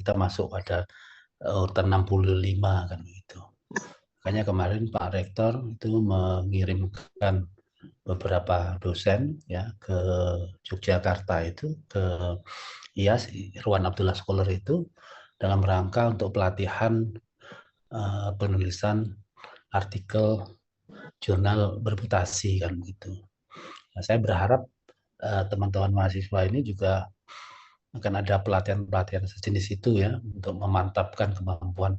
kita masuk pada urutan 65 kan begitu. Makanya kemarin Pak Rektor itu mengirimkan beberapa dosen ya ke Yogyakarta itu ke IAS Irwan Abdullah Scholar itu dalam rangka untuk pelatihan penulisan artikel jurnal bermutasi kan begitu. Nah, saya berharap teman-teman mahasiswa ini juga akan ada pelatihan-pelatihan sejenis itu ya untuk memantapkan kemampuan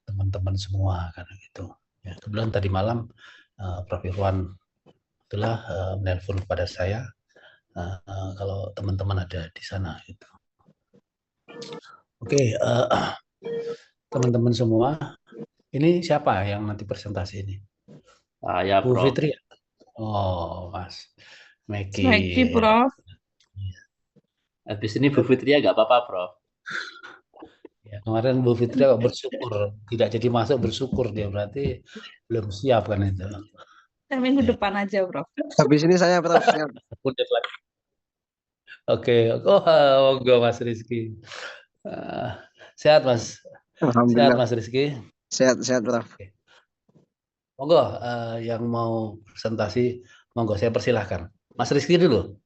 teman-teman semua kan gitu. Ya, kebetulan tadi malam Prof. Irwan itulah menelpon kepada saya kalau teman-teman ada di sana gitu. Oke, teman-teman semua, ini siapa yang nanti presentasi ini? Ya, Bu Prof. Fitri. Oh, Mas Meki. Baik, Prof. Habis ini Bu Fitria nggak apa-apa, Prof. Ya, kemarin Bu Fitri kok bersyukur, tidak jadi masuk bersyukur dia berarti belum siap kan itu. Minggu Ya. depan aja, Prof. Habis ini saya, Prof. Siap. Oke, monggo Mas Rizky. Sehat Mas, sehat Alhamdulillah. Mas Rizky. Sehat, Prof. Oke. Monggo yang mau presentasi, monggo saya persilahkan. Mas Rizky dulu.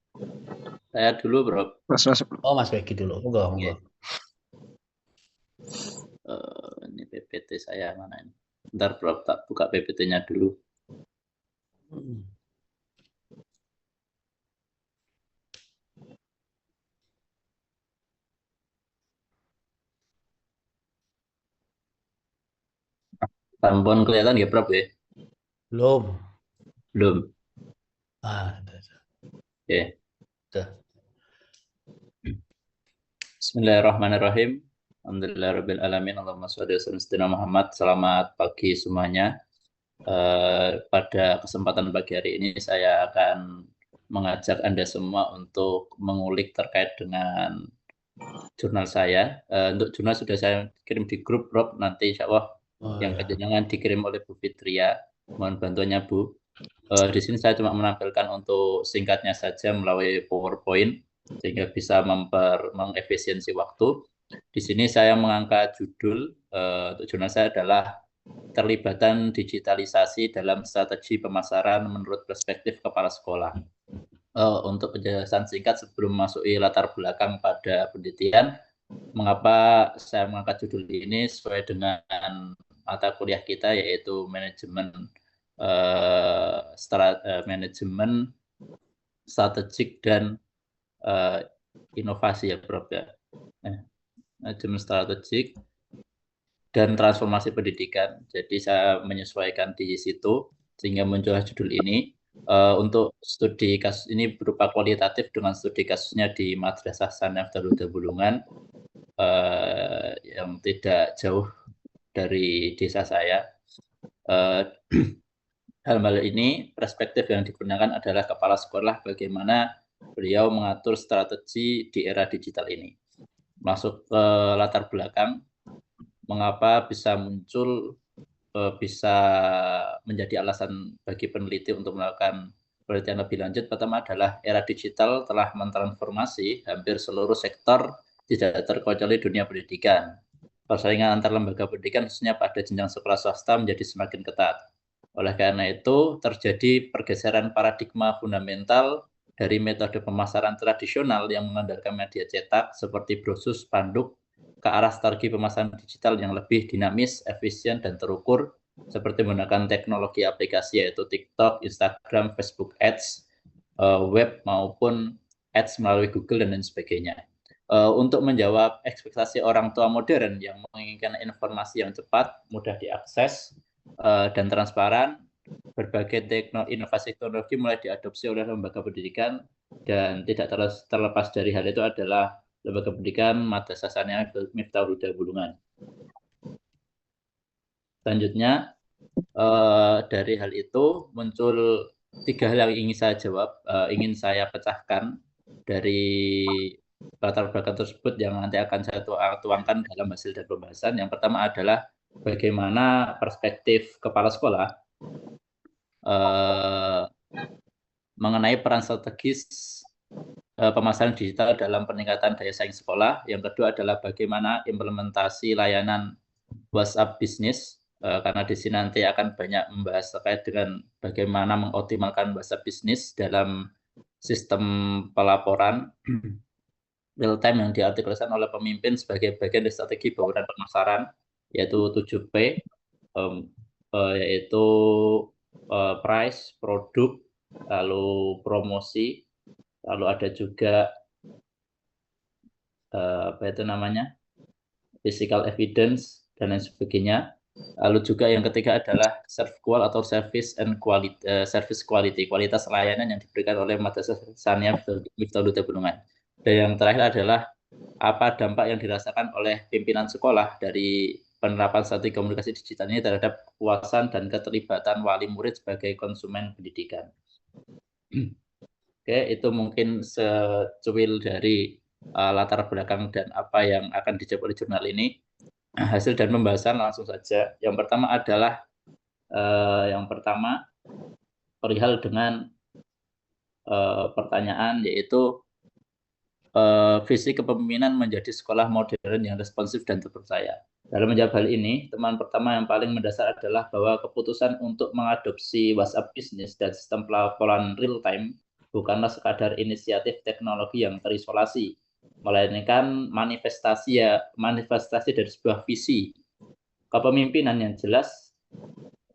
Saya dulu, Prof. Mas. Oh, Mas Meki dulu. Monggo. Ini PPT saya mana ini? Bentar, Prof. Tak buka PPT-nya dulu. Tampon kelihatan ya, Prof ya? Belum. Oke. Bismillahirrahmanirrahim. Alhamdulillahirabbil alamin. Allahumma shalli ala sayyidina Muhammad. Selamat pagi semuanya. Pada kesempatan pagi hari ini saya akan mengajak Anda semua untuk mengulik terkait dengan jurnal saya. Untuk jurnal sudah saya kirim di grup, Prof. Nanti insya Allah yang kejenjangan dikirim oleh Bu Fitria. Mohon bantuannya, Bu. Di sini saya cuma menampilkan untuk singkatnya saja melalui PowerPoint sehingga bisa mengefisiensi waktu. Di sini saya mengangkat judul untuk jurnal saya adalah terlibatan digitalisasi dalam strategi pemasaran menurut perspektif kepala sekolah. Untuk penjelasan singkat sebelum masuki latar belakang pada penelitian, mengapa saya mengangkat judul ini sesuai dengan mata kuliah kita yaitu manajemen manajemen strategik dan inovasi ya, Prof ya. Manajemen strategik dan transformasi pendidikan. Jadi saya menyesuaikan di situ sehingga muncullah judul ini. Untuk studi kasus ini berupa kualitatif dengan studi kasusnya di Madrasah Sanaf Darul Huda Bulungan yang tidak jauh dari desa saya. Dalam hal ini perspektif yang digunakan adalah kepala sekolah bagaimana beliau mengatur strategi di era digital ini. Masuk ke latar belakang, mengapa bisa muncul, bisa menjadi alasan bagi peneliti untuk melakukan penelitian lebih lanjut. Pertama adalah era digital telah mentransformasi hampir seluruh sektor, tidak terkecuali dunia pendidikan. Persaingan antar lembaga pendidikan khususnya pada jenjang sekolah swasta menjadi semakin ketat. Oleh karena itu terjadi pergeseran paradigma fundamental dari metode pemasaran tradisional yang mengandalkan media cetak seperti brosur, spanduk, ke arah strategi pemasaran digital yang lebih dinamis, efisien, dan terukur, seperti menggunakan teknologi aplikasi yaitu TikTok, Instagram, Facebook Ads, web maupun ads melalui Google dan lain sebagainya. Untuk menjawab ekspektasi orang tua modern yang menginginkan informasi yang cepat, mudah diakses, dan transparan, berbagai inovasi teknologi mulai diadopsi oleh lembaga pendidikan, dan tidak terlepas dari hal itu adalah lembaga pendidikan Madrasah Sanaf Miftahul Huda Bulungan. Selanjutnya, dari hal itu muncul 3 hal yang ingin saya jawab, ingin saya pecahkan dari latar belakang tersebut yang nanti akan saya tuangkan dalam hasil dan pembahasan. Yang pertama adalah bagaimana perspektif kepala sekolah mengenai peran strategis pemasaran digital dalam peningkatan daya saing sekolah. Yang kedua adalah bagaimana implementasi layanan WhatsApp Business, karena di sini nanti akan banyak membahas terkait dengan bagaimana mengoptimalkan WhatsApp Business dalam sistem pelaporan real time yang diartikulasikan oleh pemimpin sebagai bagian dari strategi bauran pemasaran, yaitu 7P, yaitu price, produk, lalu promosi, lalu ada juga apa itu namanya, physical evidence dan lain sebagainya. Lalu juga yang ketiga adalah serve qual atau service and quality, service quality, kualitas layanan yang diberikan oleh Madrasah Saniyah Miftahul Huda Bulungan. Dan yang terakhir adalah apa dampak yang dirasakan oleh pimpinan sekolah dari penerapan strategi komunikasi digital ini terhadap kepuasan dan keterlibatan wali murid sebagai konsumen pendidikan. Oke, itu mungkin secuil dari latar belakang dan apa yang akan dijawab oleh jurnal ini. Hasil dan pembahasan langsung saja. Yang pertama adalah perihal dengan pertanyaan, yaitu visi kepemimpinan menjadi sekolah modern yang responsif dan terpercaya. Dalam menjawab hal ini, teman pertama yang paling mendasar adalah bahwa keputusan untuk mengadopsi WhatsApp Business dan sistem pelaporan real time bukanlah sekadar inisiatif teknologi yang terisolasi, melainkan manifestasi dari sebuah visi kepemimpinan yang jelas.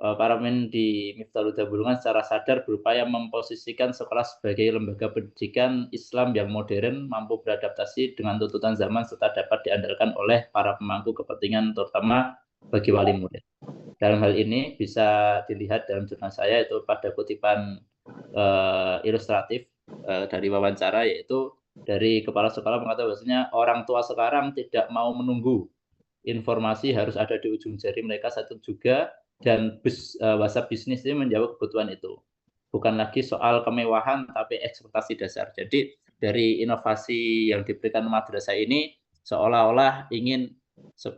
Para pemimpin di Miftahul Huda Bulungan secara sadar berupaya memposisikan sekolah sebagai lembaga pendidikan Islam yang modern, mampu beradaptasi dengan tuntutan zaman, serta dapat diandalkan oleh para pemangku kepentingan, terutama bagi wali murid. Dalam hal ini bisa dilihat dalam jurnal saya, itu pada kutipan ilustratif dari wawancara, yaitu dari kepala sekolah mengatakan bahwasanya orang tua sekarang tidak mau menunggu, informasi harus ada di ujung jari mereka satu juga, dan WhatsApp Business ini menjawab kebutuhan itu. Bukan lagi soal kemewahan, tapi ekspektasi dasar. Jadi dari inovasi yang diberikan madrasah ini seolah-olah ingin,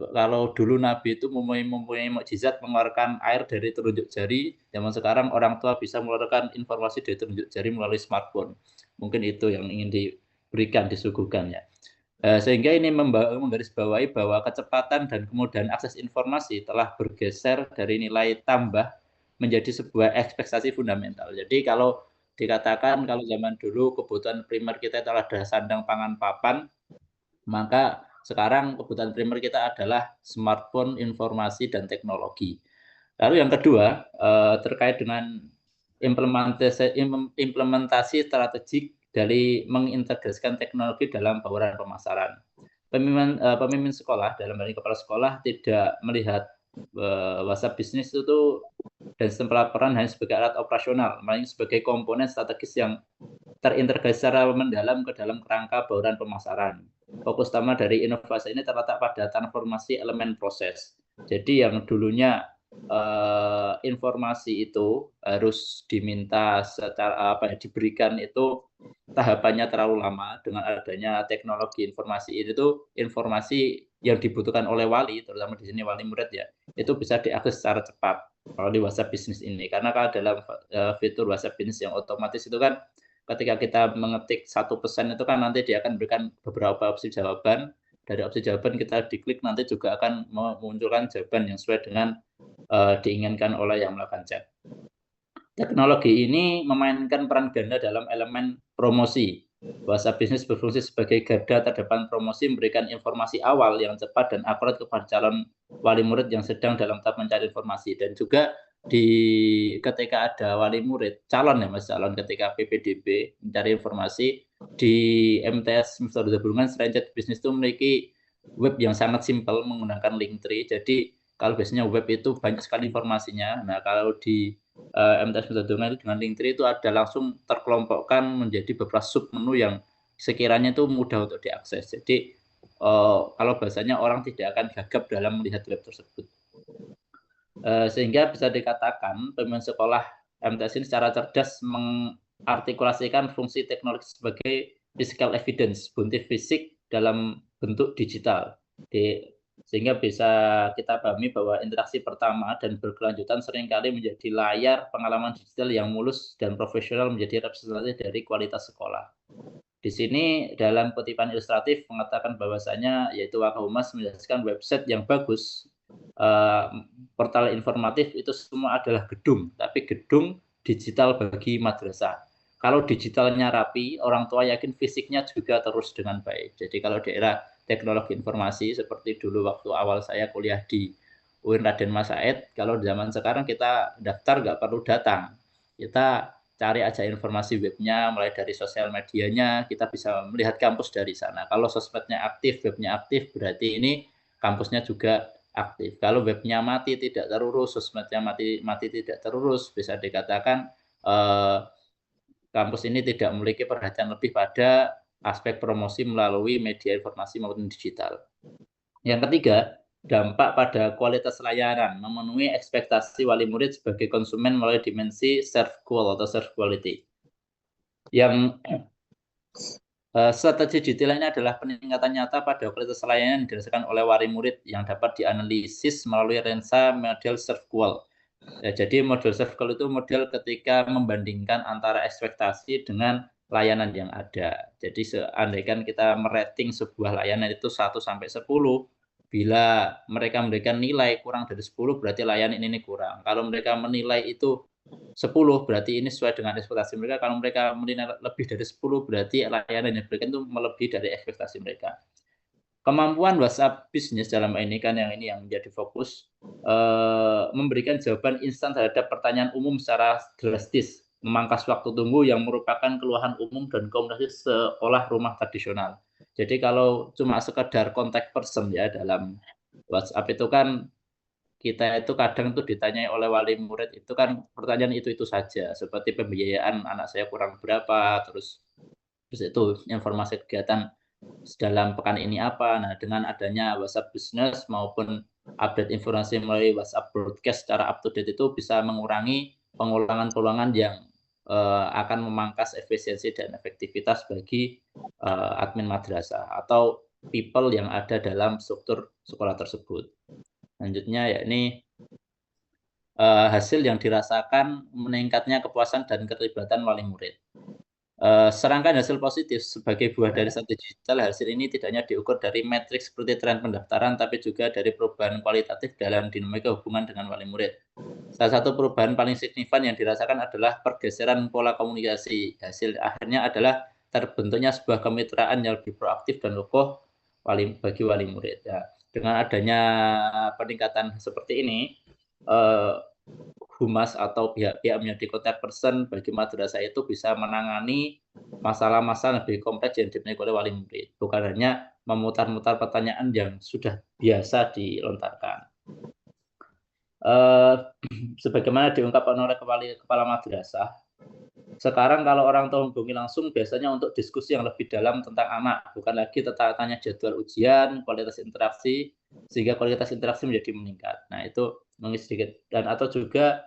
kalau dulu Nabi itu mempunyai mukjizat mengeluarkan air dari telunjuk jari, zaman sekarang orang tua bisa mengeluarkan informasi dari telunjuk jari melalui smartphone. Mungkin itu yang ingin diberikan, disuguhkan ya. Sehingga ini menggarisbawahi bahwa kecepatan dan kemudahan akses informasi telah bergeser dari nilai tambah menjadi sebuah ekspektasi fundamental. Jadi kalau dikatakan kalau zaman dulu kebutuhan primer kita itu adalah sandang, pangan, papan, maka sekarang kebutuhan primer kita adalah smartphone, informasi, dan teknologi. Lalu yang kedua, terkait dengan implementasi strategik dari mengintegrasikan teknologi dalam bauran pemasaran. Pemimpin sekolah, dalam hal ini kepala sekolah, tidak melihat WhatsApp Business itu dan sistem pelaporan hanya sebagai alat operasional, melainkan sebagai komponen strategis yang terintegrasi secara mendalam ke dalam kerangka bauran pemasaran. Fokus utama dari inovasi ini terletak pada transformasi elemen proses. Jadi yang dulunya informasi itu harus diminta secara diberikan itu tahapannya terlalu lama. Dengan adanya teknologi informasi itu, informasi yang dibutuhkan oleh wali, terutama di sini wali murid ya, itu bisa diakses secara cepat melalui WhatsApp Business ini. Karena kalau dalam fitur WhatsApp Business yang otomatis itu kan, ketika kita mengetik satu pesan itu kan nanti dia akan berikan beberapa opsi jawaban. Dari opsi jawaban kita diklik, nanti juga akan memunculkan jawaban yang sesuai dengan diinginkan oleh yang melakukan chat. Teknologi ini memainkan peran ganda dalam elemen promosi. WhatsApp Business berfungsi sebagai garda terdepan promosi, memberikan informasi awal yang cepat dan akurat kepada calon wali murid yang sedang dalam tahap mencari informasi. Dan juga ketika ada wali murid, calon ketika PPDB mencari informasi, di MTS Miftahul Huda Bulungan selain chat bisnis itu memiliki web yang sangat simpel menggunakan Linktree. Jadi kalau biasanya web itu banyak sekali informasinya, nah kalau di MTS Miftahul Huda Bulungan itu dengan Linktree itu ada langsung terkelompokkan menjadi beberapa sub menu yang sekiranya itu mudah untuk diakses. Jadi kalau bahasanya orang tidak akan gagap dalam melihat web tersebut. Sehingga bisa dikatakan pemimpin sekolah MTS ini secara cerdas mengartikulasikan fungsi teknologi sebagai physical evidence, bukti fisik dalam bentuk digital. Sehingga bisa kita pahami bahwa interaksi pertama dan berkelanjutan seringkali menjadi layar pengalaman digital yang mulus dan profesional menjadi representasi dari kualitas sekolah. Di sini dalam kutipan ilustratif mengatakan bahwasanya yaitu Wakahumas menjelaskan website yang bagus, portal informatif itu semua adalah gedung, tapi gedung digital bagi madrasah. Kalau digitalnya rapi, orang tua yakin fisiknya juga terus dengan baik. Jadi kalau daerah teknologi informasi seperti dulu waktu awal saya kuliah di UIN Raden Mas Said, kalau zaman sekarang kita daftar nggak perlu datang. Kita cari aja informasi webnya, mulai dari sosial medianya, kita bisa melihat kampus dari sana. Kalau sosmednya aktif, webnya aktif, berarti ini kampusnya juga aktif. Kalau webnya mati, tidak terurus, sosmednya mati tidak terurus, bisa dikatakan kampus ini tidak memiliki perhatian lebih pada aspek promosi melalui media informasi maupun digital. Yang ketiga, dampak pada kualitas layanan, memenuhi ekspektasi wali murid sebagai konsumen melalui dimensi serve qual atau serve quality. Yang strategi detail ini adalah peningkatan nyata pada kualitas layanan yang dirasakan oleh wali murid yang dapat dianalisis melalui lensa model serve qual. Ya, jadi model serve qual itu model ketika membandingkan antara ekspektasi dengan layanan yang ada. Jadi seandainya kita merating sebuah layanan itu 1 sampai 10, bila mereka memberikan nilai kurang dari 10 berarti layanan ini kurang. Kalau mereka menilai itu 10 berarti ini sesuai dengan ekspektasi mereka. Kalau mereka menilai lebih dari 10 berarti layanan yang diberikan itu melebihi dari ekspektasi mereka. Kemampuan WhatsApp bisnis dalam ini kan yang menjadi fokus, memberikan jawaban instan terhadap pertanyaan umum secara drastis, memangkas waktu tunggu yang merupakan keluhan umum dan komunikasi seolah rumah tradisional. Jadi kalau cuma sekedar contact person ya dalam WhatsApp itu kan kita itu kadang tuh ditanyai oleh wali murid itu kan pertanyaan itu saja, seperti pembiayaan anak saya kurang berapa, terus itu informasi kegiatan dalam pekan ini apa. Nah, dengan adanya WhatsApp Business maupun update informasi melalui WhatsApp Broadcast secara up to date itu bisa mengurangi pengulangan-pengulangan yang akan memangkas efisiensi dan efektivitas bagi admin madrasah atau people yang ada dalam struktur sekolah tersebut. Selanjutnya yakni hasil yang dirasakan meningkatnya kepuasan dan keterlibatan wali murid. Serangkaian hasil positif sebagai buah dari strategi digital, hasil ini tidak hanya diukur dari metrik seperti tren pendaftaran, tapi juga dari perubahan kualitatif dalam dinamika hubungan dengan wali murid. Salah satu perubahan paling signifikan yang dirasakan adalah pergeseran pola komunikasi. Hasil akhirnya adalah terbentuknya sebuah kemitraan yang lebih proaktif dan kokoh bagi wali murid. Ya, dengan adanya peningkatan seperti ini, humas atau pihak-pihak menjadi contact person bagi madrasah itu bisa menangani masalah-masalah lebih kompleks yang dimiliki oleh wali murid, bukan hanya memutar-mutar pertanyaan yang sudah biasa dilontarkan. Sebagaimana diungkapkan oleh kepala madrasah, sekarang kalau orang tua menghubungi langsung biasanya untuk diskusi yang lebih dalam tentang anak, bukan lagi tanya jadwal ujian, kualitas interaksi, sehingga kualitas interaksi menjadi meningkat. Nah, itu mengisi sedikit. Dan atau juga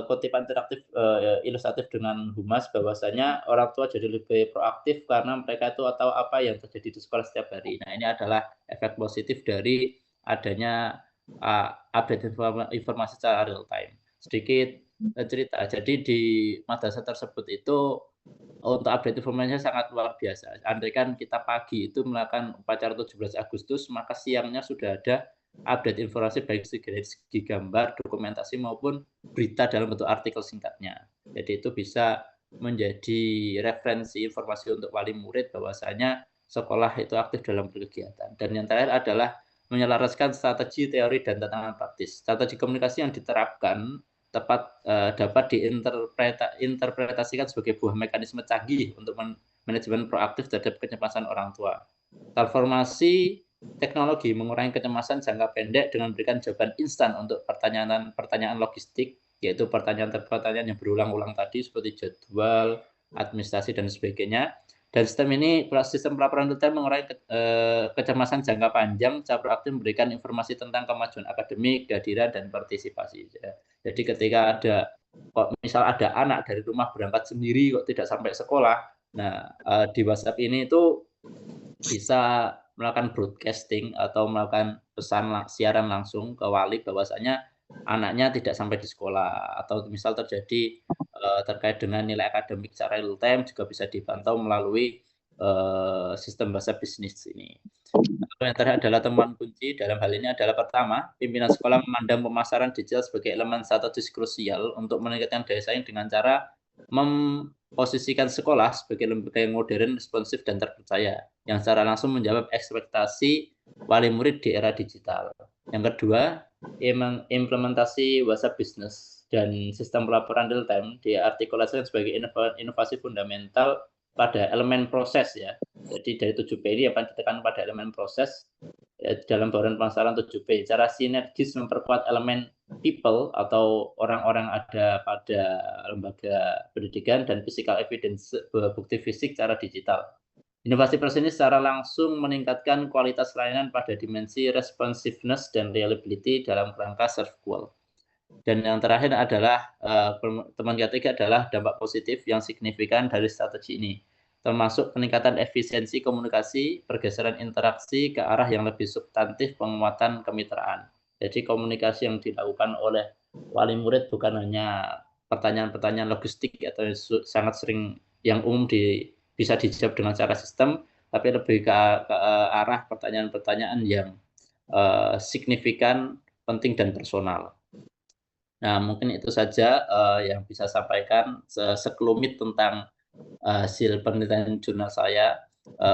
kutipan interaktif ilustratif dengan humas bahwasanya orang tua jadi lebih proaktif karena mereka itu tahu apa yang terjadi di sekolah setiap hari. Nah, ini adalah efek positif dari adanya update informasi secara real time. Sedikit cerita. Jadi di madrasah tersebut itu untuk update informasinya sangat luar biasa. Andaikan kita pagi itu melakukan upacara 17 Agustus, maka siangnya sudah ada update informasi baik dari segi gambar, dokumentasi maupun berita dalam bentuk artikel singkatnya. Jadi itu bisa menjadi referensi informasi untuk wali murid bahwasanya sekolah itu aktif dalam berkegiatan. Dan yang terakhir adalah menyelaraskan strategi, teori, dan tantangan praktis. Strategi komunikasi yang diterapkan tepat dapat diinterpretasikan sebagai buah mekanisme canggih untuk manajemen proaktif terhadap kecemasan orang tua. Transformasi teknologi mengurangi kecemasan jangka pendek dengan memberikan jawaban instan untuk pertanyaan logistik, yaitu pertanyaan yang berulang-ulang tadi seperti jadwal, administrasi, dan sebagainya. Dan sistem pelaporan real time mengurangi kecemasan jangka panjang, secara proaktif memberikan informasi tentang kemajuan akademik, kehadiran, dan partisipasi. Jadi ketika misal ada anak dari rumah berangkat sendiri kok tidak sampai sekolah, nah di WhatsApp ini itu bisa melakukan broadcasting atau melakukan siaran langsung ke wali bahwasanya anaknya tidak sampai di sekolah, atau misal terjadi terkait dengan nilai akademik secara real time juga bisa dipantau melalui sistem bahasa bisnis ini. Lalu yang terakhir adalah temuan kunci dalam hal ini adalah pertama, pimpinan sekolah memandang pemasaran digital sebagai elemen strategis krusial untuk meningkatkan daya saing dengan cara memposisikan sekolah sebagai lembaga yang modern, responsif, dan terpercaya, yang secara langsung menjawab ekspektasi wali murid di era digital. Yang kedua, implementasi WhatsApp Business dan sistem pelaporan real time diartikulasikan sebagai inovasi fundamental pada elemen proses ya. Jadi dari 7P ini akan ditekan pada elemen proses dalam bauran pemasaran 7P. Cara sinergis memperkuat elemen people atau orang-orang ada pada lembaga pendidikan dan physical evidence bukti fisik secara digital. Inovasi proses ini secara langsung meningkatkan kualitas layanan pada dimensi responsiveness dan reliability dalam kerangka serve goal. Dan yang terakhir adalah teman ketiga adalah dampak positif yang signifikan dari strategi ini, termasuk peningkatan efisiensi komunikasi, pergeseran interaksi ke arah yang lebih substantif, penguatan kemitraan. Jadi komunikasi yang dilakukan oleh wali murid bukan hanya pertanyaan-pertanyaan logistik atau sangat sering yang umum bisa dijawab dengan cara sistem, tapi lebih ke arah pertanyaan-pertanyaan yang signifikan, penting, dan personal. Nah, mungkin itu saja yang bisa sampaikan sekelumit tentang hasil penelitian jurnal saya.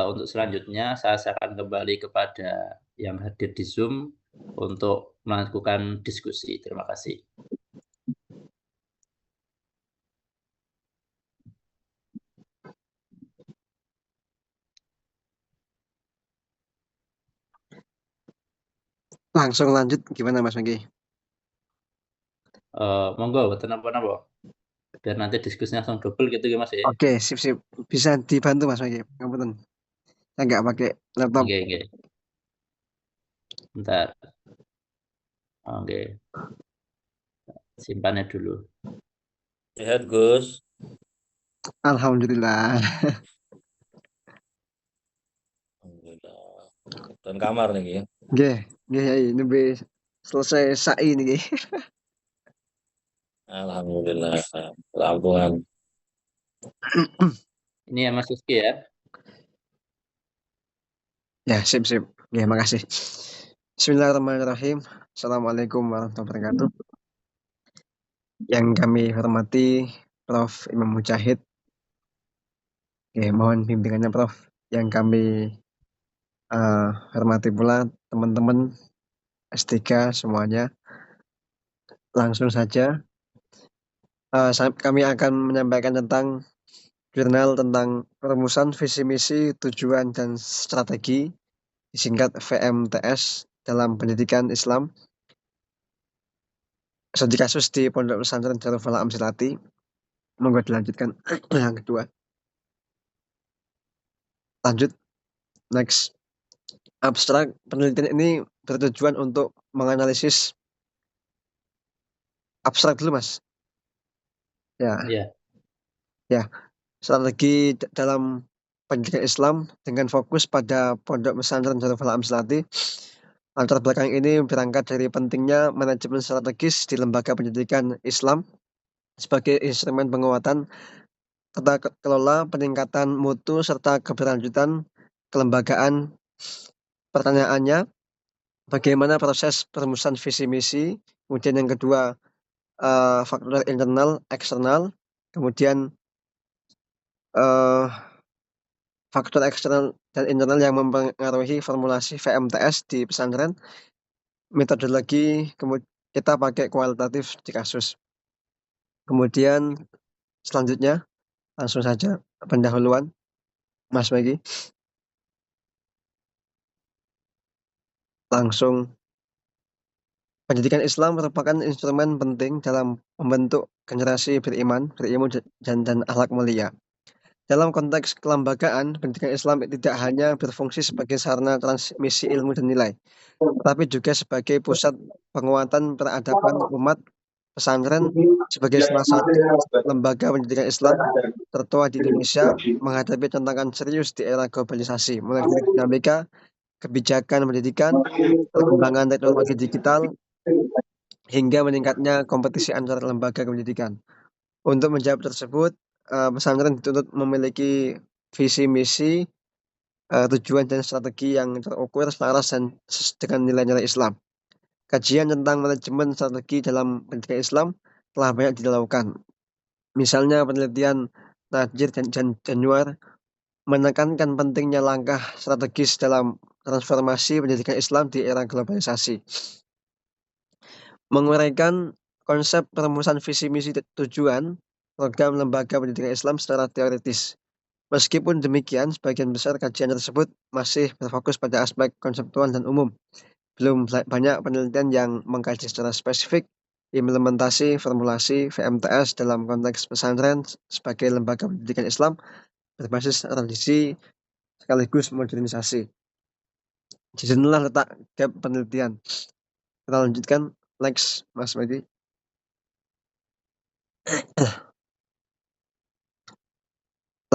Untuk selanjutnya, saya akan kembali kepada yang hadir di Zoom untuk melakukan diskusi. Terima kasih. Langsung lanjut gimana Mas Megi? Monggo, betul apa-apa. Biar nanti diskusinya langsung double gitu ya Mas ya. Oke, sip. Bisa dibantu Mas Megi. Ngapunten. Saya nggak pakai laptop. Oke. Bentar. Oke. Simpannya dulu. Sehat Gus. Alhamdulillah. Alhamdulillah. Dan kamar nih ya. Nggih, ini selesai SAI nih. Alhamdulillah. Lampungan. Ini ya Mas Rizky ya. Ya, sip. Ya, makasih. Bismillahirrahmanirrahim. Assalamualaikum warahmatullahi wabarakatuh. Yang kami hormati Prof. Imam Mujahid. Oke, mohon bimbingannya Prof. Yang kami hormati pula teman-teman S3 semuanya. Langsung saja kami akan menyampaikan tentang jurnal tentang perumusan visi misi, tujuan, dan strategi, disingkat VMTS dalam pendidikan Islam. Studi kasus di Pondok Pesantren Darul Falah Amsilati. Monggo dilanjutkan yang kedua. Lanjut, next. Abstrak penelitian ini bertujuan untuk menganalisis abstrak dulu Mas. Ya. Strategi dalam pendidikan Islam dengan fokus pada Pondok Pesantren Darul Falah Amsilati. Latar belakang ini berangkat dari pentingnya manajemen strategis di lembaga pendidikan Islam sebagai instrumen penguatan tata kelola, peningkatan mutu, serta keberlanjutan kelembagaan. Pertanyaannya, bagaimana proses perumusan visi misi? Kemudian yang kedua, faktor internal, eksternal. Kemudian faktor eksternal dan internal yang mempengaruhi formulasi VMTS di pesantren. Metodologi kita pakai kualitatif di kasus. Kemudian selanjutnya langsung saja pendahuluan Mas Megi. Langsung, pendidikan Islam merupakan instrumen penting dalam membentuk generasi beriman, berilmu, dan akhlak mulia. Dalam konteks kelembagaan, pendidikan Islam tidak hanya berfungsi sebagai sarana transmisi ilmu dan nilai, tetapi juga sebagai pusat penguatan peradaban umat. Pesantren sebagai salah satu lembaga pendidikan Islam tertua di Indonesia menghadapi tantangan serius di era globalisasi, mulai dari dinamika kebijakan pendidikan, perkembangan teknologi digital, hingga meningkatnya kompetisi antar lembaga pendidikan. Untuk menjawab tersebut, pesantren dituntut memiliki visi misi, tujuan dan strategi yang terukur, selaras dan dengan nilai-nilai Islam. Kajian tentang manajemen strategi dalam pendidikan Islam telah banyak dilakukan. Misalnya penelitian Najir dan Januar menekankan pentingnya langkah strategis dalam transformasi pendidikan Islam di era globalisasi. Menguraikan konsep perumusan visi misi tujuan program lembaga pendidikan Islam secara teoritis. Meskipun demikian, sebagian besar kajian tersebut masih berfokus pada aspek konseptual dan umum. Belum banyak penelitian yang mengkaji secara spesifik implementasi formulasi VMTS dalam konteks pesantren sebagai lembaga pendidikan Islam berbasis tradisi sekaligus modernisasi. Di sinilah letak gap penelitian. Kita lanjutkan next, Mas Medi.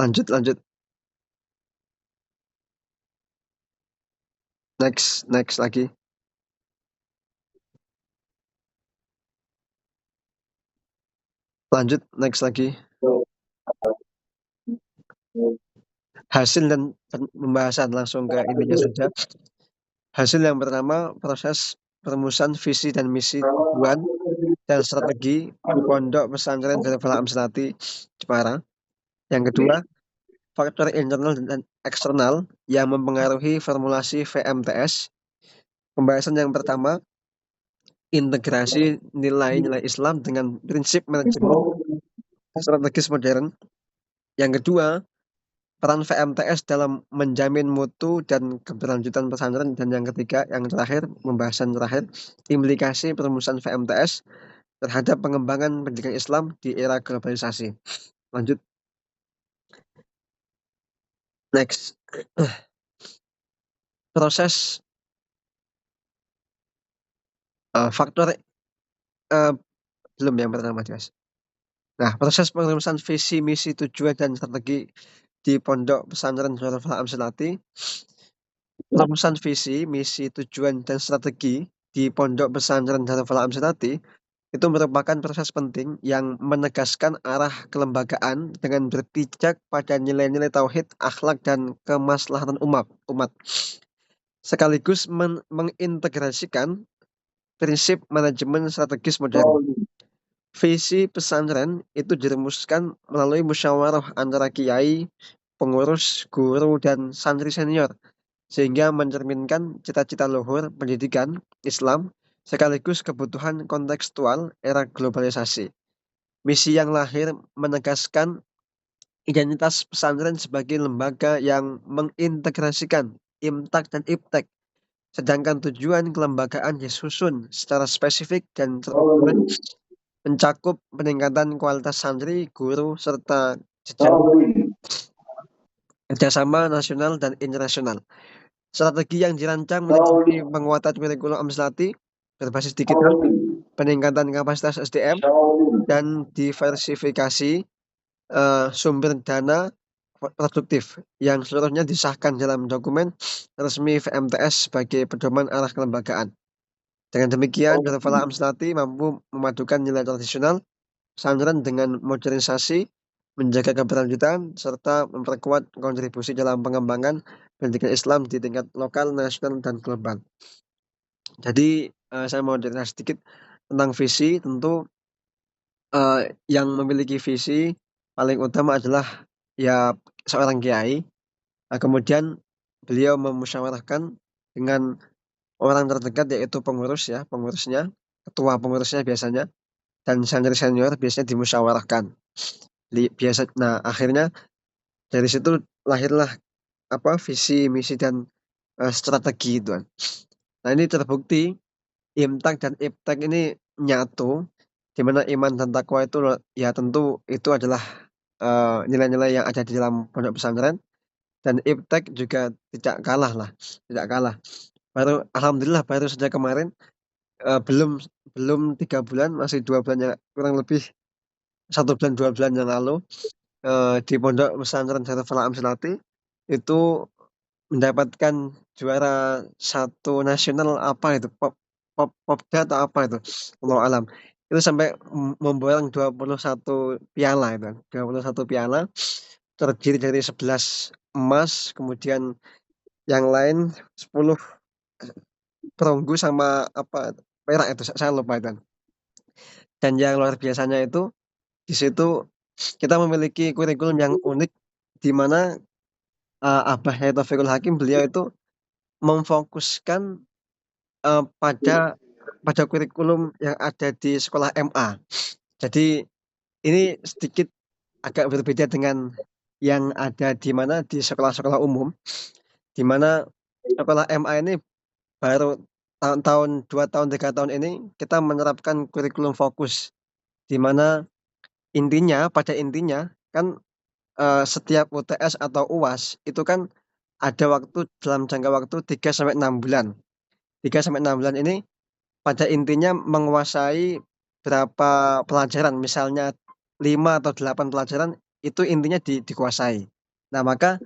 Lanjut. Next lagi. Lanjut, next lagi. Hasil dan pembahasan, langsung ke intinya saja. Hasil yang pertama, proses perumusan visi dan misi tujuan dan strategi di Pondok Pesantren Darul Amsalati Jepara. Yang kedua, faktor internal dan eksternal yang mempengaruhi formulasi VMTS. Pembahasan yang pertama, integrasi nilai-nilai Islam dengan prinsip manajemen strategis modern. Yang kedua, peran VMTS dalam menjamin mutu dan keberlanjutan pesantren. Dan yang ketiga, yang terakhir, pembahasan terakhir, implikasi perumusan VMTS terhadap pengembangan pendidikan Islam di era globalisasi. Lanjut. Next. Proses faktor belum yang pertama, Mas. Nah, proses perumusan visi, misi, tujuan dan strategi di Pondok Pesantren Darul Amsalati. Perumusan visi, misi, tujuan dan strategi di Pondok Pesantren Darul Amsalati itu merupakan proses penting yang menegaskan arah kelembagaan dengan berpijak pada nilai-nilai tauhid, akhlak dan kemaslahatan umat. Sekaligus mengintegrasikan prinsip manajemen strategis modern. Visi pesantren itu dirumuskan melalui musyawarah antara kiai, pengurus, guru, dan santri senior, sehingga mencerminkan cita-cita luhur pendidikan Islam sekaligus kebutuhan kontekstual era globalisasi. Misi yang lahir menegaskan identitas pesantren sebagai lembaga yang mengintegrasikan imtak dan iptek, sedangkan tujuan kelembagaan disusun secara spesifik dan terukur, mencakup peningkatan kualitas santri, guru, serta kerjasama nasional dan internasional. Strategi yang dirancang meliputi penguatan kurikulum Amsalati berbasis digital, peningkatan kapasitas SDM, dan diversifikasi sumber dana produktif yang seluruhnya disahkan dalam dokumen resmi VMTS sebagai pedoman arah kelembagaan. Dengan demikian, Darul Amsalati mampu memadukan nilai tradisional pesantren dengan modernisasi, menjaga keberlanjutan, serta memperkuat kontribusi dalam pengembangan pendidikan Islam di tingkat lokal, nasional, dan global. Jadi, saya mau cerita sedikit tentang visi. Tentu yang memiliki visi paling utama adalah ya seorang kiai. Kemudian beliau memusyawarahkan dengan orang terdekat, yaitu pengurusnya, ketua pengurusnya biasanya, dan senior senior biasanya dimusyawarahkan. Nah, akhirnya dari situ lahirlah visi, misi dan strategi itu. Nah, ini terbukti imtak dan iptek ini nyatu, di mana iman dan takwa itu ya tentu itu adalah nilai-nilai yang ada di dalam pondok pesantren, dan iptek juga tidak kalah. Alhamdulillah baru saja kemarin, belum 3 bulan, masih 2 bulan, kurang lebih 1 bulan 2 bulan yang lalu, di Pondok Pesantren Darul Amsalati itu mendapatkan juara 1 nasional, apa itu, Popda atau apa itu, wallahu alam. itu sampai memborong 21 piala itu kan, 21 piala terdiri dari 11 emas, kemudian yang lain 10 perunggu sama apa perak itu saya lupa itu kan. Dan yang luar biasanya itu di situ kita memiliki kurikulum yang unik di mana Abah Yai Taufikul Hakim beliau itu memfokuskan pada kurikulum yang ada di sekolah MA. Jadi ini sedikit agak berbeda dengan yang ada di mana di sekolah-sekolah umum, di mana sekolah MA ini baru tahun 2 tahun 3 tahun ini kita menerapkan kurikulum fokus, di mana pada intinya kan setiap UTS atau UAS itu kan ada waktu dalam jangka waktu 3 sampai 6 bulan. 3 sampai 6 bulan ini pada intinya menguasai berapa pelajaran, misalnya 5 atau 8 pelajaran itu intinya dikuasai. Nah, maka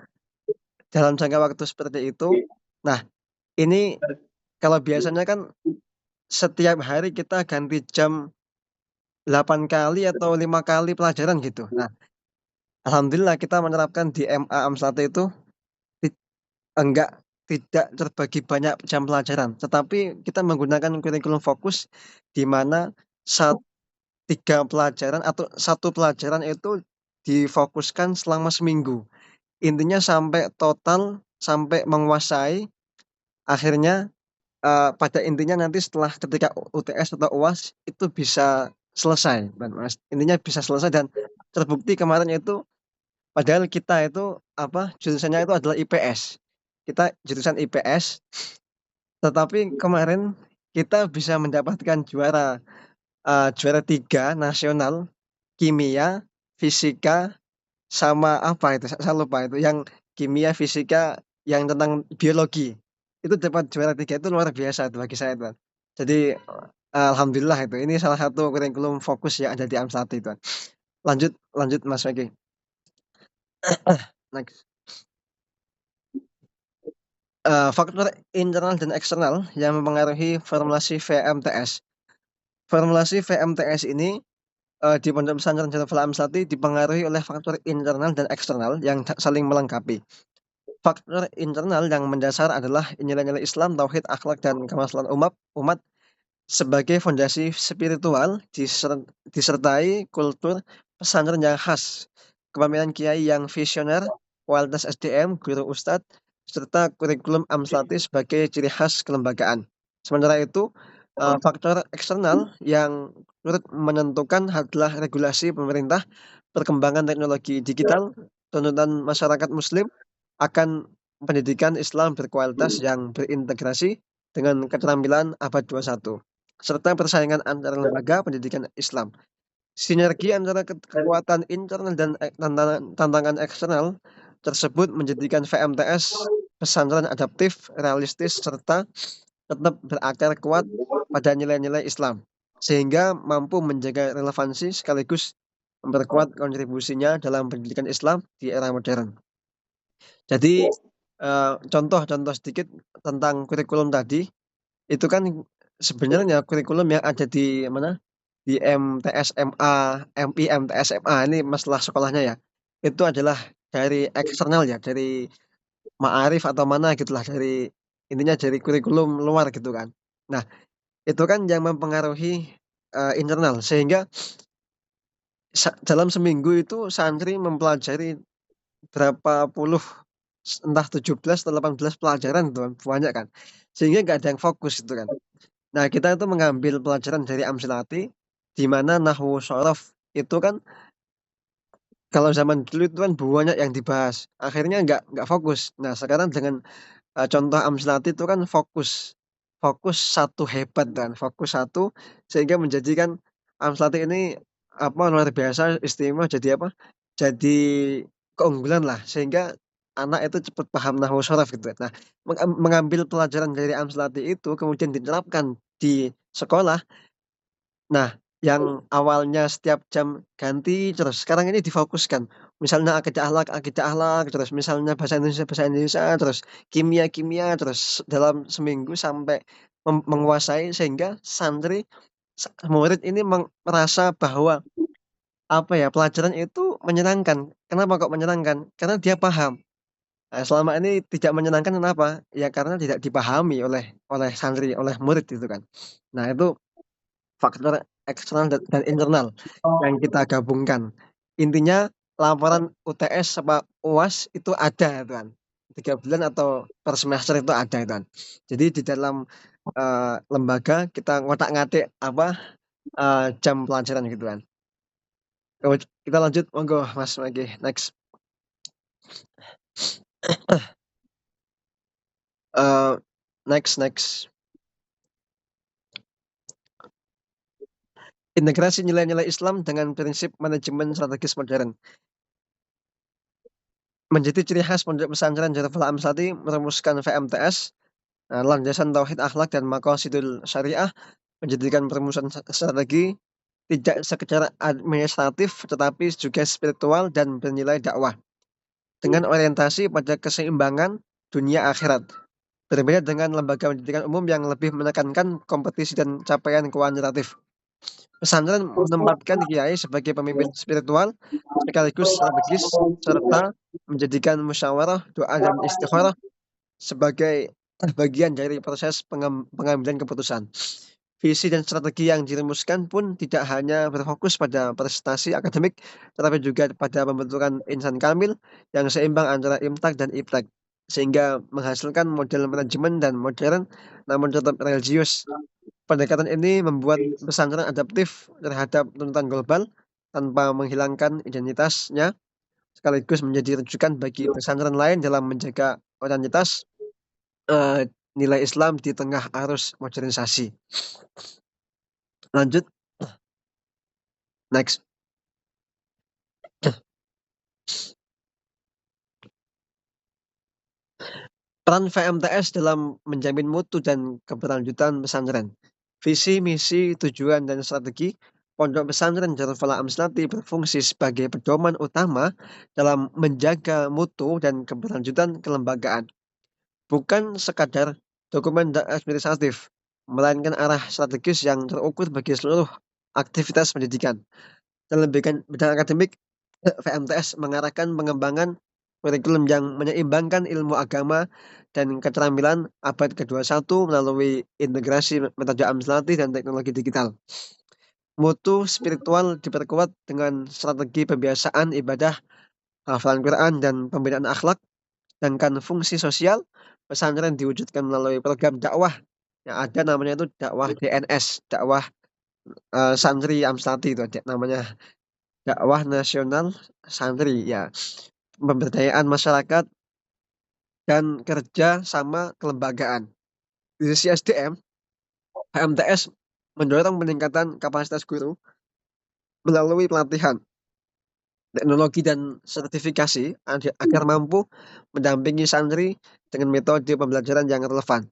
dalam jangka waktu seperti itu, nah ini kalau biasanya kan setiap hari kita ganti jam 8 kali atau 5 kali pelajaran gitu. Nah, alhamdulillah kita menerapkan di MA Amslati itu tidak terbagi banyak jam pelajaran, tetapi kita menggunakan kurikulum fokus di mana 3 pelajaran atau 1 pelajaran itu difokuskan selama seminggu. Intinya sampai menguasai, akhirnya, pada intinya nanti setelah ketika UTS atau UAS itu bisa selesai kan Mas, intinya bisa selesai dan terbukti kemarin itu padahal kita itu jurusannya itu adalah IPS. Kita jurusan IPS, tetapi kemarin kita bisa mendapatkan juara 3 nasional, kimia, fisika, sama apa itu, saya lupa itu, yang kimia, fisika, yang tentang biologi. Itu dapat juara 3 itu luar biasa itu bagi saya itu. Jadi, alhamdulillah itu, ini salah satu kurikulum fokus yang ada di Amslati itu. Lanjut lanjut Mas Meki. Next. Faktor internal dan eksternal yang mempengaruhi formulasi VMTS. Formulasi VMTS ini di Pondok Pesantren Darul Amslati dipengaruhi oleh faktor internal dan eksternal yang saling melengkapi. Faktor internal yang mendasar adalah nilai-nilai Islam, tauhid, akhlak, dan kemaslahatan umat sebagai fondasi spiritual disertai kultur pesantren yang khas, kepemimpinan kiai yang visioner, kualitas SDM, guru ustadz, serta kurikulum Amslati sebagai ciri khas kelembagaan. Sementara itu, faktor eksternal yang turut menentukan adalah regulasi pemerintah, perkembangan teknologi digital, tuntutan masyarakat muslim akan pendidikan Islam berkualitas yang berintegrasi dengan keterampilan abad 21, serta persaingan antar lembaga pendidikan Islam. Sinergi antara kekuatan internal dan tantangan eksternal tersebut menjadikan VMTS pesantren adaptif, realistis, serta tetap berakar kuat pada nilai-nilai Islam, sehingga mampu menjaga relevansi sekaligus memperkuat kontribusinya dalam pendidikan Islam di era modern. Jadi, contoh sedikit tentang kurikulum tadi, itu kan sebenarnya kurikulum yang ada di mana, di MTS MA, MI, MTS MA ini masalah sekolahnya ya, itu adalah dari eksternal ya, dari Ma'arif atau mana gitulah, dari intinya dari kurikulum luar gitu kan. Nah, itu kan yang mempengaruhi, internal sehingga dalam seminggu itu santri mempelajari berapa puluh, entah 17 atau 18 pelajaran itu kan, banyak kan. Sehingga nggak ada yang fokus itu kan. Nah, kita itu mengambil pelajaran dari Amslati, di mana nahwu shorof itu kan kalau zaman dulu itu kan banyak yang dibahas, akhirnya nggak fokus. Nah, sekarang dengan, contoh Amslati itu kan fokus fokus satu hebat kan, fokus satu sehingga menjadikan Amslati ini, luar biasa istimewa jadi jadi keunggulan lah sehingga anak itu cepat paham nahwu shorof gitu. Nah, mengambil pelajaran dari Amslati itu kemudian diterapkan di sekolah. Nah, yang awalnya setiap jam ganti terus, sekarang ini difokuskan. Misalnya akidah akhlak, terus misalnya bahasa Indonesia, terus kimia, terus dalam seminggu sampai menguasai sehingga santri murid ini merasa bahwa pelajaran itu menyenangkan. Kenapa kok menyenangkan? Karena dia paham. Nah, selama ini tidak menyenangkan kenapa? Ya karena tidak dipahami oleh santri, oleh murid itu kan. Nah, itu faktor eksternal dan internal yang kita gabungkan. Intinya laporan UTS sama UAS itu ada itu kan. 3 bulan atau per semester itu ada itu kan. Jadi di dalam lembaga kita ngotak-ngatik jam pelajaran gitu kan. Kita lanjut, monggo Mas Magi, next. Next. Integrasi nilai-nilai Islam dengan prinsip manajemen strategis modern. Menjadi ciri khas pondok pesantren Darul Amsati merumuskan VMTS, landasan tauhid akhlak dan maqasidul syariah, menjadikan perumusan strategi tidak sekedar administratif tetapi juga spiritual dan bernilai dakwah. Dengan orientasi pada keseimbangan dunia akhirat. Berbeda dengan lembaga pendidikan umum yang lebih menekankan kompetisi dan capaian kuantitatif. Pesantren menempatkan kiai sebagai pemimpin spiritual sekaligus strategis serta menjadikan musyawarah, doa dan istikharah sebagai bagian dari proses pengambilan keputusan. Visi dan strategi yang dirumuskan pun tidak hanya berfokus pada prestasi akademik, tetapi juga pada pembentukan insan kamil yang seimbang antara imtak dan iplek, sehingga menghasilkan model manajemen dan modern namun tetap religius. Pendekatan ini membuat pesantren adaptif terhadap tuntutan global tanpa menghilangkan identitasnya, sekaligus menjadi rujukan bagi pesantren lain dalam menjaga orientalitas nilai Islam di tengah arus modernisasi. Lanjut, next. Peran VMTS dalam menjamin mutu dan keberlanjutan pesantren. Visi, misi, tujuan, dan strategi Pondok Pesantren Darul Falah Amslati berfungsi sebagai pedoman utama dalam menjaga mutu dan keberlanjutan kelembagaan. Bukan sekadar dokumen administratif, melainkan arah strategis yang terukur bagi seluruh aktivitas pendidikan. Dalam bidang akademik, VMTS mengarahkan pengembangan kurikulum yang menyeimbangkan ilmu agama dan keterampilan abad ke-21 melalui integrasi metode Amslati dan teknologi digital. Mutu spiritual diperkuat dengan strategi pembiasaan ibadah, hafalan Quran, dan pembinaan akhlak, sedangkan fungsi sosial pesantren diwujudkan melalui program dakwah yang ada namanya itu dakwah DNS, dakwah santri Amslati itu ada namanya dakwah nasional santri ya. Pemberdayaan masyarakat dan kerja sama kelembagaan. Di sisi SDM, HMTS mendorong peningkatan kapasitas guru melalui pelatihan, teknologi dan sertifikasi agar mampu mendampingi santri dengan metode pembelajaran yang relevan.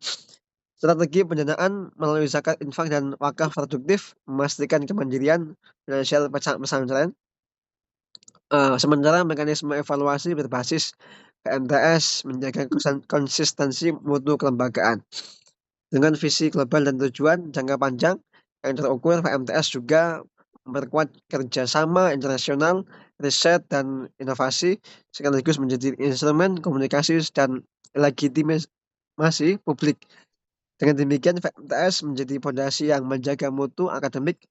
Strategi pendanaan melalui zakat infak dan wakaf produktif memastikan kemandirian finansial pesantren. Sementara mekanisme evaluasi berbasis PMTS menjaga konsistensi mutu kelembagaan. Dengan visi global dan tujuan jangka panjang yang terukur, PMTS juga memperkuat kerjasama internasional, riset, dan inovasi, sekaligus menjadi instrumen komunikasi dan legitimasi publik. Dengan demikian, PMTS menjadi fondasi yang menjaga mutu akademik,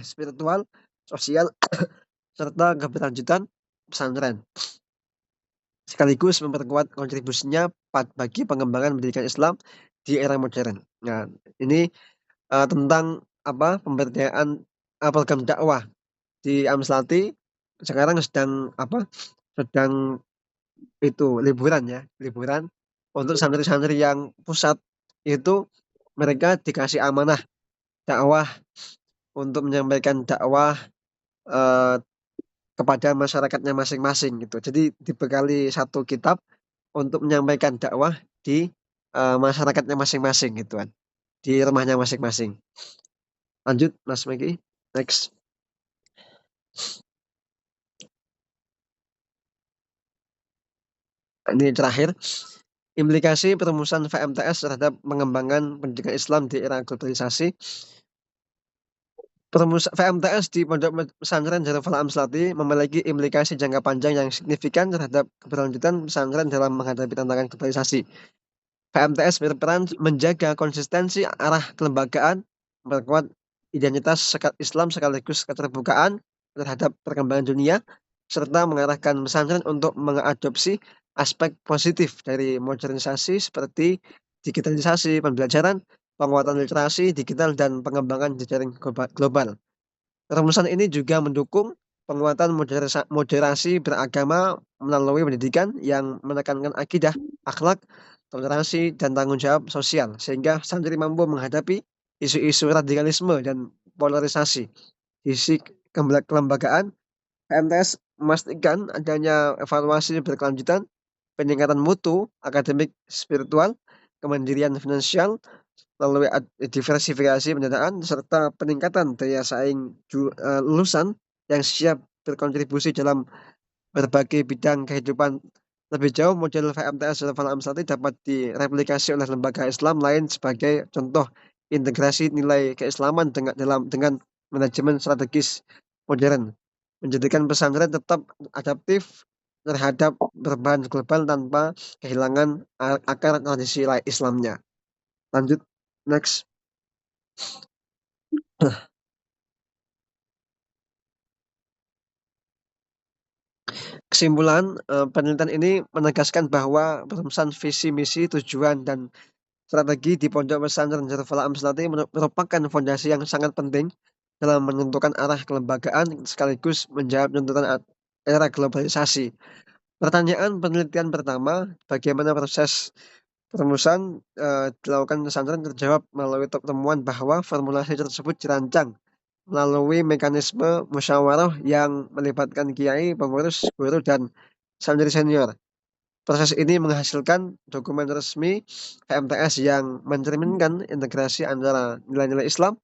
spiritual, sosial, serta keberlanjutan pesantren. Sekaligus memperkuat kontribusinya bagi pengembangan pendidikan Islam di era modern. Nah, ini tentang pemberdayaan program dakwah di Amslati sekarang sedang liburan untuk santri-santri yang pusat itu mereka dikasih amanah dakwah untuk menyampaikan dakwah kepada masyarakatnya masing-masing gitu. Jadi dibekali satu kitab untuk menyampaikan dakwah di masyarakatnya masing-masing gitu kan. Di rumahnya masing-masing. Lanjut Mas Megi, next. Ini terakhir, implikasi perumusan VMTS terhadap pengembangan pendidikan Islam di era globalisasi. VMTS di Pondok Pesantren Darul Amslati memiliki implikasi jangka panjang yang signifikan terhadap keberlanjutan pesantren dalam menghadapi tantangan globalisasi. VMTS berperan menjaga konsistensi arah kelembagaan, memperkuat identitas Islam sekaligus keterbukaan terhadap perkembangan dunia, serta mengarahkan pesantren untuk mengadopsi aspek positif dari modernisasi seperti digitalisasi pembelajaran, penguatan literasi digital, dan pengembangan jejaring global. Rumusan ini juga mendukung penguatan moderasi beragama melalui pendidikan yang menekankan akidah, akhlak, toleransi, dan tanggung jawab sosial, sehingga santri mampu menghadapi isu-isu radikalisme dan polarisasi. Sisi kelembagaan, PMTS memastikan adanya evaluasi berkelanjutan, peningkatan mutu, akademik, spiritual, kemandirian finansial, melalui diversifikasi pendanaan, serta peningkatan daya saing lulusan yang siap berkontribusi dalam berbagai bidang kehidupan. Lebih jauh, model VMTS Darul Amslati dapat direplikasi oleh lembaga Islam lain sebagai contoh integrasi nilai keislaman dengan manajemen strategis modern, menjadikan pesantren tetap adaptif terhadap perubahan global tanpa kehilangan akar tradisi Islamnya. Lanjut, next. Kesimpulan, penelitian ini menegaskan bahwa perumusan visi misi, tujuan, dan strategi di Pondok Pesantren Darul Amslati merupakan fondasi yang sangat penting dalam menentukan arah kelembagaan sekaligus menjawab tuntutan era globalisasi. Pertanyaan penelitian pertama, bagaimana proses perumusan dilakukan pesantren, terjawab melalui temuan bahwa formulasi tersebut dirancang melalui mekanisme musyawarah yang melibatkan kiai, pengurus, guru, dan santri senior. Proses ini menghasilkan dokumen resmi PMTS yang mencerminkan integrasi antara nilai-nilai Islam,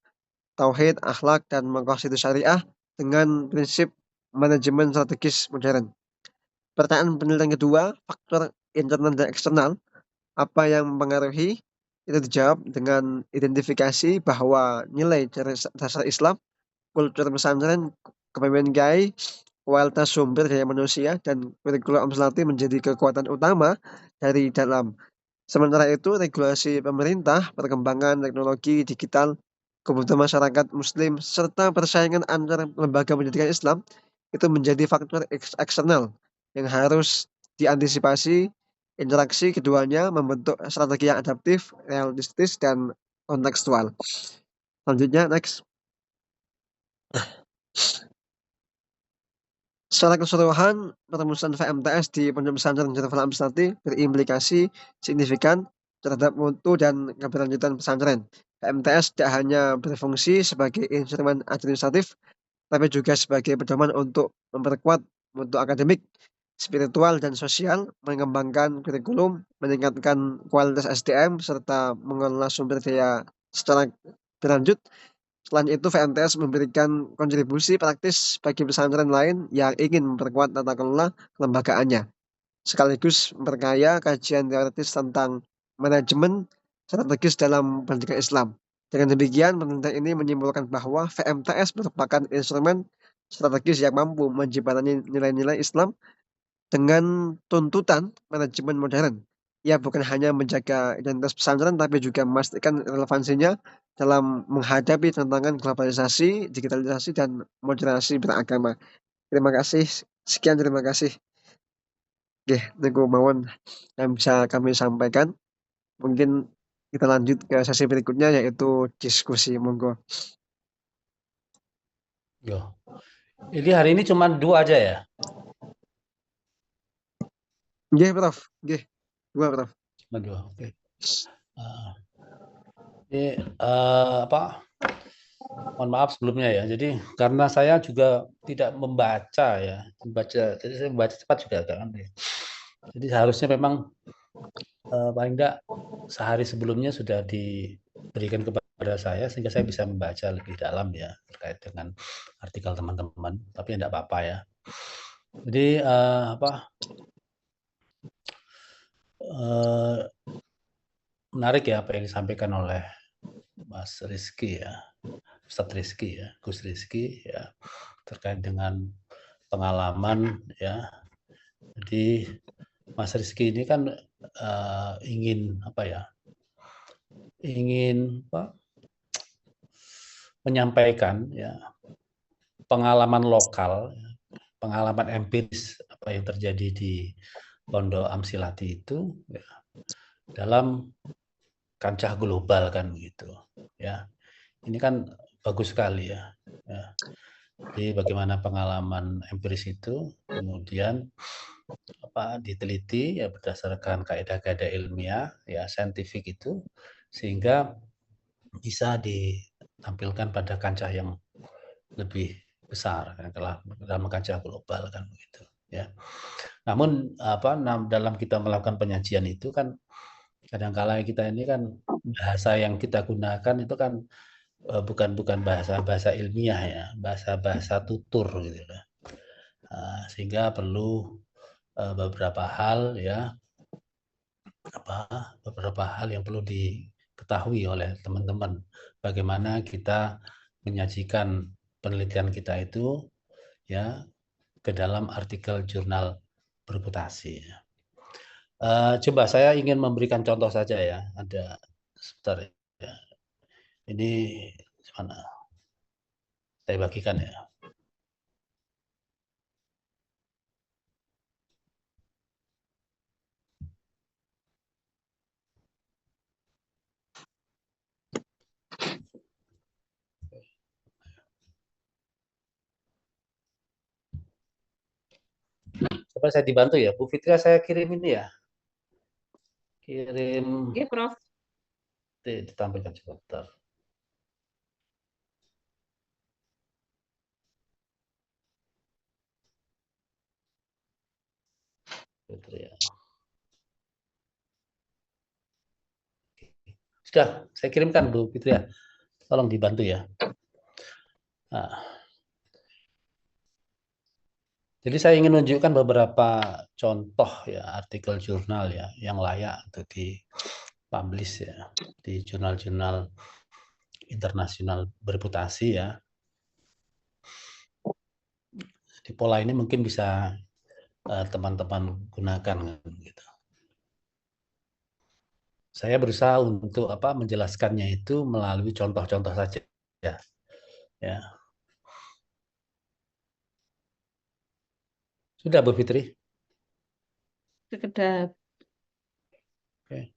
tauhid, akhlak, dan maqasid syariah dengan prinsip manajemen strategis modern. Pertanyaan penelitian kedua, faktor internal dan eksternal, apa yang mempengaruhi? Itu dijawab dengan identifikasi bahwa nilai dasar Islam, kultur pesantren, kepemimpinan kiai, kualitas sumber daya manusia, dan kurikulum Amslati menjadi kekuatan utama dari dalam. Sementara itu, regulasi pemerintah, perkembangan teknologi digital, kebutuhan masyarakat muslim, serta persaingan antar lembaga pendidikan Islam itu menjadi faktor eksternal yang harus diantisipasi. Interaksi keduanya membentuk strategi yang adaptif, realistis, dan kontekstual. Selanjutnya, next. Secara keseluruhan, perumusan VMTS di Pondok Pesantren Darul Amslati berimplikasi signifikan terhadap mutu dan keberlanjutan pesantren. VMTS tidak hanya berfungsi sebagai instrumen administratif, tapi juga sebagai pedoman untuk memperkuat mutu akademik, spiritual, dan sosial, mengembangkan kurikulum, meningkatkan kualitas SDM, serta mengelola sumber daya secara berlanjut. Selain itu, VMTS memberikan kontribusi praktis bagi pesantren lain yang ingin memperkuat tata kelola kelembagaannya, sekaligus memperkaya kajian teoritis tentang manajemen strategis dalam pendidikan Islam. Dengan demikian, penelitian ini menyimpulkan bahwa VMTS merupakan instrumen strategis yang mampu menjembatani nilai-nilai Islam dengan tuntutan manajemen modern. Ia bukan hanya menjaga identitas pesantren, tapi juga memastikan relevansinya dalam menghadapi tantangan globalisasi, digitalisasi, dan modernisasi beragama. Terima kasih. Sekian, terima kasih. Oke, niku mawon yang bisa kami sampaikan. Mungkin kita lanjut ke sesi berikutnya, yaitu diskusi. Monggo. Yo. Jadi hari ini cuma 2 aja ya? Nggih, Prof. Nggih. 2, Prof. Cuma 2, oke. Ini mohon maaf sebelumnya ya. Jadi karena saya juga tidak membaca ya, jadi saya membaca cepat juga agak aneh. Jadi seharusnya memang paling enggak sehari sebelumnya sudah diberikan kepada saya sehingga saya bisa membaca lebih dalam ya terkait dengan artikel teman-teman. Tapi tidak apa-apa ya. Jadi menarik ya apa yang disampaikan oleh Mas Rizky ya. Ustadz Rizky ya, Gus Rizky ya, terkait dengan pengalaman ya. Jadi Mas Rizky ini kan ingin apa ya? Ingin menyampaikan ya pengalaman lokal, pengalaman empiris apa yang terjadi di Pondok Amsilati itu ya, dalam kancah global kan gitu ya. Ini kan bagus sekali ya. Jadi bagaimana pengalaman empiris itu kemudian diteliti ya berdasarkan kaidah-kaidah ilmiah ya saintifik itu sehingga bisa ditampilkan pada kancah yang lebih besar dalam kancah global kan begitu ya. Namun dalam kita melakukan penyajian itu kan kadang-kala kita ini kan bahasa yang kita gunakan itu kan bukan bahasa ilmiah ya, bahasa tutur gitu loh. Sehingga perlu beberapa hal ya beberapa hal yang perlu diketahui oleh teman-teman bagaimana kita menyajikan penelitian kita itu ya ke dalam artikel jurnal bereputasi. Coba saya ingin memberikan contoh saja ya, ada sebentar ya. Ini mana? Saya bagikan ya. Coba saya dibantu ya, Bu Fitra, saya kirim ini ya. Kirim. Oke, Prof. Ditampilkan sebentar. Fitri ya. Sudah, saya kirimkan Bu Fitri ya. Tolong dibantu ya. Nah. Jadi saya ingin menunjukkan beberapa contoh ya artikel jurnal ya yang layak untuk dipublish ya di jurnal-jurnal internasional bereputasi ya. Di pola ini mungkin bisa teman-teman gunakan gitu. Saya berusaha untuk menjelaskannya itu melalui contoh-contoh saja ya. Ya. Sudah Bu Fitri? Sekedar. Oke.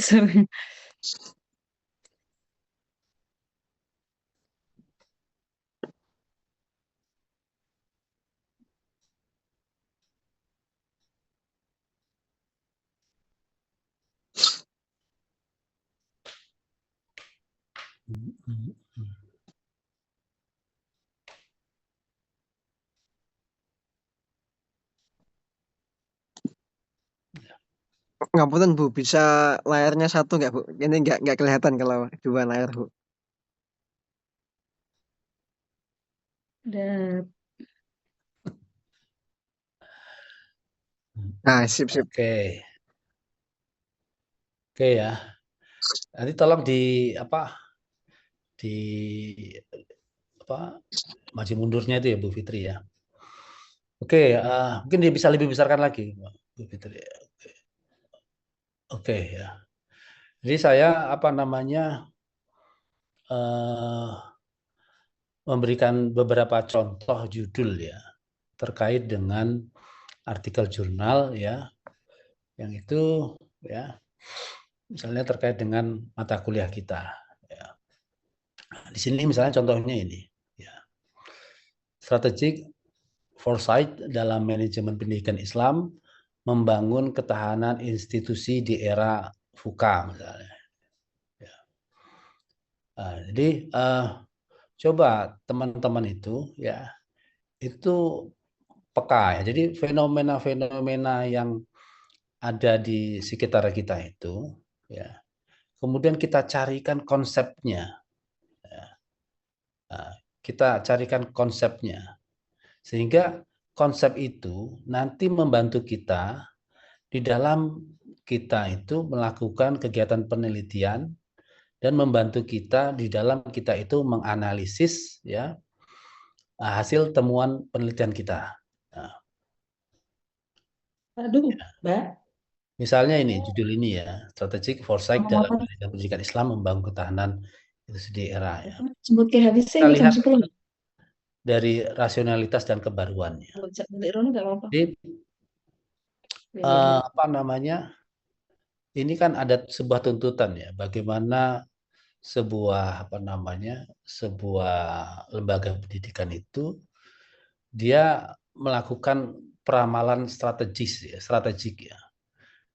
Sorry. Ngapunten Bu, bisa layarnya satu nggak Bu? Ini nggak kelihatan kalau dua layar Bu. Udah. Nah, sip. Oke ya. Nanti tolong maju mundurnya itu ya Bu Fitri ya. Oke, mungkin dia bisa lebih besarkan lagi Bu Fitri. Oke ya. Jadi saya memberikan beberapa contoh judul ya terkait dengan artikel jurnal ya yang itu ya misalnya terkait dengan mata kuliah kita ya. Di sini misalnya contohnya ini ya. Strategic foresight dalam manajemen pendidikan Islam membangun ketahanan institusi di era VUCA misalnya ya. Jadi coba teman-teman itu ya itu peka ya. Jadi fenomena-fenomena yang ada di sekitar kita itu ya. Kemudian kita carikan konsepnya. Ya. Nah, kita carikan konsepnya. Sehingga konsep itu nanti membantu kita di dalam kita itu melakukan kegiatan penelitian dan membantu kita di dalam kita itu menganalisis ya hasil temuan penelitian kita. Nah, Aduh, Mbak. misalnya ini judul ini ya, Strategic Foresight dalam Pendidikan Islam Membangun Ketahanan itu di era ya. Sebut ke habis Kita ini lihat jam 10. dari rasionalitas dan kebaruannya. Jadi apa namanya? Ini kan ada sebuah tuntutan ya, bagaimana sebuah apa namanya? Sebuah lembaga pendidikan itu dia melakukan peramalan strategik ya.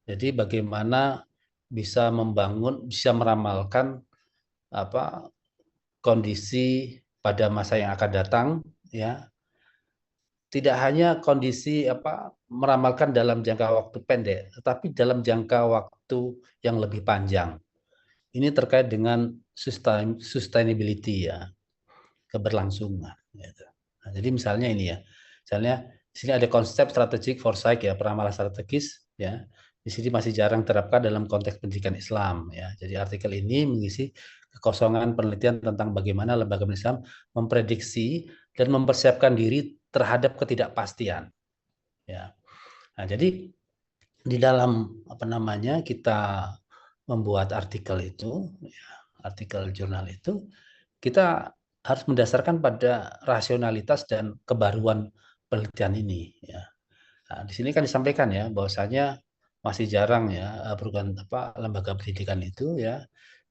Jadi bagaimana bisa membangun, bisa meramalkan apa kondisi pada masa yang akan datang ya. Tidak hanya kondisi apa meramalkan dalam jangka waktu pendek, tetapi dalam jangka waktu yang lebih panjang. Ini terkait dengan sustainability ya, keberlangsungan. Gitu. Nah, jadi misalnya ini ya, misalnya di sini ada konsep strategic foresight ya, peramalan strategis ya. Di sini masih jarang terapkan dalam konteks pendidikan Islam ya. Jadi artikel ini mengisi kekosongan penelitian tentang bagaimana lembaga Islam memprediksi dan mempersiapkan diri terhadap ketidakpastian. Ya. Nah, jadi di dalam apa namanya kita membuat artikel itu, ya, artikel jurnal itu, kita harus mendasarkan pada rasionalitas dan kebaruan penelitian ini. Ya. Nah, di sini kan disampaikan ya bahwasanya masih jarang ya lembaga pendidikan itu ya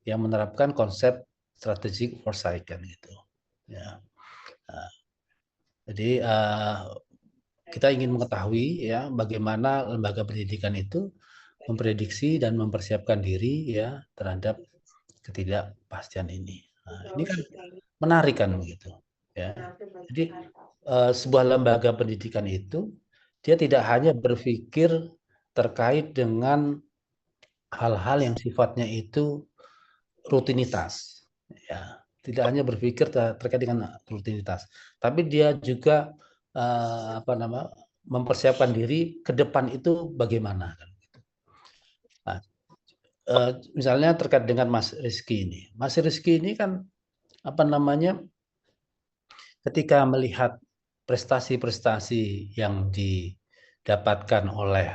yang menerapkan konsep strategic foresight kan gitu. Ya. Nah, jadi kita ingin mengetahui ya bagaimana lembaga pendidikan itu memprediksi dan mempersiapkan diri ya terhadap ketidakpastian ini. Nah, ini kan menarik kan begitu ya. Jadi sebuah lembaga pendidikan itu dia tidak hanya berpikir terkait dengan hal-hal yang sifatnya itu rutinitas ya. Tidak hanya berpikir terkait dengan rutinitas, tapi dia juga mempersiapkan diri ke depan itu bagaimana kan. Nah, misalnya terkait dengan Mas Rizky ini. Mas Rizky ini kan ketika melihat prestasi-prestasi yang didapatkan oleh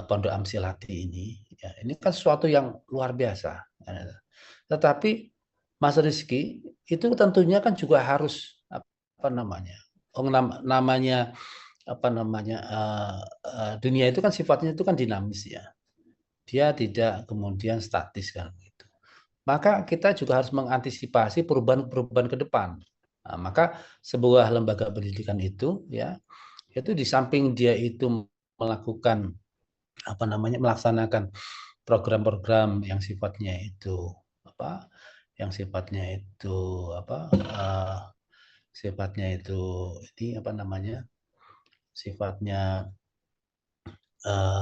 Pondok Amsilati ini, ya, ini kan sesuatu yang luar biasa. Tetapi Mas Rizky itu tentunya kan juga harus dunia itu kan sifatnya itu kan dinamis ya. Dia tidak kemudian statis kan gitu. Maka kita juga harus mengantisipasi perubahan-perubahan ke depan. Nah, maka sebuah lembaga pendidikan itu ya itu di samping dia itu melakukan melaksanakan program-program yang sifatnya itu sifatnya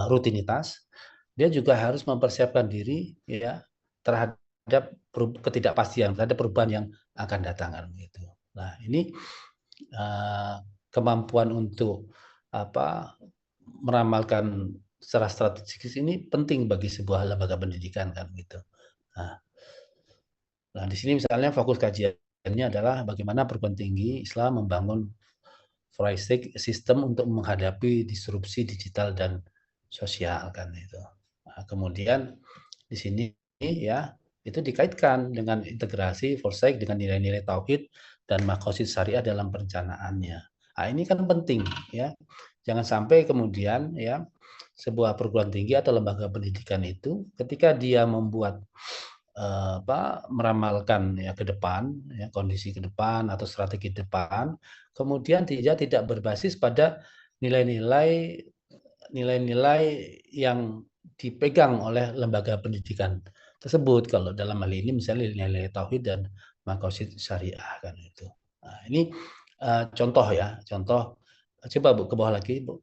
rutinitas, dia juga harus mempersiapkan diri ya terhadap ketidakpastian, terhadap perubahan yang akan datang gitu. Nah, ini kemampuan untuk meramalkan secara strategis ini penting bagi sebuah lembaga pendidikan kan gitu. Nah, di sini misalnya fokus kajiannya adalah bagaimana perguruan tinggi Islam membangun forensic sistem untuk menghadapi disrupsi digital dan sosial kan itu. Nah, kemudian di sini ya itu dikaitkan dengan integrasi foresight dengan nilai-nilai tauhid dan maqasid syariah dalam perencanaannya. Nah, ini kan penting ya. Jangan sampai kemudian ya sebuah perguruan tinggi atau lembaga pendidikan itu ketika dia membuat meramalkan ya ke depan ya kondisi ke depan atau strategi depan, kemudian dia tidak berbasis pada nilai-nilai yang dipegang oleh lembaga pendidikan tersebut. Kalau dalam hal ini misalnya nilai tauhid dan maqasid syariah kan itu. Nah, ini contoh ya, contoh. Coba Bu ke bawah lagi Bu.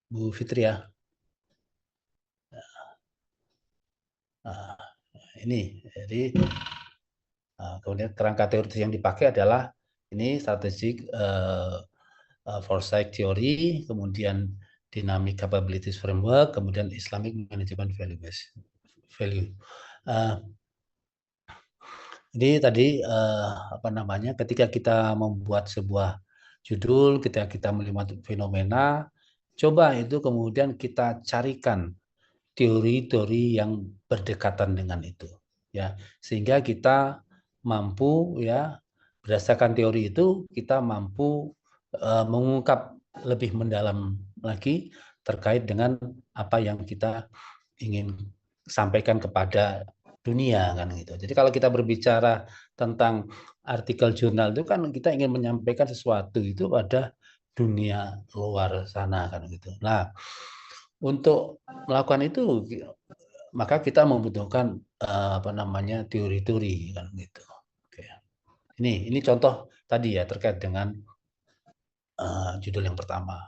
Bu Fitria. Nah, ini jadi kemudian kerangka teoritis yang dipakai adalah ini strategic foresight theory, kemudian Dynamic Capabilities Framework, kemudian Islamic Management Value. Jadi tadi ketika kita membuat sebuah judul, ketika kita melihat fenomena, coba itu kemudian kita carikan teori-teori yang berdekatan dengan itu, ya, sehingga kita mampu, ya, berdasarkan teori itu kita mampu mengungkap lebih mendalam lagi terkait dengan apa yang kita ingin sampaikan kepada dunia, kan gitu. Jadi kalau kita berbicara tentang artikel jurnal itu kan kita ingin menyampaikan sesuatu itu pada dunia luar sana, kan gitu. Nah, untuk melakukan itu maka kita membutuhkan teori-teori, kan gitu. Oke. Ini contoh tadi ya terkait dengan judul yang pertama.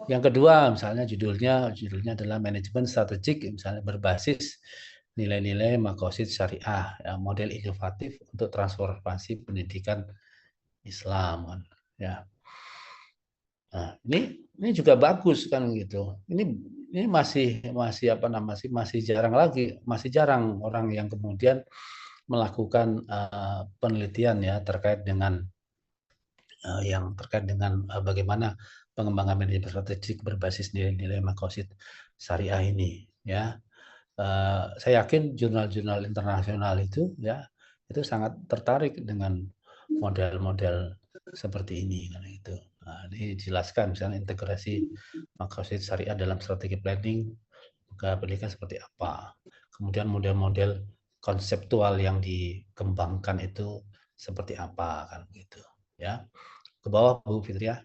Yang kedua, misalnya judulnya adalah manajemen strategik, misalnya berbasis nilai-nilai maqasid syariah, ya, model inovatif untuk transformasi pendidikan Islam, kan, ya. Nah, ini juga bagus, kan gitu. Ini masih jarang orang yang kemudian melakukan penelitian, ya, terkait dengan bagaimana pengembangan manajemen strategik berbasis nilai-nilai maqasid syariah ini, ya. Saya yakin jurnal-jurnal internasional itu, ya, itu sangat tertarik dengan model-model seperti ini, kan itu. Nah, ini dijelaskan misalnya integrasi maqasid syariah dalam strategi planning pendidikan seperti apa. Kemudian model-model konseptual yang dikembangkan itu seperti apa, kan gitu, ya. Ke bawah Bu Fitria.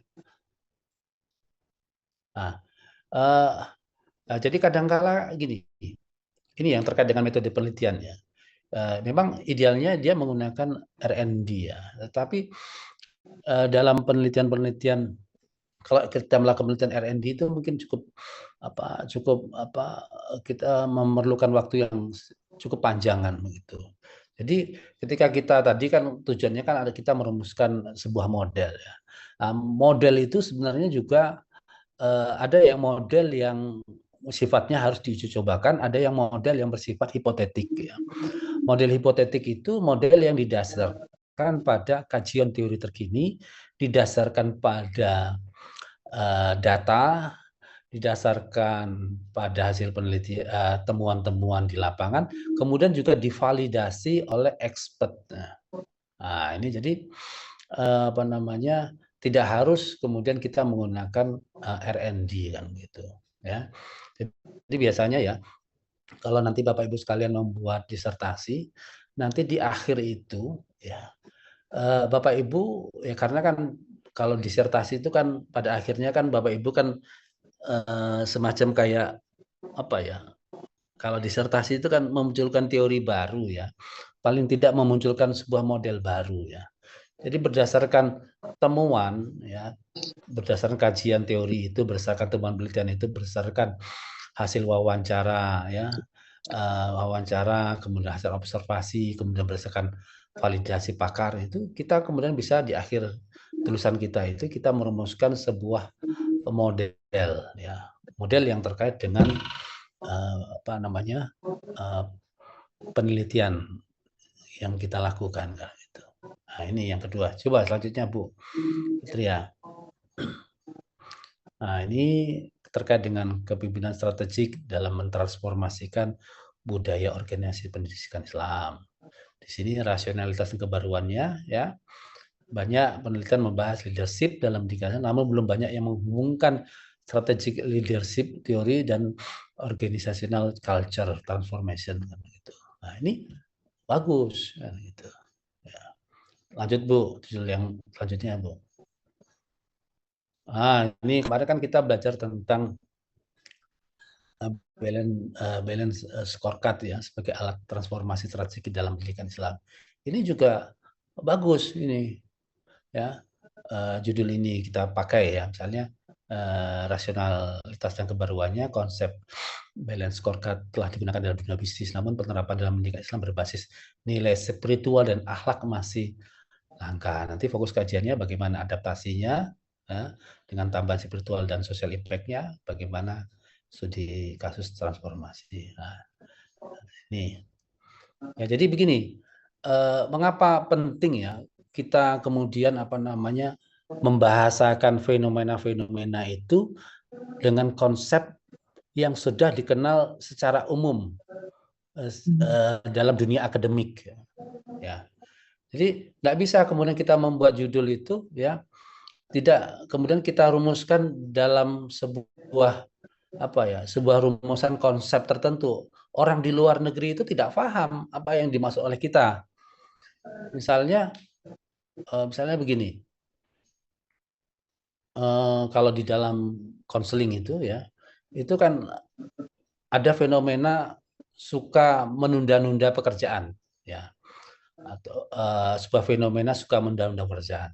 Nah, jadi kadang-kala gini, ini yang terkait dengan metode penelitian, ya. Memang idealnya dia menggunakan R&D, ya. Tetapi dalam penelitian kalau kita melakukan penelitian R&D itu mungkin cukup kita memerlukan waktu yang cukup panjang, kan begitu. Jadi ketika kita tadi kan tujuannya kan ada kita merumuskan sebuah model, ya. Model itu sebenarnya juga ada yang model yang sifatnya harus diuji cobakan, ada yang model yang bersifat hipotetik, ya. Model hipotetik itu model yang didasarkan pada kajian teori terkini, didasarkan pada data, didasarkan pada hasil penelitian, temuan-temuan di lapangan, kemudian juga divalidasi oleh expert. Nah, ini jadi tidak harus kemudian kita menggunakan R&D, kan gitu, ya. Jadi biasanya, ya, kalau nanti Bapak Ibu sekalian membuat disertasi, nanti di akhir itu, ya, Bapak Ibu, ya, karena kan kalau disertasi itu kan pada akhirnya kan Bapak Ibu kan semacam kayak apa ya? Kalau disertasi itu kan memunculkan teori baru, ya. Paling tidak memunculkan sebuah model baru, ya. Jadi berdasarkan temuan, ya, berdasarkan kajian teori itu, berdasarkan temuan penelitian itu, berdasarkan hasil wawancara, ya, kemudian hasil observasi, kemudian berdasarkan validasi pakar itu, kita kemudian bisa di akhir tulisan kita itu kita merumuskan sebuah model, ya, model yang terkait dengan penelitian yang kita lakukan, kan gitu. Nah, ini yang kedua. Coba selanjutnya Bu Fitria. Nah, ini terkait dengan kepemimpinan strategik dalam mentransformasikan budaya organisasi pendidikan Islam. Di sini rasionalitas dan kebaruannya, ya. Banyak penelitian membahas leadership dalam pendidikan, namun belum banyak yang menghubungkan strategic leadership teori dan organizational culture transformation, kan gitu. Nah, ini bagus, kan gitu. Ya. Lanjut Bu, judul yang selanjutnya Bu. Nah, ini kemarin kan kita belajar tentang balance scorecard, ya, sebagai alat transformasi strategi dalam pendidikan Islam. Ini juga bagus ini, ya. Judul ini kita pakai, ya, misalnya rasionalitas dan kebaruannya, konsep balance scorecard telah digunakan dalam dunia bisnis, namun penerapan dalam pendidikan Islam berbasis nilai spiritual dan akhlak masih langka. Nanti fokus kajiannya bagaimana adaptasinya ya, dengan tambahan spiritual dan social impact-nya, bagaimana studi kasus transformasi. Nah, ini. Ya, jadi begini, mengapa penting ya kita kemudian membahasakan fenomena-fenomena itu dengan konsep yang sudah dikenal secara umum dalam dunia akademik. Ya. Jadi tidak bisa kemudian kita membuat judul itu ya tidak kemudian kita rumuskan dalam sebuah sebuah rumusan konsep tertentu. Orang di luar negeri itu tidak paham apa yang dimaksud oleh kita. Misalnya begini, kalau di dalam konseling itu ya, itu kan ada fenomena suka menunda-nunda pekerjaan, ya, atau sebuah fenomena suka menunda-nunda pekerjaan.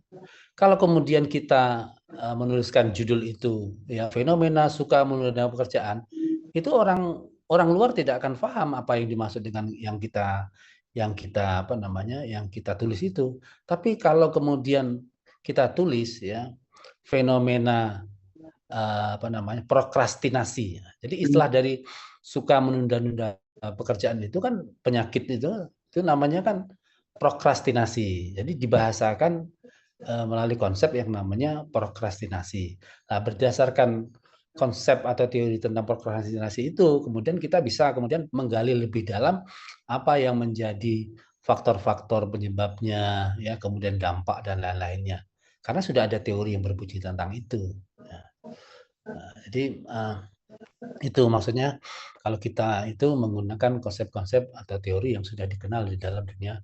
Kalau kemudian kita menuliskan judul itu, ya, fenomena suka menunda pekerjaan, itu orang luar tidak akan paham apa yang dimaksud dengan yang kita tulis itu. Tapi kalau kemudian kita tulis ya fenomena prokrastinasi. Jadi istilah dari suka menunda-nunda pekerjaan itu kan penyakit itu namanya kan prokrastinasi. Jadi dibahasakan melalui konsep yang namanya prokrastinasi. Nah, berdasarkan konsep atau teori tentang prokrastinasi itu, kemudian kita bisa kemudian menggali lebih dalam apa yang menjadi faktor-faktor penyebabnya, ya, kemudian dampak dan lain-lainnya. Karena sudah ada teori yang berbunyi tentang itu. Ya. Nah, jadi itu maksudnya kalau kita itu menggunakan konsep-konsep atau teori yang sudah dikenal di dalam dunia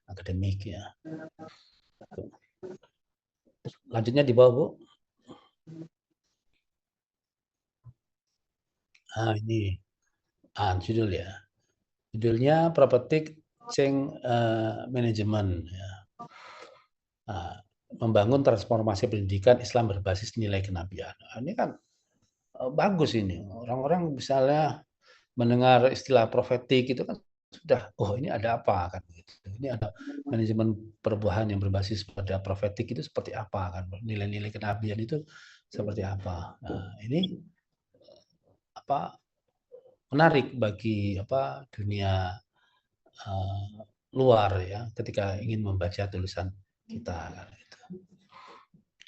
akademik, ya. Lanjutnya di bawah, Bu. Ini judul ya. Judulnya Prophetic Change Management. Ya. Membangun transformasi pendidikan Islam berbasis nilai kenabian. Ini kan bagus ini. Orang-orang misalnya mendengar istilah profetik itu kan sudah, oh ini ada apa kan? Ini ada manajemen perubahan yang berbasis pada profetik itu seperti apa kan? Nilai-nilai kenabian itu seperti apa? Nah, ini menarik bagi dunia luar ya ketika ingin membaca tulisan kita.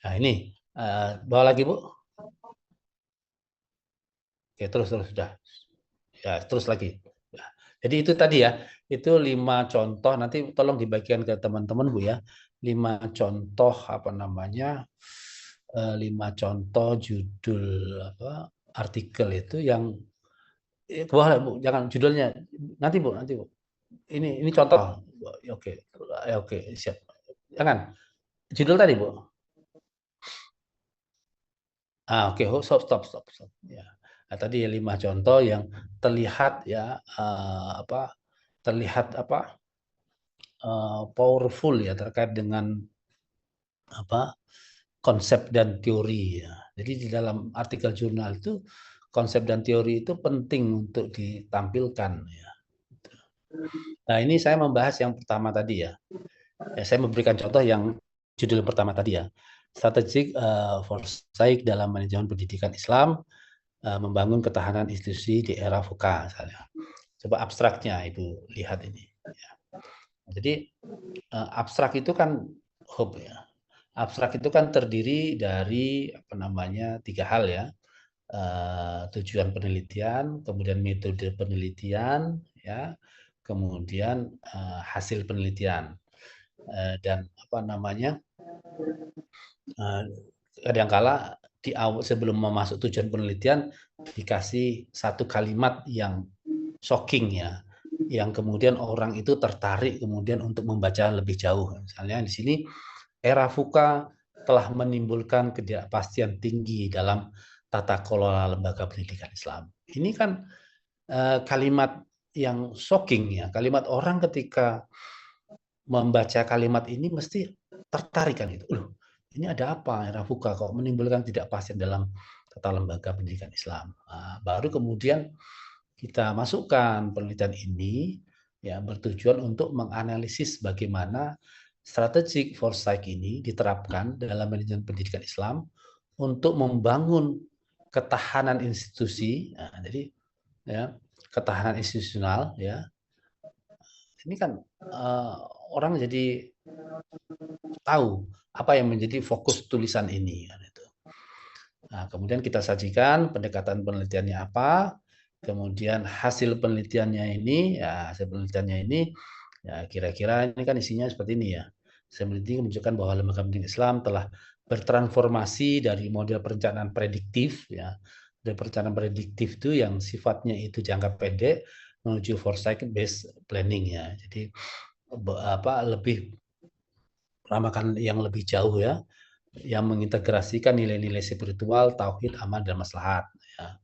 Nah ini bawa lagi Bu. Oke, terus sudah. Ya, terus lagi. Ya. Jadi itu tadi ya, itu 5 contoh, nanti tolong dibagikan ke teman-teman Bu ya. 5 contoh 5 contoh judul artikel itu yang boleh Bu, jangan judulnya. Nanti Bu. Ini contoh. Oke. Oke, siap. Jangan. Judul tadi, Bu. Oke, stop. Ya. Nah, tadi 5 contoh yang terlihat ya powerful ya terkait dengan konsep dan teori ya. Jadi di dalam artikel jurnal itu konsep dan teori itu penting untuk ditampilkan ya. Nah, ini saya membahas yang pertama tadi ya. Saya memberikan contoh yang judul pertama tadi ya. Strategic foresight dalam manajemen pendidikan Islam, membangun ketahanan institusi di era VUCA misalnya. Coba abstraknya Ibu lihat ini. Ya. Jadi abstrak itu kan ya. Abstrak itu kan terdiri dari 3 hal ya. Tujuan penelitian, kemudian metode penelitian, ya, kemudian hasil penelitian, dan kadangkala di awal sebelum memasuk tujuan penelitian dikasih satu kalimat yang shocking ya, yang kemudian orang itu tertarik kemudian untuk membaca lebih jauh. Misalnya di sini era VUCA telah menimbulkan ketidakpastian tinggi dalam tata kelola lembaga pendidikan Islam. Ini kan kalimat yang shocking ya. Kalimat orang ketika membaca kalimat ini mesti tertarik kan gitu. Loh, ini ada apa era VUCA kok menimbulkan ketidakpastian dalam tata lembaga pendidikan Islam. Nah, baru kemudian kita masukkan penelitian ini ya bertujuan untuk menganalisis bagaimana strategic foresight ini diterapkan dalam manajemen pendidikan Islam untuk membangun ketahanan institusi. Nah, jadi ya, ketahanan institusional ya. Ini kan orang jadi tahu apa yang menjadi fokus tulisan ini. Nah, kemudian kita sajikan pendekatan penelitiannya apa, kemudian hasil penelitiannya ini, ya hasil penelitiannya ini, ya kira-kira ini kan isinya seperti ini ya. Hasil penelitian menunjukkan bahwa lembaga pendidikan Islam telah bertransformasi dari model perencanaan prediktif, ya, dari perencanaan prediktif itu yang sifatnya itu jangka pendek menuju foresight based planning ya. Jadi lebih ramakan yang lebih jauh ya, yang mengintegrasikan nilai-nilai spiritual, tauhid, amal, dan maslahat. Ya.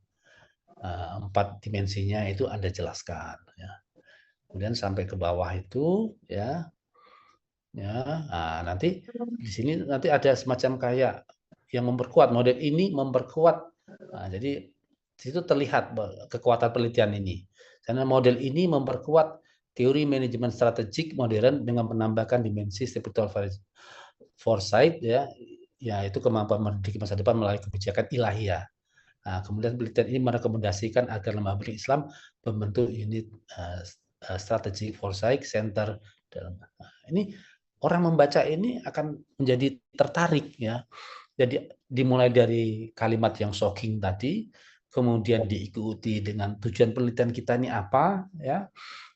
4 dimensinya itu Anda jelaskan. Ya. Kemudian sampai ke bawah itu, ya, nah, nanti di sini nanti ada semacam kayak yang memperkuat model ini memperkuat. Nah, jadi itu terlihat kekuatan penelitian ini. Karena model ini memperkuat teori manajemen strategik modern dengan menambahkan dimensi spiritual foresight ya, yaitu kemampuan mendidik masa depan melalui kebijakan ilahiyah. Nah, kemudian penelitian ini merekomendasikan agar lembaga pendidikan Islam membentuk unit strategi foresight center dalam. Ini orang membaca ini akan menjadi tertarik ya. Jadi dimulai dari kalimat yang shocking tadi, kemudian diikuti dengan tujuan penelitian kita ini apa ya.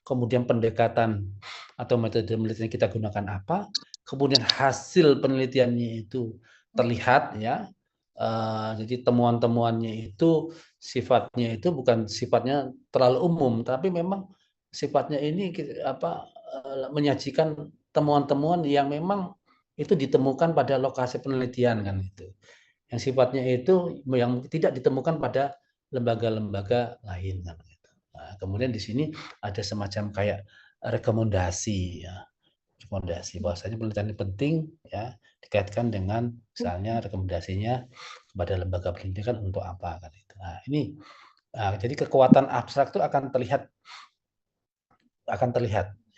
Kemudian pendekatan atau metode penelitian kita gunakan apa, kemudian hasil penelitiannya itu terlihat ya. Jadi temuan-temuannya itu sifatnya itu bukan sifatnya terlalu umum, tapi memang sifatnya ini menyajikan temuan-temuan yang memang itu ditemukan pada lokasi penelitian kan itu. Yang sifatnya itu yang tidak ditemukan pada lembaga-lembaga lain kan. Nah, kemudian di sini ada semacam kayak rekomendasi ya. Rekomendasi bahwasanya penelitian ini penting ya, dikaitkan dengan misalnya rekomendasinya kepada lembaga pendidikan untuk apa kan itu. Nah, ini jadi kekuatan abstrak itu akan terlihat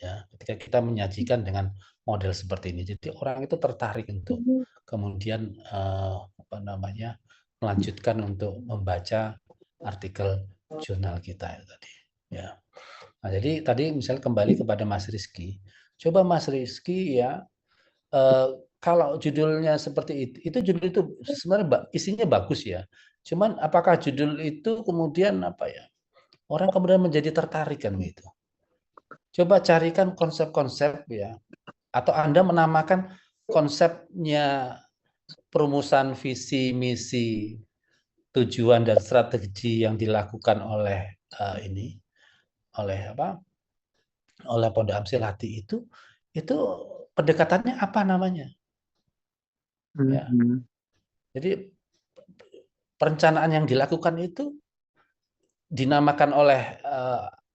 ya ketika kita menyajikan dengan model seperti ini. Jadi orang itu tertarik untuk kemudian melanjutkan untuk membaca artikel jurnal kita tadi ya. Nah, jadi tadi misalnya kembali kepada Mas Rizky, coba Mas Rizky ya, kalau judulnya seperti itu judul itu sebenarnya isinya bagus ya, cuman apakah judul itu kemudian orang kemudian menjadi tertarik kan gitu. Coba carikan konsep-konsep ya, atau Anda menamakan konsepnya perumusan visi misi tujuan dan strategi yang dilakukan oleh oleh Pondok Amsil Hati itu pendekatannya apa namanya? Ya. Jadi perencanaan yang dilakukan itu dinamakan oleh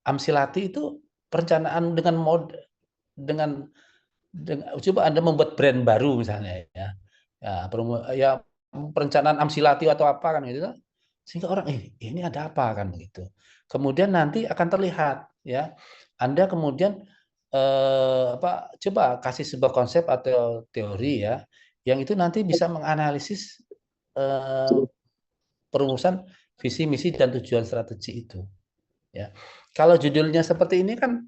Amsil Hati itu perencanaan dengan coba Anda membuat brand baru misalnya ya. Ya perencanaan Amsilati atau apa kan gitu, sehingga orang ini ada apa kan begitu. Kemudian nanti akan terlihat ya, Anda kemudian coba kasih sebuah konsep atau teori ya, yang itu nanti bisa menganalisis perumusan visi misi dan tujuan strategi itu ya. Kalau judulnya seperti ini kan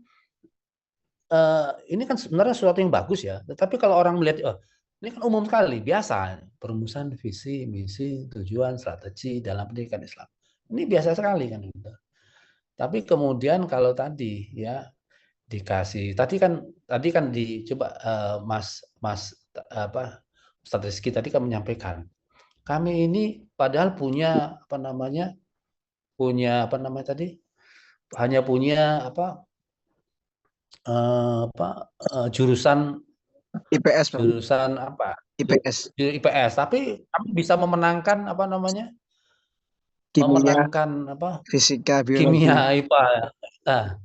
sebenarnya sesuatu yang bagus ya, tetapi kalau orang melihat ini kan umum sekali, biasa. Perumusan visi, misi, tujuan, strategi dalam pendidikan Islam. Ini biasa sekali kan. Tapi kemudian kalau tadi ya dikasih, tadi kan dicoba Ustadz Rizky tadi kan menyampaikan, kami ini padahal punya jurusan IPS, jurusan apa? IPS, tapi kami bisa memenangkan kimia, memenangkan fisika, biologi. Kimia, IPA. Nah,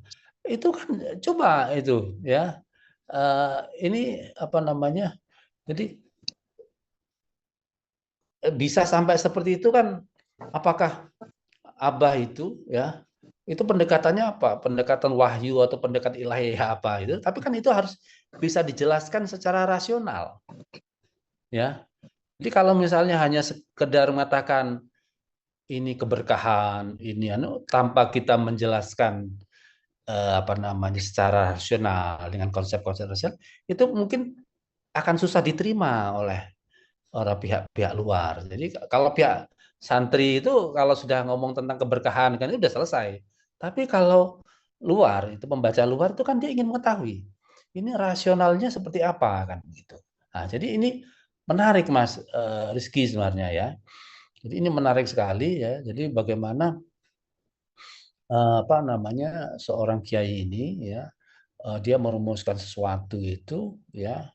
itu kan coba itu ya. Ini jadi bisa sampai seperti itu kan, apakah Abah itu ya itu pendekatannya apa? Pendekatan wahyu atau pendekatan ilahi apa itu? Tapi kan itu harus bisa dijelaskan secara rasional, ya. Jadi kalau misalnya hanya sekedar mengatakan ini keberkahan, ini tanpa kita menjelaskan apa namanya secara rasional dengan konsep-konsep rasional, itu mungkin akan susah diterima oleh orang pihak-pihak luar. Jadi kalau pihak santri itu kalau sudah ngomong tentang keberkahan kan itu sudah selesai. Tapi kalau luar itu pembaca luar itu kan dia ingin mengetahui ini rasionalnya seperti apa kan gitu. Nah, jadi ini menarik Mas Rizky sebenarnya ya. Jadi ini menarik sekali ya. Jadi bagaimana apa namanya seorang kiai ini ya dia merumuskan sesuatu itu ya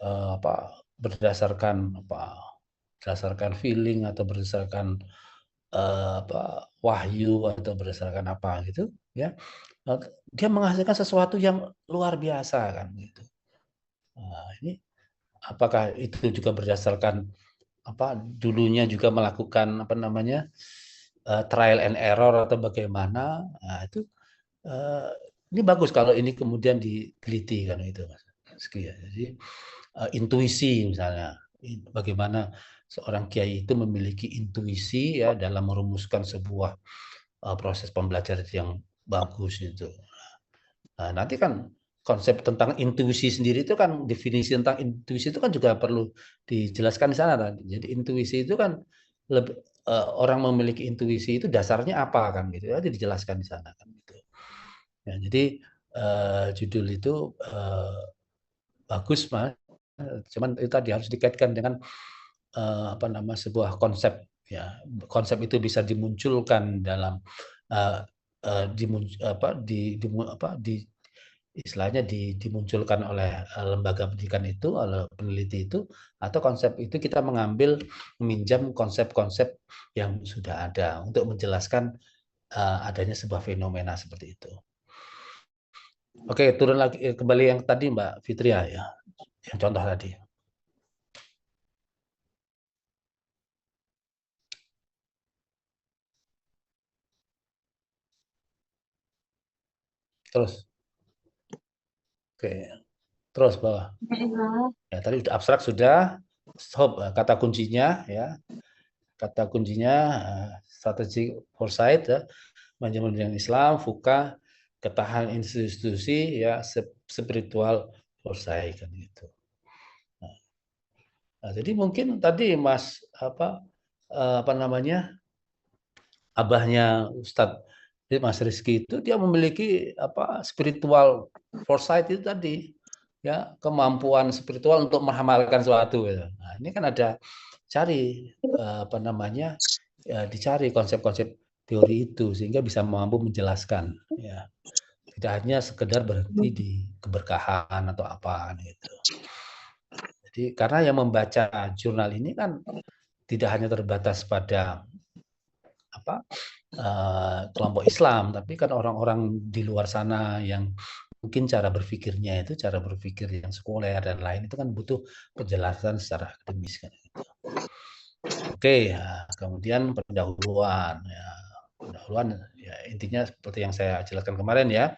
apa berdasarkan feeling atau berdasarkan apa wahyu atau berdasarkan apa gitu ya dia menghasilkan sesuatu yang luar biasa kan gitu. Nah, ini apakah itu juga berdasarkan apa dulunya juga melakukan apa namanya trial and error atau bagaimana? Nah, itu ini bagus kalau ini kemudian diteliti kan itu Mas. Jadi intuisi misalnya bagaimana seorang kiai itu memiliki intuisi ya dalam merumuskan sebuah proses pembelajaran yang bagus itu. Nah, nanti kan konsep tentang intuisi sendiri itu kan definisi tentang intuisi itu kan juga perlu dijelaskan di sana kan. Jadi intuisi itu kan lebih orang memiliki intuisi itu dasarnya apa kan gitu ya dijelaskan di sana kan gitu. Ya, jadi judul itu bagus Mas. Cuman itu tadi harus dikaitkan dengan apa nama sebuah konsep ya. Konsep itu bisa dimunculkan dalam istilahnya dimunculkan oleh lembaga pendidikan itu, oleh peneliti itu, atau konsep itu kita meminjam konsep-konsep yang sudah ada untuk menjelaskan adanya sebuah fenomena seperti itu. Oke, turun lagi kembali yang tadi Mbak Fitria ya, yang contoh tadi. Terus, oke, terus bawah. Ya, tadi sudah abstrak sudah, stop kata kuncinya ya, kata kuncinya strategi foresight ya, manajemen pendidikan Islam, FUKA, ketahanan institusi ya, spiritual foresight kan gitu. Nah, jadi mungkin tadi Mas apa namanya abahnya Ustadz Mas Rizky itu dia memiliki apa spiritual foresight itu tadi ya kemampuan spiritual untuk mengamalkan sesuatu gitu. Nah, ini kan ada cari apa namanya ya, dicari konsep-konsep teori itu sehingga bisa mampu menjelaskan ya tidak hanya sekedar berhenti di keberkahan atau apa gitu. Jadi karena yang membaca jurnal ini kan tidak hanya terbatas pada apa kelompok Islam, tapi kan orang-orang di luar sana yang mungkin cara berpikirnya itu cara berpikir yang sekuler dan lain itu kan butuh penjelasan secara akademis kan gitu. Oke, ya, kemudian pendahuluan ya. Pendahuluan ya intinya seperti yang saya jelaskan kemarin ya.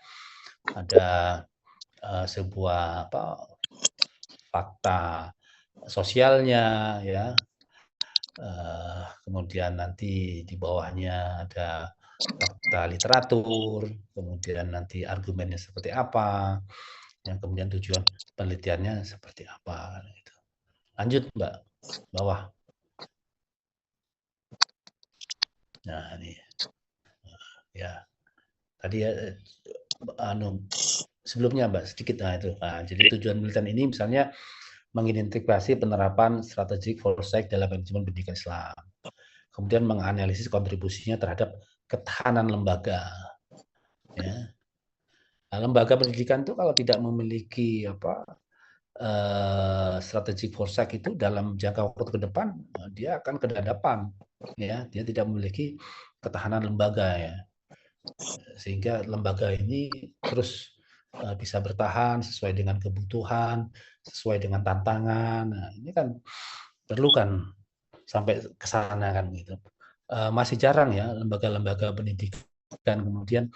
Ada sebuah fakta sosialnya ya. Kemudian nanti di bawahnya ada fakta literatur, kemudian nanti argumennya seperti apa, yang kemudian tujuan penelitiannya seperti apa. Gitu. Lanjut Mbak, bawah. Nah ini, ya tadi ya, sebelumnya Mbak sedikit itu. Nah, jadi tujuan penelitian ini misalnya mengidentifikasi penerapan strategik foresight dalam manajemen pendidikan Islam. Kemudian menganalisis kontribusinya terhadap ketahanan lembaga. Ya. Nah, lembaga pendidikan itu kalau tidak memiliki strategik foresight itu dalam jangka waktu ke depan, dia akan kedadapan. Ya, dia tidak memiliki ketahanan lembaga ya. Sehingga lembaga ini terus bisa bertahan sesuai dengan kebutuhan, sesuai dengan tantangan. Nah, ini kan perlu kan sampai ke sana kan gitu. Masih jarang ya lembaga-lembaga pendidikan dan kemudian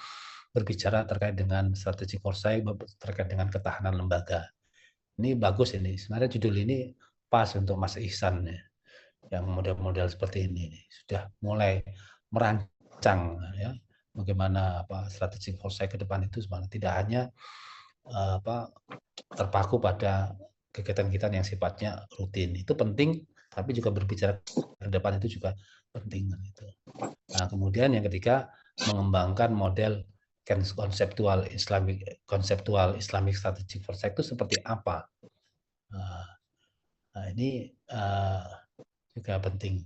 berbicara terkait dengan strategi foresight, terkait dengan ketahanan lembaga. Ini bagus ini. Sebenarnya judul ini pas untuk Mas Ihsan ya. Yang model-model seperti ini sudah mulai merancang ya bagaimana strategi foresight ke depan itu sebenarnya tidak hanya terpaku pada kegiatan-kegiatan yang sifatnya rutin. Itu penting, tapi juga berbicara ke depan itu juga penting gitu. Nah, kemudian yang ketiga, mengembangkan model konseptual Islamic strategic foresight itu seperti apa. Nah, ini juga penting.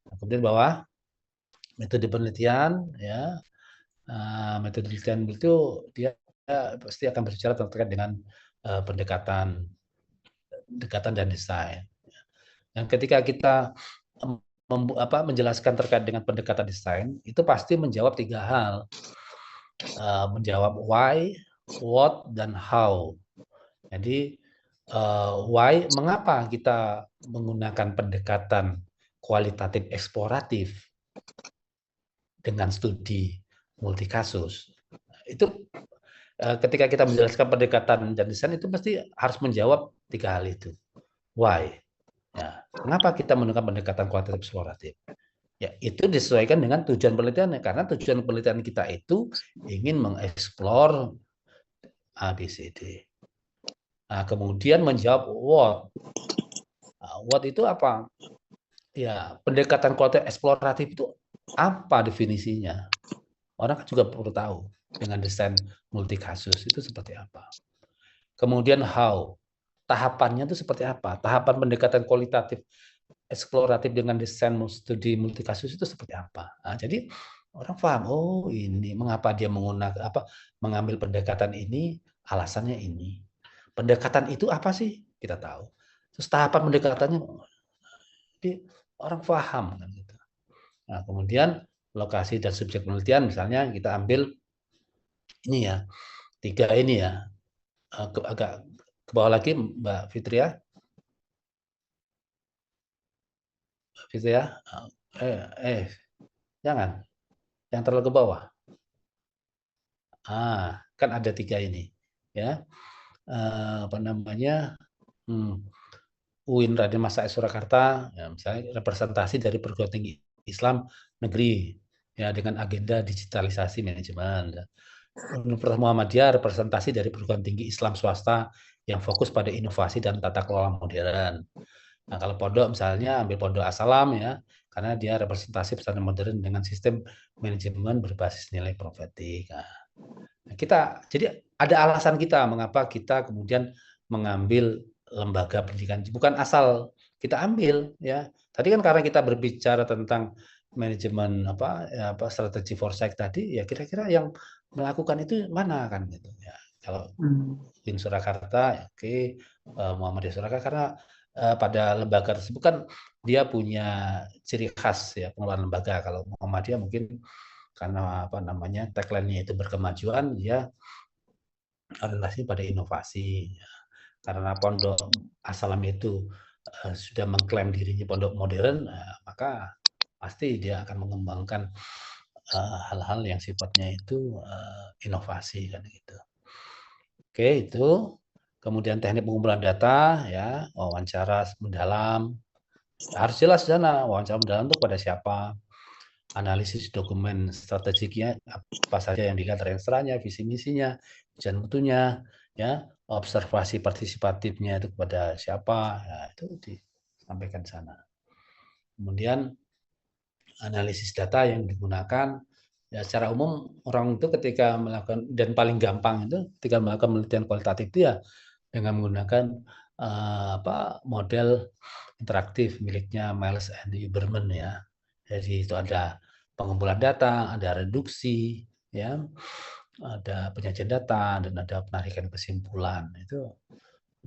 Nah, kemudian bawah metode penelitian ya, metode penelitian itu dia pasti akan berbicara terkait dengan pendekatan dan desain. Dan ketika kita menjelaskan terkait dengan pendekatan desain, itu pasti menjawab 3 hal. Menjawab why, what, dan how. Jadi why, mengapa kita menggunakan pendekatan kualitatif eksploratif dengan studi multikasus. Itu ketika kita menjelaskan pendekatan dan desain itu pasti harus menjawab 3 hal itu. Why? Ya, kenapa kita menggunakan pendekatan kualitatif eksploratif? Ya, itu disesuaikan dengan tujuan penelitiannya, karena tujuan penelitian kita itu ingin mengeksplor ABCD. Nah, kemudian menjawab what. Nah, what itu apa? Ya, pendekatan kualitatif eksploratif itu apa definisinya? Orang kan juga perlu tahu dengan desain multikasus itu seperti apa. Kemudian how, tahapannya itu seperti apa? Tahapan pendekatan kualitatif eksploratif dengan desain studi multikasus itu seperti apa? Nah, jadi orang paham, oh ini mengapa dia mengambil pendekatan ini, alasannya ini. Pendekatan itu apa sih? Kita tahu. Terus tahapan pendekatannya, jadi orang paham kan gitu. Nah, kemudian lokasi dan subjek penelitian, misalnya kita ambil ini ya, 3 ini ya, agak ke bawah lagi Mbak Fitria. Fitria, jangan, yang terlalu ke bawah. Kan ada 3 ini, ya. UIN Raden Masa Surakarta, ya, misalnya representasi dari perguruan tinggi Islam negeri, ya dengan agenda digitalisasi manajemen. Universitas Muhammadiyah representasi dari perguruan tinggi Islam swasta yang fokus pada inovasi dan tata kelola modern. Nah, kalau pondok misalnya ambil pondok As-Salam ya, karena dia representasi pesantren modern dengan sistem manajemen berbasis nilai profetik. Nah, jadi ada alasan kita mengapa kita kemudian mengambil lembaga pendidikan, bukan asal kita ambil ya. Tadi kan karena kita berbicara tentang manajemen strategi foresight tadi, ya kira-kira yang melakukan itu mana kan gitu ya. Kalau UIN Surakarta, oke, Muhammadiyah Surakarta, karena pada lembaga tersebut kan dia punya ciri khas ya pengelolaan lembaga. Kalau Muhammadiyah mungkin karena tagline-nya itu berkemajuan, dia orientasi pada inovasi. Karena pondok As-Salam itu sudah mengklaim dirinya pondok modern, maka pasti dia akan mengembangkan hal-hal yang sifatnya itu inovasi kan gitu. Oke, itu. Kemudian teknik pengumpulan data, ya, wawancara mendalam. Harus jelas di sana wawancara mendalam itu pada siapa, analisis dokumen strateginya apa saja yang dilihat referensinya, visi misinya, tujuan mutunya, ya, observasi partisipatifnya itu kepada siapa, ya, itu disampaikan di sana. Kemudian analisis data yang digunakan, ya secara umum orang itu ketika melakukan, dan paling gampang itu ketika melakukan penelitian kualitatif itu ya dengan menggunakan model interaktif miliknya Miles and Huberman ya. Jadi itu ada pengumpulan data, ada reduksi, ya, ada penyajian data, dan ada penarikan kesimpulan. Itu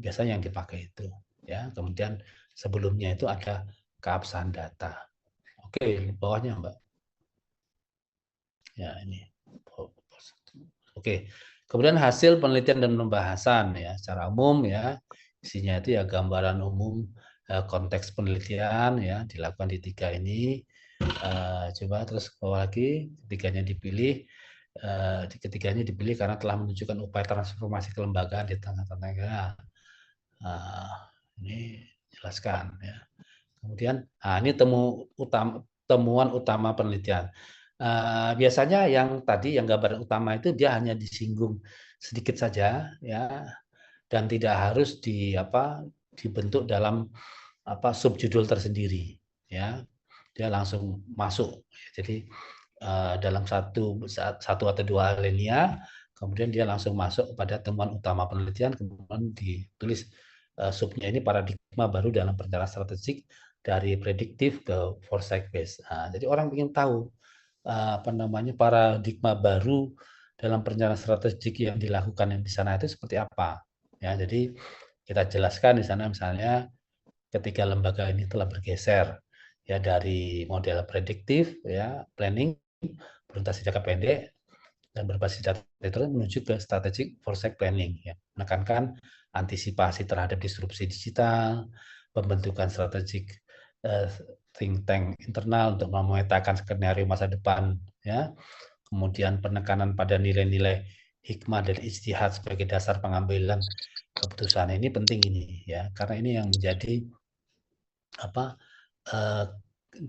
biasanya yang dipakai itu, ya. Kemudian sebelumnya itu ada keabsahan data. Oke, bawahnya Mbak. Ya ini. Oke. Kemudian hasil penelitian dan pembahasan ya secara umum ya. Isinya itu ya gambaran umum konteks penelitian ya dilakukan di 3 ini. Coba terus ke bawah lagi, ketiganya dipilih karena telah menunjukkan upaya transformasi kelembagaan di tengah-tengah. Ini jelaskan ya. Kemudian, ini temuan utama penelitian. Biasanya yang tadi yang gambaran utama itu dia hanya disinggung sedikit saja ya, dan tidak harus dibentuk dalam subjudul tersendiri ya. Dia langsung masuk. Jadi dalam satu atau dua alinea, kemudian dia langsung masuk pada temuan utama penelitian, kemudian ditulis subnya ini paradigma baru dalam perencanaan strategik dari prediktif ke foresight based. Jadi orang ingin tahu paradigma baru dalam perencanaan strategik yang dilakukan di sana itu seperti apa. Ya, jadi kita jelaskan di sana misalnya ketika lembaga ini telah bergeser ya dari model prediktif ya planning berorientasi jangka pendek dan berbasis data itu menuju ke strategic foresight planning ya, menekankan antisipasi terhadap disrupsi digital, pembentukan strategik think tank internal untuk memetakan skenario masa depan ya, kemudian penekanan pada nilai-nilai hikmah dan ijtihad sebagai dasar pengambilan keputusan. Ini penting ini ya, karena ini yang menjadi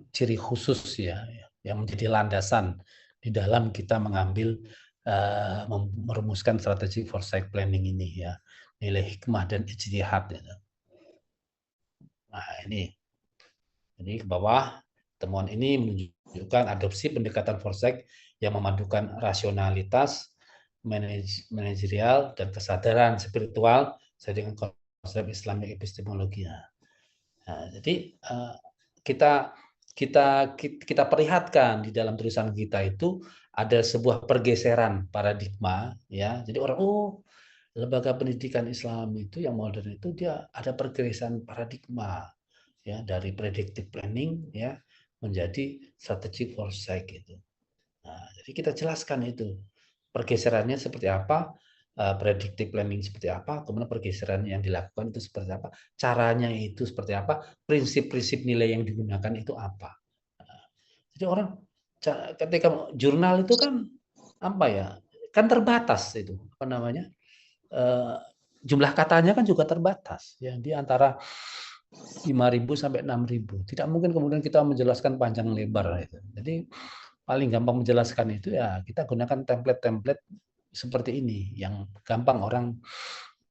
ciri khusus ya, yang menjadi landasan di dalam kita mengambil merumuskan strategi foresight planning ini ya, nilai hikmah dan ijtihad ya. Nah ini, jadi ke bawah temuan ini menunjukkan adopsi pendekatan foresight yang memadukan rasionalitas, manajerial dan kesadaran spiritual sesuai dengan konsep Islamic epistemologi. Nah, jadi kita perlihatkan di dalam tulisan kita itu ada sebuah pergeseran paradigma ya. Jadi orang lembaga pendidikan Islam itu yang modern itu dia ada pergeseran paradigma ya, dari predictive planning ya menjadi strategic foresight gitu. Nah, jadi kita jelaskan itu pergeserannya seperti apa, predictive planning seperti apa, kemudian pergeseran yang dilakukan itu seperti apa, caranya itu seperti apa, prinsip-prinsip nilai yang digunakan itu apa. Nah, jadi orang ketika jurnal itu kan kan terbatas itu jumlah katanya kan juga terbatas ya, di antara 5.000 sampai 6.000. Tidak mungkin kemudian kita menjelaskan panjang lebar itu. Jadi paling gampang menjelaskan itu ya kita gunakan template-template seperti ini yang gampang orang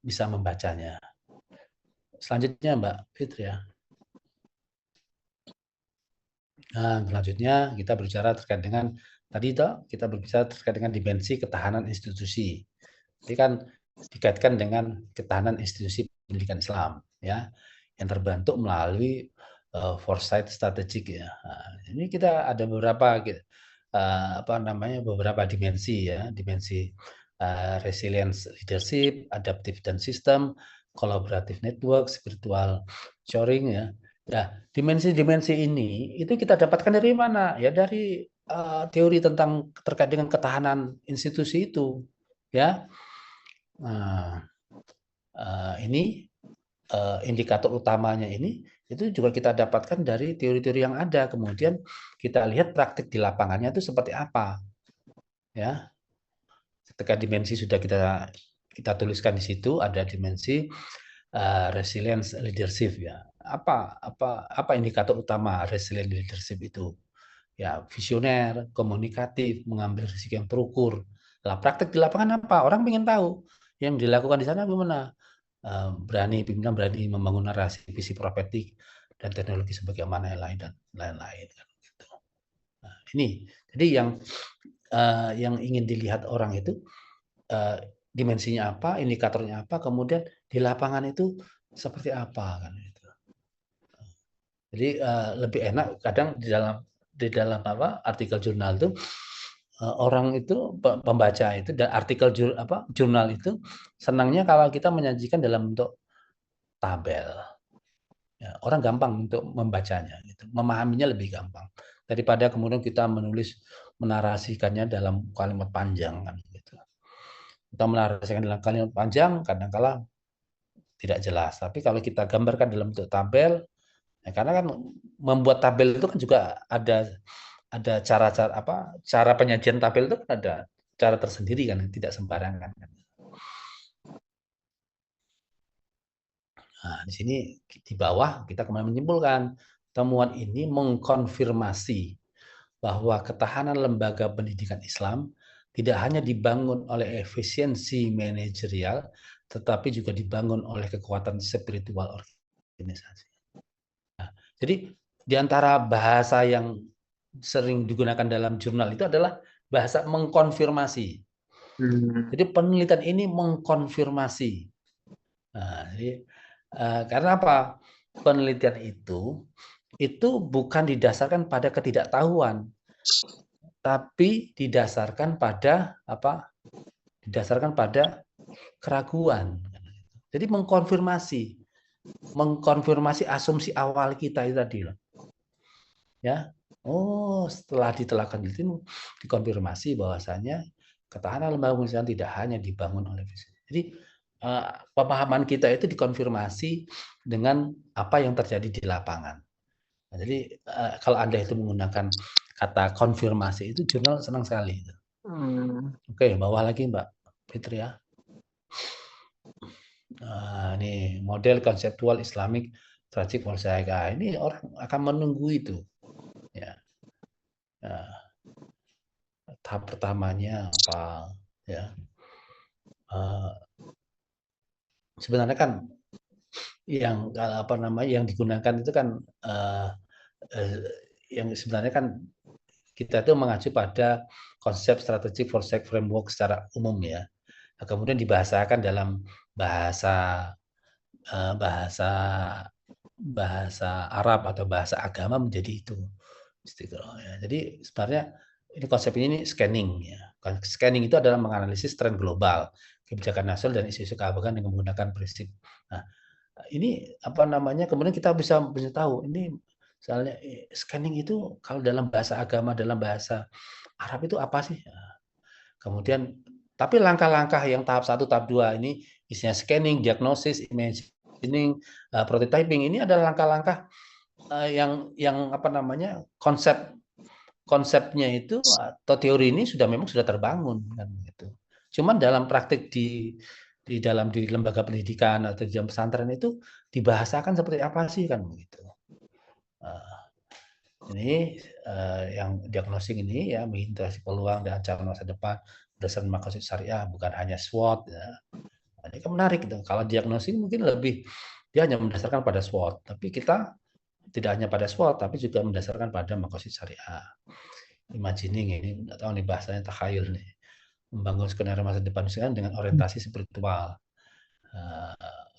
bisa membacanya. Selanjutnya Mbak Fitri ya. Nah, selanjutnya kita berbicara terkait dengan kita berbicara terkait dengan dimensi ketahanan institusi. Ini kan dikaitkan dengan ketahanan institusi pendidikan Islam ya, yang terbentuk melalui foresight strategik ya. Nah, ini kita ada beberapa beberapa dimensi ya, dimensi resilience leadership, adaptive dan sistem, collaborative network, spiritual shoring ya. Nah, dimensi-dimensi ini itu kita dapatkan dari mana? Ya dari teori tentang terkait dengan ketahanan institusi itu ya. Nah, ini indikator utamanya ini itu juga kita dapatkan dari teori-teori yang ada. Kemudian kita lihat praktik di lapangannya itu seperti apa, ya. Ketika dimensi sudah kita tuliskan di situ, ada dimensi resilience leadership ya. Apa indikator utama resilient leadership itu? Ya, visioner, komunikatif, mengambil risiko yang terukur. Lah praktik di lapangan apa? Orang ingin tahu. Yang dilakukan di sana bagaimana? Pimpinan berani membangun narasi, visi profetik dan teknologi sebagaimana yang lain dan lain-lain. Gitu. Nah, ini jadi yang ingin dilihat orang itu dimensinya apa, indikatornya apa, kemudian di lapangan itu seperti apa kan itu. Jadi lebih enak kadang di dalam artikel jurnal itu orang itu pembaca itu dan artikel jurnal itu senangnya kalau kita menyajikan dalam bentuk tabel. Ya, orang gampang untuk membacanya, gitu. Memahaminya lebih gampang daripada kemudian kita menarasikannya dalam kalimat panjang kan gitu. Kita menarasikan dalam kalimat panjang kadang-kala tidak jelas. Tapi kalau kita gambarkan dalam bentuk tabel, Nah, karena kan membuat tabel itu kan juga ada cara penyajian tabel itu kan ada cara tersendiri kan, tidak sembarangan kan. Nah, di sini di bawah kita kemudian menyimpulkan temuan ini mengkonfirmasi bahwa ketahanan lembaga pendidikan Islam tidak hanya dibangun oleh efisiensi manajerial, tetapi juga dibangun oleh kekuatan spiritual organisasi. Nah, jadi di antara bahasa yang sering digunakan dalam jurnal itu adalah bahasa mengkonfirmasi. Jadi penelitian ini mengkonfirmasi. Nah, jadi karena apa? Penelitian itu bukan didasarkan pada ketidaktahuan, tapi didasarkan pada apa? Didasarkan pada keraguan. Jadi mengkonfirmasi asumsi awal kita itu tadi loh. Ya. Oh, setelah ditelakan itu dikonfirmasi bahwasanya ketahanan lembaga pendidikan tidak hanya dibangun oleh fisik. Jadi pemahaman kita itu dikonfirmasi dengan apa yang terjadi di lapangan. Nah, jadi kalau Anda itu menggunakan kata konfirmasi itu jurnal senang sekali. Oke, bawah lagi Mbak Fitri ya. Ini model konseptual Islamic Strategic Policy. Ini orang akan menunggu itu. Ya. Tahap pertamanya apa? Ya. Sebenarnya kan yang yang digunakan itu kan yang sebenarnya kan kita itu mengacu pada konsep strategic foresight framework secara umum ya. Nah, kemudian dibahasakan dalam bahasa Arab atau bahasa agama menjadi itu. Jadi sebenarnya ini konsep ini scanning ya. Scanning itu adalah menganalisis tren global, kebijakan nasional dan isu-isu keagamaan dengan menggunakan prinsip. Nah, ini kemudian kita bisa tahu ini misalnya scanning itu kalau dalam bahasa agama, dalam bahasa Arab itu apa sih? Kemudian tapi langkah-langkah yang tahap 1, tahap 2 ini isinya scanning, diagnosis, imagining, prototyping ini adalah langkah-langkah yang konsepnya itu atau teori ini memang sudah terbangun kan gitu. Cuman dalam praktik di lembaga pendidikan atau di dalam pesantren itu dibahasakan seperti apa sih kan begitu. Ini yang diagnosing ini ya mengintegrasi peluang dan ancaman masa depan berdasarkan maksud syariah, bukan hanya SWOT ya. Ini kan menarik gitu. Kalau diagnosing mungkin lebih dia hanya mendasarkan pada SWOT, tapi kita tidak hanya pada SWOT tapi juga mendasarkan pada makosid syariah. Imagining ini nggak tahu nih bahasanya takhayul nih. Membangun skenario masa depan dengan orientasi spiritual.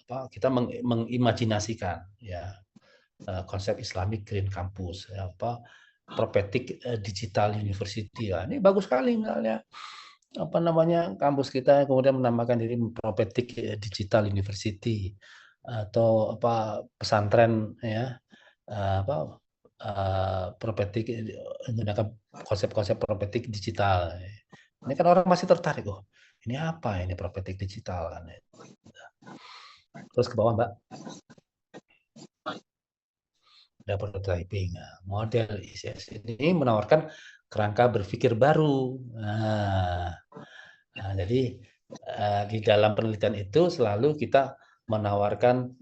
Kita mengimajinasikan ya konsep Islamic Green Campus Prophetic Digital University ya. Ini bagus sekali misalnya kampus kita kemudian menamakan diri Prophetic Digital University atau pesantren ya prophetic menggunakan konsep-konsep prophetic digital. Ini kan orang masih tertarik ini apa ini prophetic digital kan. Terus ke bawah Mbak. Ada prototyping. Model ICS ini menawarkan kerangka berpikir baru. Jadi di dalam penelitian itu selalu kita menawarkan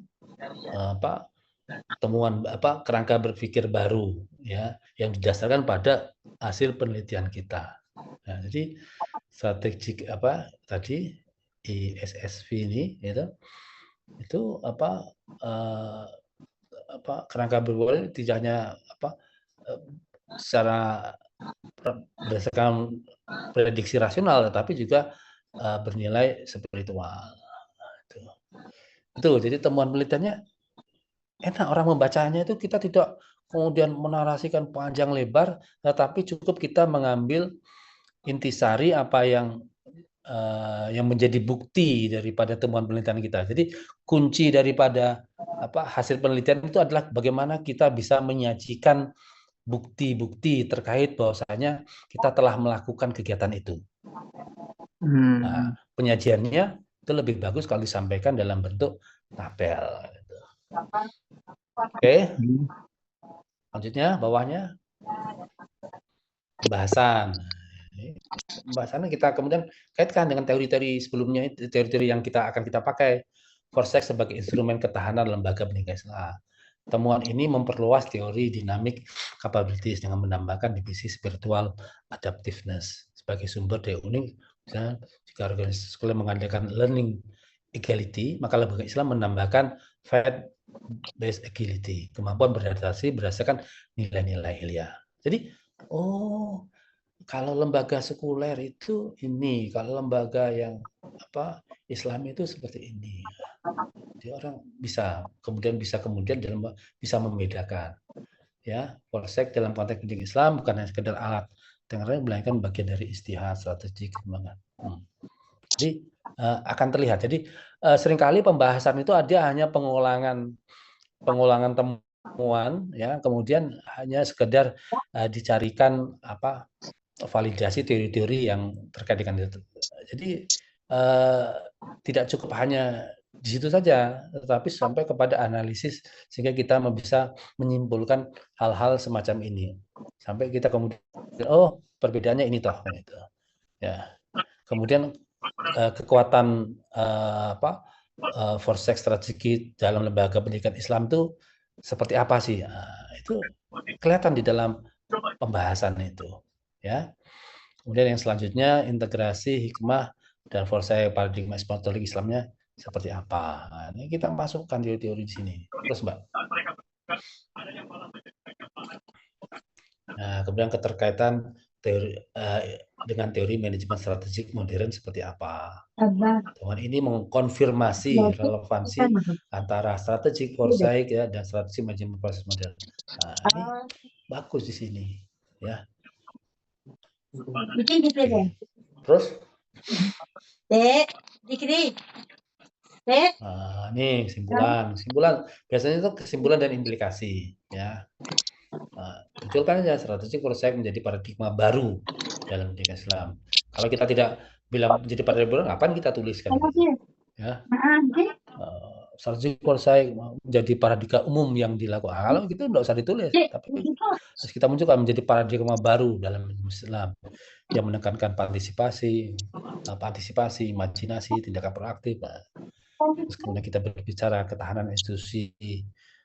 temuan kerangka berpikir baru ya yang didasarkan pada hasil penelitian kita. Nah, jadi strategik tadi ISSV ini itu kerangka berpikir tidak hanya secara berdasarkan prediksi rasional tetapi juga bernilai spiritual. Itu jadi temuan penelitiannya enak orang membacanya itu kita tidak kemudian menarasikan panjang lebar tetapi cukup kita mengambil intisari apa yang menjadi bukti daripada temuan penelitian kita. Jadi kunci daripada hasil penelitian itu adalah bagaimana kita bisa menyajikan bukti-bukti terkait bahwasanya kita telah melakukan kegiatan itu. Nah, penyajiannya itu lebih bagus kalau disampaikan dalam bentuk tabel. Oke, selanjutnya bawahnya pembahasan. Pembahasannya kita kemudian kaitkan dengan teori-teori sebelumnya, teori-teori yang akan kita pakai Forsake sebagai instrumen ketahanan lembaga pendidikan Islam. Temuan ini memperluas teori dynamic capabilities dengan menambahkan divisi spiritual adaptiveness sebagai sumber daya unik. Misalnya, jika organisasi sekolah mengadakan learning equality, maka lembaga Islam menambahkan faith-based agility, kemampuan beradaptasi berdasarkan nilai-nilai Ilya. Jadi, kalau lembaga sekuler itu ini, kalau lembaga yang Islam itu seperti ini. Jadi orang bisa kemudian bisa membedakan, ya. Forsake dalam konteks pendidikan Islam bukan hanya sekedar alat dengarnya, melainkan bagian dari istihad strategi kembangan. Jadi akan terlihat. Jadi seringkali pembahasan itu ada hanya pengulangan temuan, ya, kemudian hanya sekedar dicarikan validasi teori-teori yang terkait dengan itu. Jadi tidak cukup hanya di situ saja, tetapi sampai kepada analisis sehingga kita bisa menyimpulkan hal-hal semacam ini. Sampai kita kemudian perbedaannya ini toh, gitu. Ya. Kemudian kekuatan Forsake strategi dalam lembaga pendidikan Islam itu seperti apa sih? Itu kelihatan di dalam pembahasan itu, ya. Kemudian yang selanjutnya integrasi hikmah dan Forsake paradigma epistemologi Islamnya seperti apa. Nah, ini kita masukkan teori-teori di sini. Terus, Mbak. Nah, kemudian keterkaitan dengan teori manajemen strategik modern seperti apa. Temuan ini mengkonfirmasi relevansi antara strategi Forsake, ya, dan strategi manajemen proses modern. Nah, ini bagus di sini, ya. Terus? Nah, ini kesimpulan biasanya itu kesimpulan dan implikasi, ya. Munculkan saja strategi Forsake menjadi paradigma baru dalam pendidikan Islam. Kalau kita tidak bilang menjadi paradigma baru, ngapain kita tuliskan? Ya. Strategi Forsake menjadi paradigma umum yang dilakukan. Kalau gitu tidak usah ditulis, tapi harus kita munculkan menjadi paradigma baru dalam Islam yang menekankan partisipasi, imajinasi, tindakan proaktif. Terus kemudian kita berbicara ketahanan institusi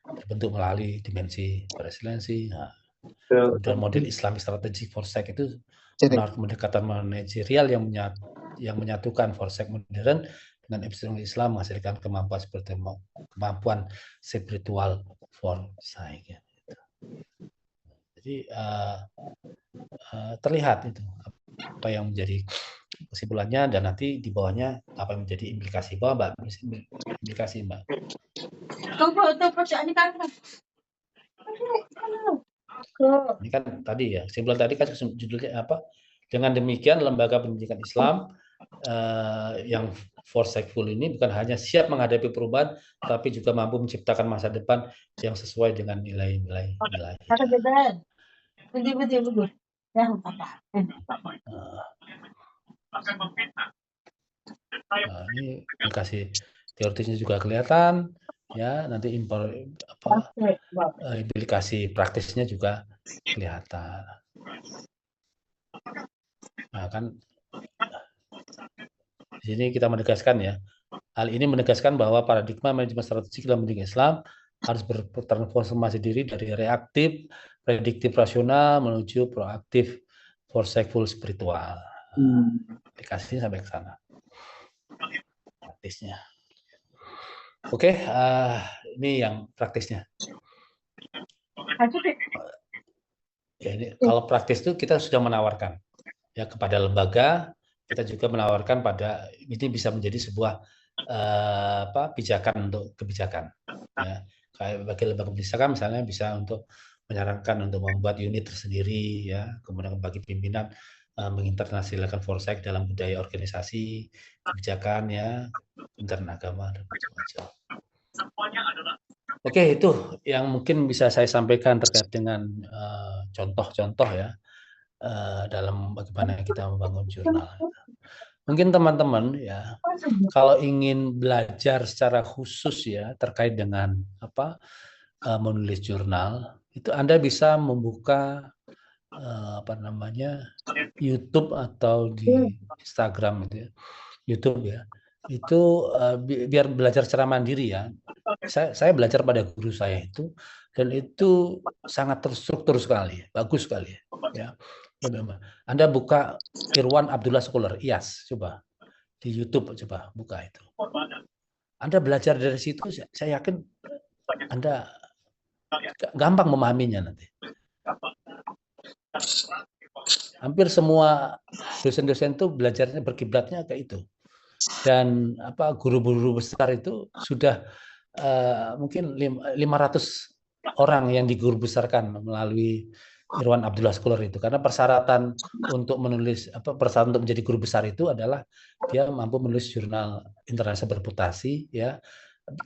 terbentuk melalui dimensi resiliensi. Kemudian model Islamic Strategic Forsake itu menaruh pendekatan manajerial yang menyatukan Forsake modern dengan epistemologi Islam menghasilkan kemampuan spiritual Forsake. Jadi terlihat itu apa yang menjadi kesimpulannya, dan nanti di bawahnya apa yang menjadi implikasi. Mbak, implikasi, Mbak. Ini kan tadi ya, kesimpulan tadi kan judulnya apa? Dengan demikian lembaga pendidikan Islam yang forsakeful ini bukan hanya siap menghadapi perubahan, tapi juga mampu menciptakan masa depan yang sesuai dengan nilai-nilai. Ini aplikasi teoritisnya juga kelihatan, ya. Nanti implikasi praktisnya juga kelihatan. Nah, kan di sini kita menegaskan, ya. Hal ini menegaskan bahwa paradigma manajemen strategik dalam pendidikan Islam harus bertransformasi diri dari reaktif, prediktif rasional menuju proaktif, forsakeful spiritual. Aplikasinya sampai ke sana. Praktisnya. Oke, ini yang praktisnya. Ya, ini, kalau praktis itu kita sudah menawarkan, ya, kepada lembaga, kita juga menawarkan pada ini bisa menjadi sebuah pijakan untuk kebijakan. Ya. Kayak bagi lembaga kebijakan misalnya bisa untuk menyarankan untuk membuat unit tersendiri, ya, kemudian bagi pimpinan menginternasionalkan Forsake dalam budaya organisasi, kebijakan, ya, internal agama dan macam-macam. Oke, itu yang mungkin bisa saya sampaikan terkait dengan contoh-contoh, ya, dalam bagaimana kita membangun jurnal. Mungkin teman-teman, ya, kalau ingin belajar secara khusus, ya, terkait dengan menulis jurnal, itu Anda bisa membuka YouTube atau di Instagram gitu ya, YouTube ya. Itu biar belajar secara mandiri ya. Saya belajar pada guru saya itu, dan itu sangat terstruktur sekali, bagus sekali ya. Anda buka Irwan Abdullah Scholar, IAS, coba di YouTube, coba buka itu. Anda belajar dari situ, saya yakin Anda gampang memahaminya nanti. Hampir semua dosen-dosen itu belajarnya berkiblatnya ke itu. Dan guru-guru besar itu sudah mungkin 500 orang yang diguru besarkan melalui Irwan Abdullah Scholar itu, karena persyaratan untuk menulis persyaratan untuk menjadi guru besar itu adalah dia mampu menulis jurnal internasional berputasi ya,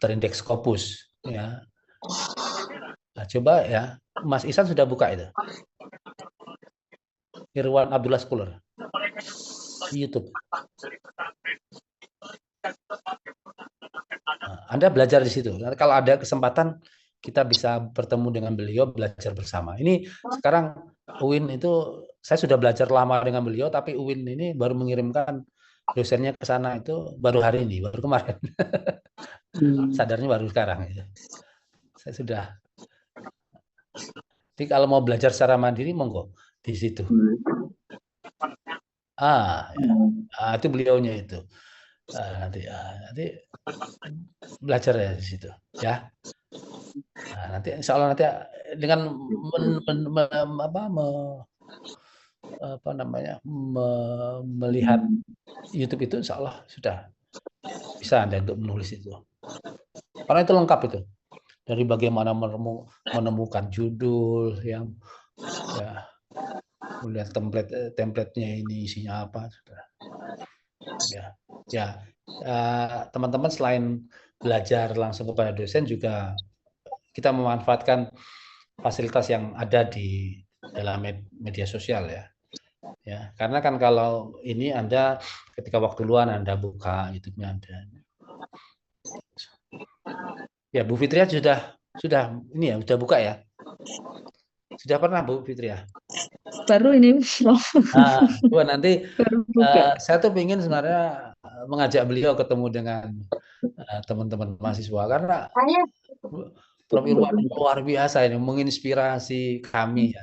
terindeks Scopus ya. Nah, coba ya, Mas Ihsan sudah buka itu Irwan Abdullah Scholar di YouTube. Anda belajar di situ. Kalau ada kesempatan kita bisa bertemu dengan beliau, belajar bersama. Ini sekarang UIN itu saya sudah belajar lama dengan beliau, tapi UIN ini baru mengirimkan dosennya ke sana itu baru hari ini, baru kemarin. Sadarnya baru sekarang. Ya. Saya sudah. Jadi kalau mau belajar secara mandiri, monggo di situ. Ya. Itu beliaunya itu. Nanti belajar ya di situ ya. Nah, nanti insya Allah nanti dengan melihat YouTube itu insya Allah sudah bisa Anda untuk menulis itu, karena itu lengkap itu, dari bagaimana menemukan judul yang ya, melihat template-nya ini isinya apa sudah. Ya, teman-teman selain belajar langsung kepada dosen juga kita memanfaatkan fasilitas yang ada di dalam media sosial ya. Ya, karena kan kalau ini Anda ketika waktu luang Anda buka YouTube-nya Anda. Ya, Bu Fitria sudah ini ya, sudah buka ya? Sudah pernah Bu Fitria? Baru ini. Nanti saya tuh ingin sebenarnya mengajak beliau ketemu dengan teman-teman mahasiswa, karena Prof. Irwan luar biasa ini, menginspirasi kami ya.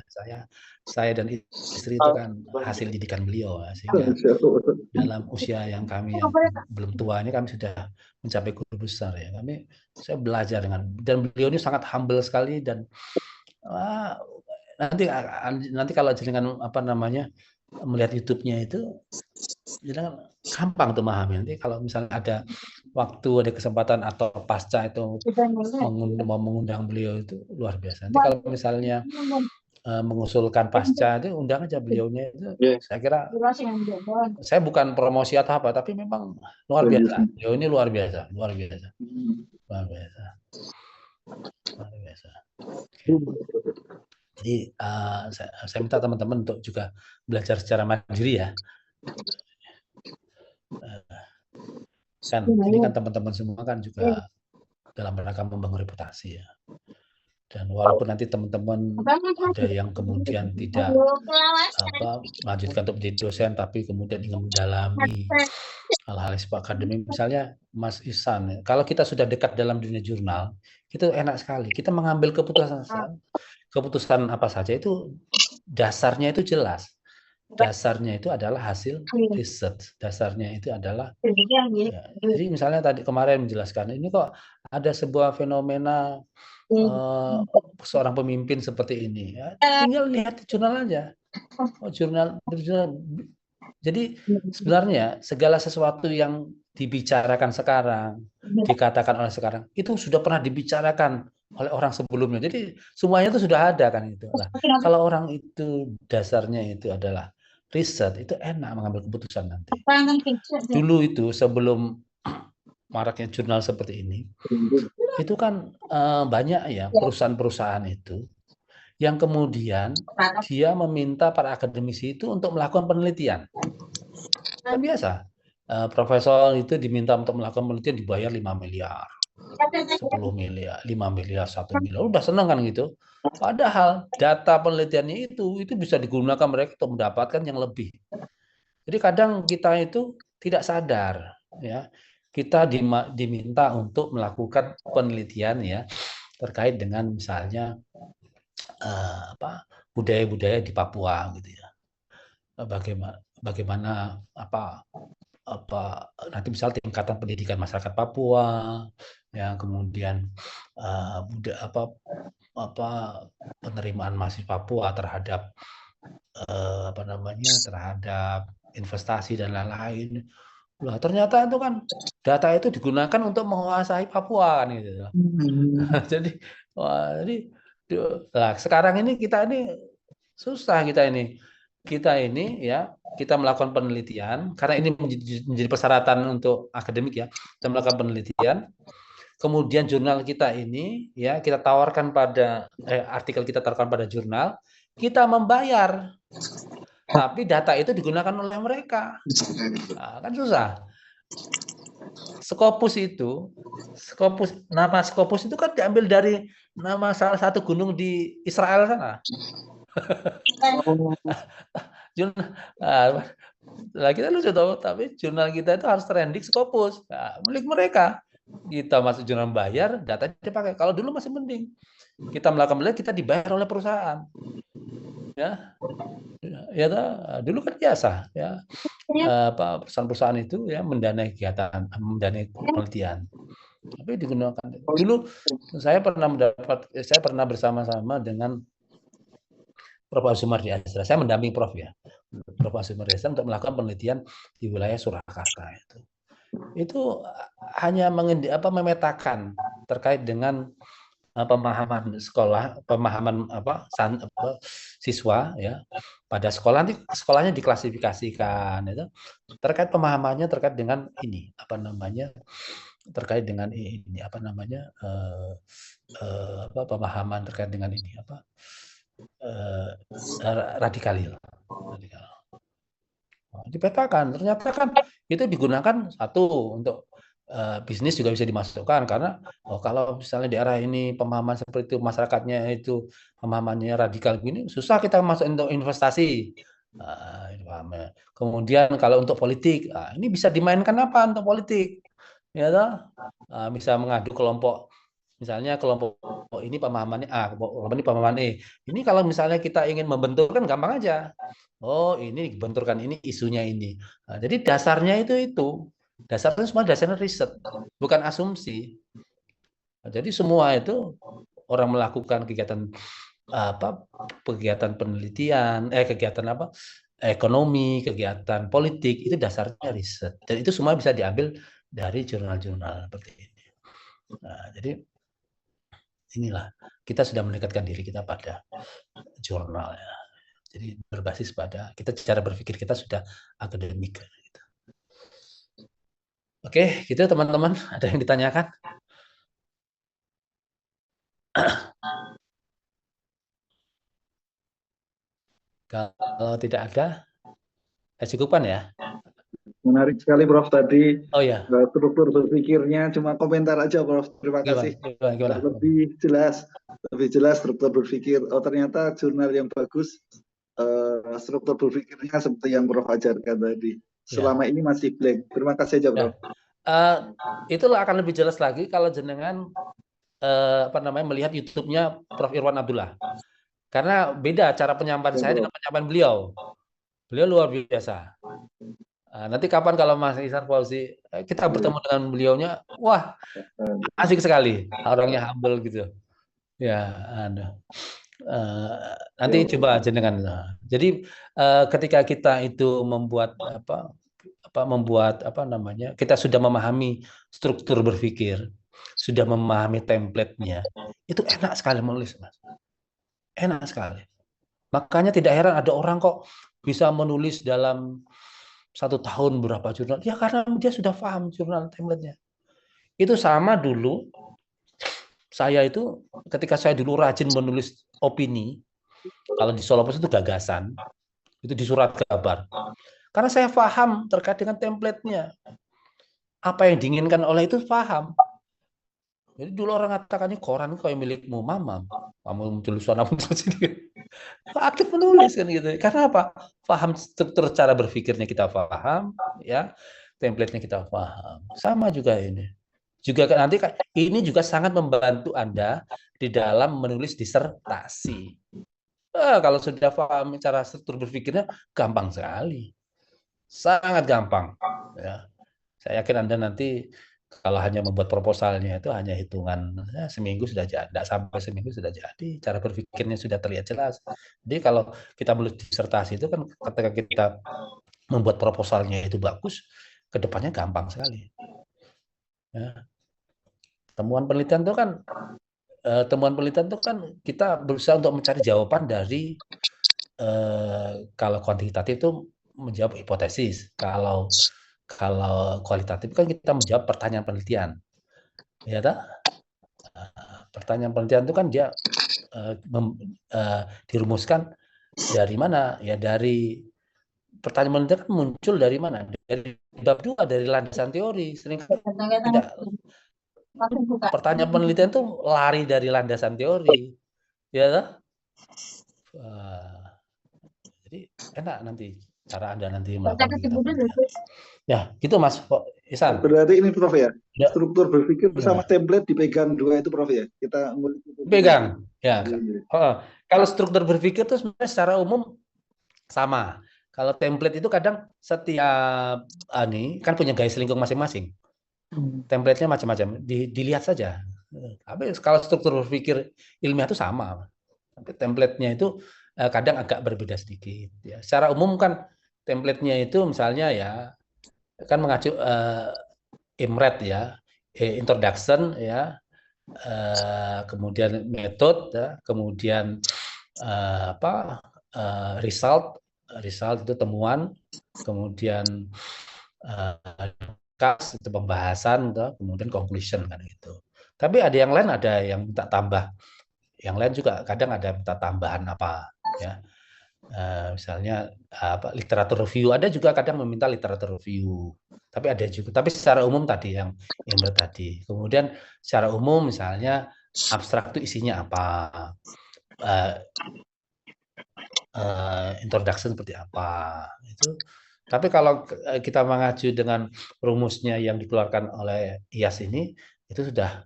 Saya dan istri itu kan hasil didikan beliau ya, sehingga dalam usia yang kami yang belum tua ini kami sudah mencapai guru besar ya. Saya belajar dan beliau ini sangat humble sekali, dan nanti kalau jenengan melihat YouTube-nya itu jenengan gampang tuh memahami. Nanti kalau misalnya ada waktu, ada kesempatan atau pasca itu mau mengundang beliau itu luar biasa. Nanti kalau misalnya mengusulkan pasca itu undang aja beliaunya itu. Saya kira saya bukan promosi atau apa, tapi memang luar biasa. Beliau ini luar biasa. Jadi saya minta teman-teman untuk juga belajar secara mandiri ya. Ini kan teman-teman semua kan juga dalam rangka membangun reputasi ya. Dan walaupun nanti teman-teman ada yang kemudian tidak melanjutkan untuk menjadi dosen, tapi kemudian ingin mendalami hal-hal akademik, misalnya Mas Ihsan, kalau kita sudah dekat dalam dunia jurnal, itu enak sekali. Kita mengambil keputusan apa saja itu dasarnya itu jelas. Dasarnya itu adalah hasil riset. Dasarnya itu adalah ya. Jadi misalnya tadi kemarin menjelaskan, ini kok ada sebuah fenomena seorang pemimpin seperti ini ya, tinggal lihat jurnal aja. Jurnal. Jadi sebenarnya segala sesuatu yang dibicarakan sekarang, dikatakan oleh sekarang, itu sudah pernah dibicarakan oleh orang sebelumnya. Jadi semuanya itu sudah ada kan itu. Nah, kalau orang itu dasarnya itu adalah riset, itu enak mengambil keputusan nanti. Dulu itu sebelum maraknya jurnal seperti ini, itu kan banyak ya perusahaan-perusahaan itu yang kemudian dia meminta para akademisi itu untuk melakukan penelitian. Kan biasa, profesor itu diminta untuk melakukan penelitian dibayar 5 miliar. 10 miliar, 5 miliar, 1 miliar, udah seneng kan gitu. Padahal data penelitiannya itu bisa digunakan mereka untuk mendapatkan yang lebih. Jadi kadang kita itu tidak sadar, ya, kita diminta untuk melakukan penelitian ya terkait dengan misalnya budaya-budaya di Papua gitu ya. Bagaimana nanti misal tingkatan pendidikan masyarakat Papua, yang kemudian penerimaan mahasiswa Papua terhadap terhadap investasi dan lain-lain. Lah ternyata itu kan data itu digunakan untuk menguasai Papua kan gitu. jadi sekarang ini kita ini susah kita ini ya, kita melakukan penelitian karena ini menjadi persyaratan untuk akademik ya. Kita melakukan penelitian, kemudian jurnal kita ini ya kita tawarkan pada artikel kita tawarkan pada jurnal, kita membayar. Tapi data itu digunakan oleh mereka. Nah, kan susah. Nama Scopus itu kan diambil dari nama salah satu gunung di Israel sana. Kita lucu tahu, tapi jurnal kita itu harus trending Scopus, milik mereka. Kita masuk jurnal bayar, datanya dipakai. Kalau dulu masih mending. Kita melakukan penelitian, kita dibayar oleh perusahaan. Ya, dulu kan biasa ya. Perusahaan-perusahaan itu ya mendanai kegiatan, mendanai penelitian. Tapi digunakan. Dulu saya pernah bersama-sama dengan Prof. Azumardi Azra. Saya mendampingi Prof ya. Prof. Azumardi Azra untuk melakukan penelitian di wilayah Surakarta itu. Itu hanya memetakan terkait dengan pemahaman sekolah, pemahaman siswa ya pada sekolah. Nanti sekolahnya diklasifikasikan itu terkait pemahamannya terkait dengan ini terkait dengan ini pemahaman terkait dengan ini radikal. Dipetakan, ternyata kan itu digunakan satu untuk bisnis juga bisa dimasukkan karena kalau misalnya di daerah ini pemahaman seperti itu masyarakatnya itu pemahamannya radikal begini, susah kita masuk untuk investasi. Kemudian kalau untuk politik, ini bisa dimainkan apa untuk politik? Ya bisa mengadu kelompok. Misalnya kelompok ini pemahamannya A, kelompok ini pemahaman E. Ini kalau misalnya kita ingin membenturkan gampang aja. Oh, ini dibenturkan ini isunya ini. Nah, jadi dasarnya itu. Dasarnya semua dasarnya riset, bukan asumsi. Nah, jadi semua itu orang melakukan kegiatan penelitian, kegiatan ekonomi, kegiatan politik itu dasarnya riset. Dan itu semua bisa diambil dari jurnal-jurnal seperti ini. Nah, jadi inilah kita sudah mendekatkan diri kita pada jurnal ya. Jadi berbasis pada kita cara berpikir kita sudah akademik. Gitu. Oke, gitu teman-teman. Ada yang ditanyakan? Kalau tidak ada, cukupkan ya. Menarik sekali Prof tadi. Oh ya. Struktur berpikirnya cuma komentar aja Prof. Terima kasih. Gimana? Lebih jelas struktur berpikir. Oh ternyata jurnal yang bagus struktur berpikirnya seperti yang Prof ajarkan tadi. Selama ini masih blank. Terima kasih aja Prof. Itulah akan lebih jelas lagi kalau jenengan melihat YouTube-nya Prof. Irwan Abdullah. Karena beda cara penyampaian saya dengan penyampaian beliau. Beliau luar biasa. Nanti kapan kalau Mas Ihsan Fauzi kita bertemu dengan beliaunya, wah asik sekali, orangnya humble gitu. Ya, nanti coba jenengan. Jadi ketika kita itu membuat kita sudah memahami struktur berpikir, sudah memahami template-nya, itu enak sekali menulis, Mas. Enak sekali. Makanya tidak heran ada orang kok bisa menulis dalam 1 tahun berapa jurnal. Ya karena dia sudah paham jurnal template-nya. Itu sama dulu, saya itu ketika saya dulu rajin menulis opini, kalau di Solo Pos itu gagasan, itu di surat kabar. Karena saya paham terkait dengan template-nya. Apa yang diinginkan oleh itu paham. Jadi dulu orang katakan ini koran kayak milikmu mama, kamu tulis sana muncul sini. Aktif menulis kan gitu. Karena apa? Paham struktur cara berpikirnya kita paham, ya, template-nya kita paham. Sama juga ini. Juga nanti ini juga sangat membantu Anda di dalam menulis disertasi. Kalau sudah paham cara struktur berpikirnya, gampang sekali, sangat gampang. Ya. Saya yakin Anda nanti kalau hanya membuat proposalnya itu hanya hitungan seminggu sudah jadi, tidak sampai seminggu sudah jadi, cara berpikirnya sudah terlihat jelas. Jadi kalau kita menulis disertasi itu kan ketika kita membuat proposalnya itu bagus, kedepannya gampang sekali. Ya. Temuan penelitian itu kan kita berusaha untuk mencari jawaban dari kalau kuantitatif itu menjawab hipotesis, kalau kualitatif kan kita menjawab pertanyaan penelitian, ya tak? Pertanyaan penelitian itu kan dia dirumuskan dari mana? Ya dari pertanyaan penelitian kan muncul dari mana? Dari bab 2, dari landasan teori. Seringkali tidak. Pertanyaan penelitian itu lari dari landasan teori, ya tak? Jadi enak nanti cara Anda nanti melakukan ya, gitu Mas Ihsan. Berarti ini Prof ya, struktur berpikir bersama template dipegang dua itu Prof ya. Kita pegang ya. Kalau struktur berpikir itu sebenarnya secara umum sama. Kalau template itu kadang setiap ini kan punya gaya selingkuh masing-masing. Template-nya macam-macam, dilihat saja. Tapi kalau struktur berpikir ilmiah itu sama. Tapi template-nya itu kadang agak berbeda sedikit. Ya. Secara umum kan template-nya itu misalnya ya kan mengacu IMRET ya, introduction ya, kemudian metode, ya, kemudian result itu temuan, kemudian kas itu pembahasan, kemudian conclusion kan gitu. Tapi ada yang lain, ada yang minta tambah, yang lain juga kadang ada minta tambahan apa ya. Misalnya literatur review, ada juga kadang meminta literatur review, tapi ada juga, tapi secara umum tadi yang tadi. Kemudian secara umum misalnya abstrak itu isinya apa, introduction seperti apa itu. Tapi kalau kita mengacu dengan rumusnya yang dikeluarkan oleh IAS ini, itu sudah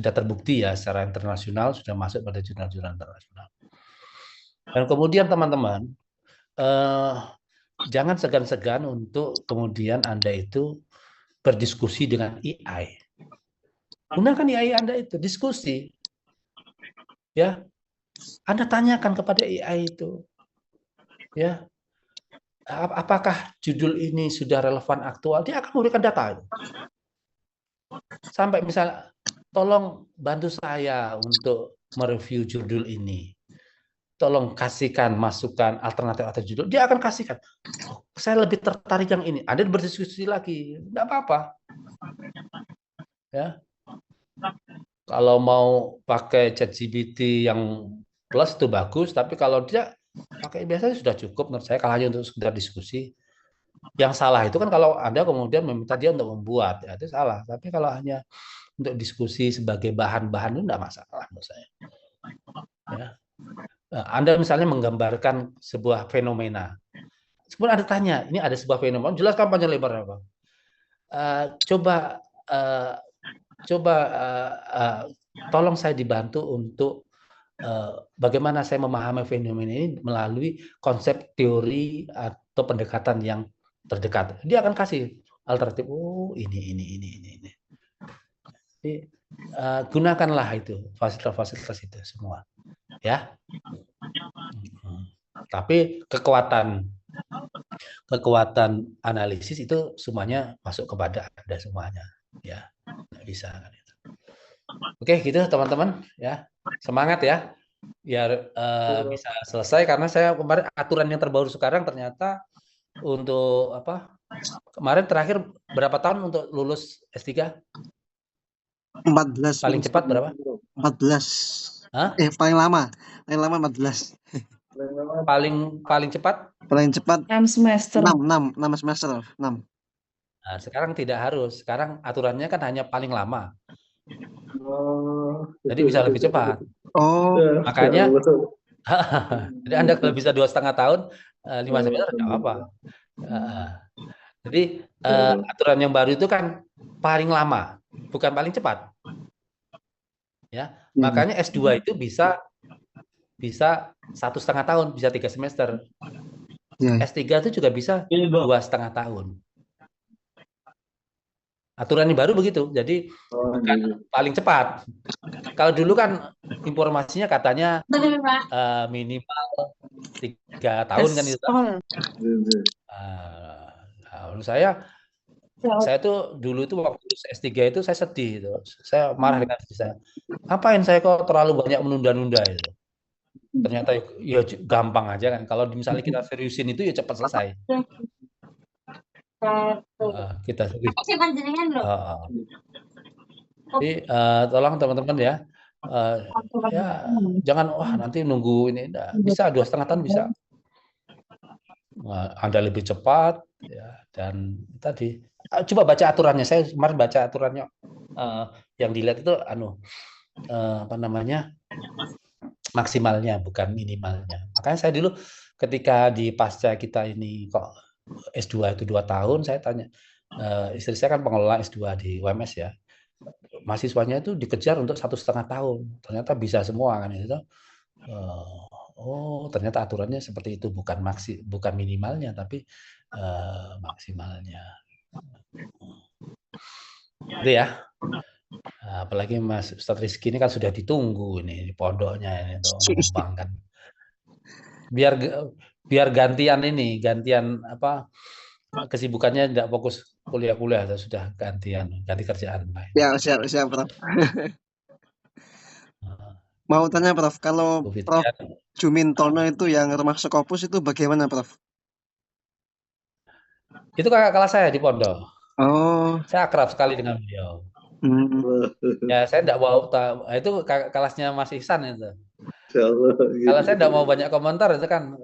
terbukti ya secara internasional, sudah masuk pada jurnal-jurnal internasional. Dan kemudian teman-teman, jangan segan-segan untuk kemudian Anda itu berdiskusi dengan AI. Gunakan AI Anda itu, diskusi. Ya, Anda tanyakan kepada AI itu. Ya, apakah judul ini sudah relevan aktual? Dia akan memberikan data. Sampai misalnya, tolong bantu saya untuk mereview judul ini. Tolong kasihkan masukan alternatif atau judul, dia akan kasihkan. Oh, saya lebih tertarik yang ini. Anda berdiskusi lagi, tidak apa-apa. Ya, kalau mau pakai ChatGPT yang plus itu bagus, tapi kalau dia pakai biasanya sudah cukup menurut saya, kalau hanya untuk sekedar diskusi. Yang salah itu kan kalau Anda kemudian meminta dia untuk membuat, ya itu salah. Tapi kalau hanya untuk diskusi sebagai bahan-bahan itu tidak masalah menurut saya. Ya. Anda misalnya menggambarkan sebuah fenomena. Kemudian Anda tanya, ini ada sebuah fenomena, jelaskan panjang lebar apa. Tolong saya dibantu untuk bagaimana saya memahami fenomena ini melalui konsep teori atau pendekatan yang terdekat. Dia akan kasih alternatif. Oh, ini. Jadi, gunakanlah itu fasilitas-fasilitas itu semua. Ya, tapi kekuatan analisis itu semuanya masuk kepada Anda semuanya, ya, nggak bisa kan itu. Oke, gitu teman-teman, ya, semangat ya, biar bisa selesai, karena saya kemarin aturan yang terbaru sekarang ternyata untuk apa? Kemarin terakhir berapa tahun untuk lulus S3? 14. Paling cepat berapa? 14. Hah? Paling lama 14. Paling cepat? Paling cepat 6 semester. 6 semester. 6. Nah, sekarang tidak harus. Sekarang aturannya kan hanya paling lama. Oh. Jadi bisa lebih cepat. Oh, Makanya Ya Allah. jadi Anda kalau bisa 2,5 tahun, 5 semester nggak apa. Jadi aturan yang baru itu kan paling lama, bukan paling cepat. Ya, makanya S2 itu bisa 1,5 tahun, bisa 3 semester. ya. S3 itu juga bisa 2,5 tahun. Aturan yang baru begitu, jadi Oh, bukan gitu. paling cepat. Kalau dulu kan informasinya katanya minimal 3 tahun kan itu. Gitu. Menurut saya tuh dulu itu waktu S3 itu saya sedih itu. Saya marah dengan diri saya. Ngapain saya kok terlalu banyak menunda-nunda itu? Ternyata ya gampang aja kan. Kalau misalnya kita seriusin itu ya cepat selesai. Kita serius. Jadi tolong teman-teman ya, ya jangan nanti nunggu ini. Bisa 2,5 tahun bisa. Anda lebih cepat ya, dan tadi coba baca aturannya. Saya kemarin baca aturannya, yang dilihat itu apa namanya, maksimalnya bukan minimalnya. Makanya saya dulu ketika di pasca kita ini kok S2 itu 2 tahun, saya tanya, istri saya kan pengelola S2 di UMS ya, mahasiswanya itu dikejar untuk 1,5 tahun, ternyata bisa semua kan itu. Oh, ternyata aturannya seperti itu, bukan minimalnya tapi maksimalnya. Itu ya. Apalagi Mas Ustadz Rizky ini kan sudah ditunggu ini di pondoknya ini untuk mengembangkan. Biar gantian apa kesibukannya tidak fokus kuliah-kuliah, atau sudah ganti kerjaan. Ya, siap Prof. Mau tanya Prof, kalau Prof Jumintono itu yang rumah Sekopus itu bagaimana Prof? Itu kakak kelas saya di pondok. Oh. Saya akrab sekali dengan beliau. Ya saya tidak mau tahu, itu kakak kelasnya Mas Ihsan itu. Kalau saya tidak mau banyak komentar itu kan,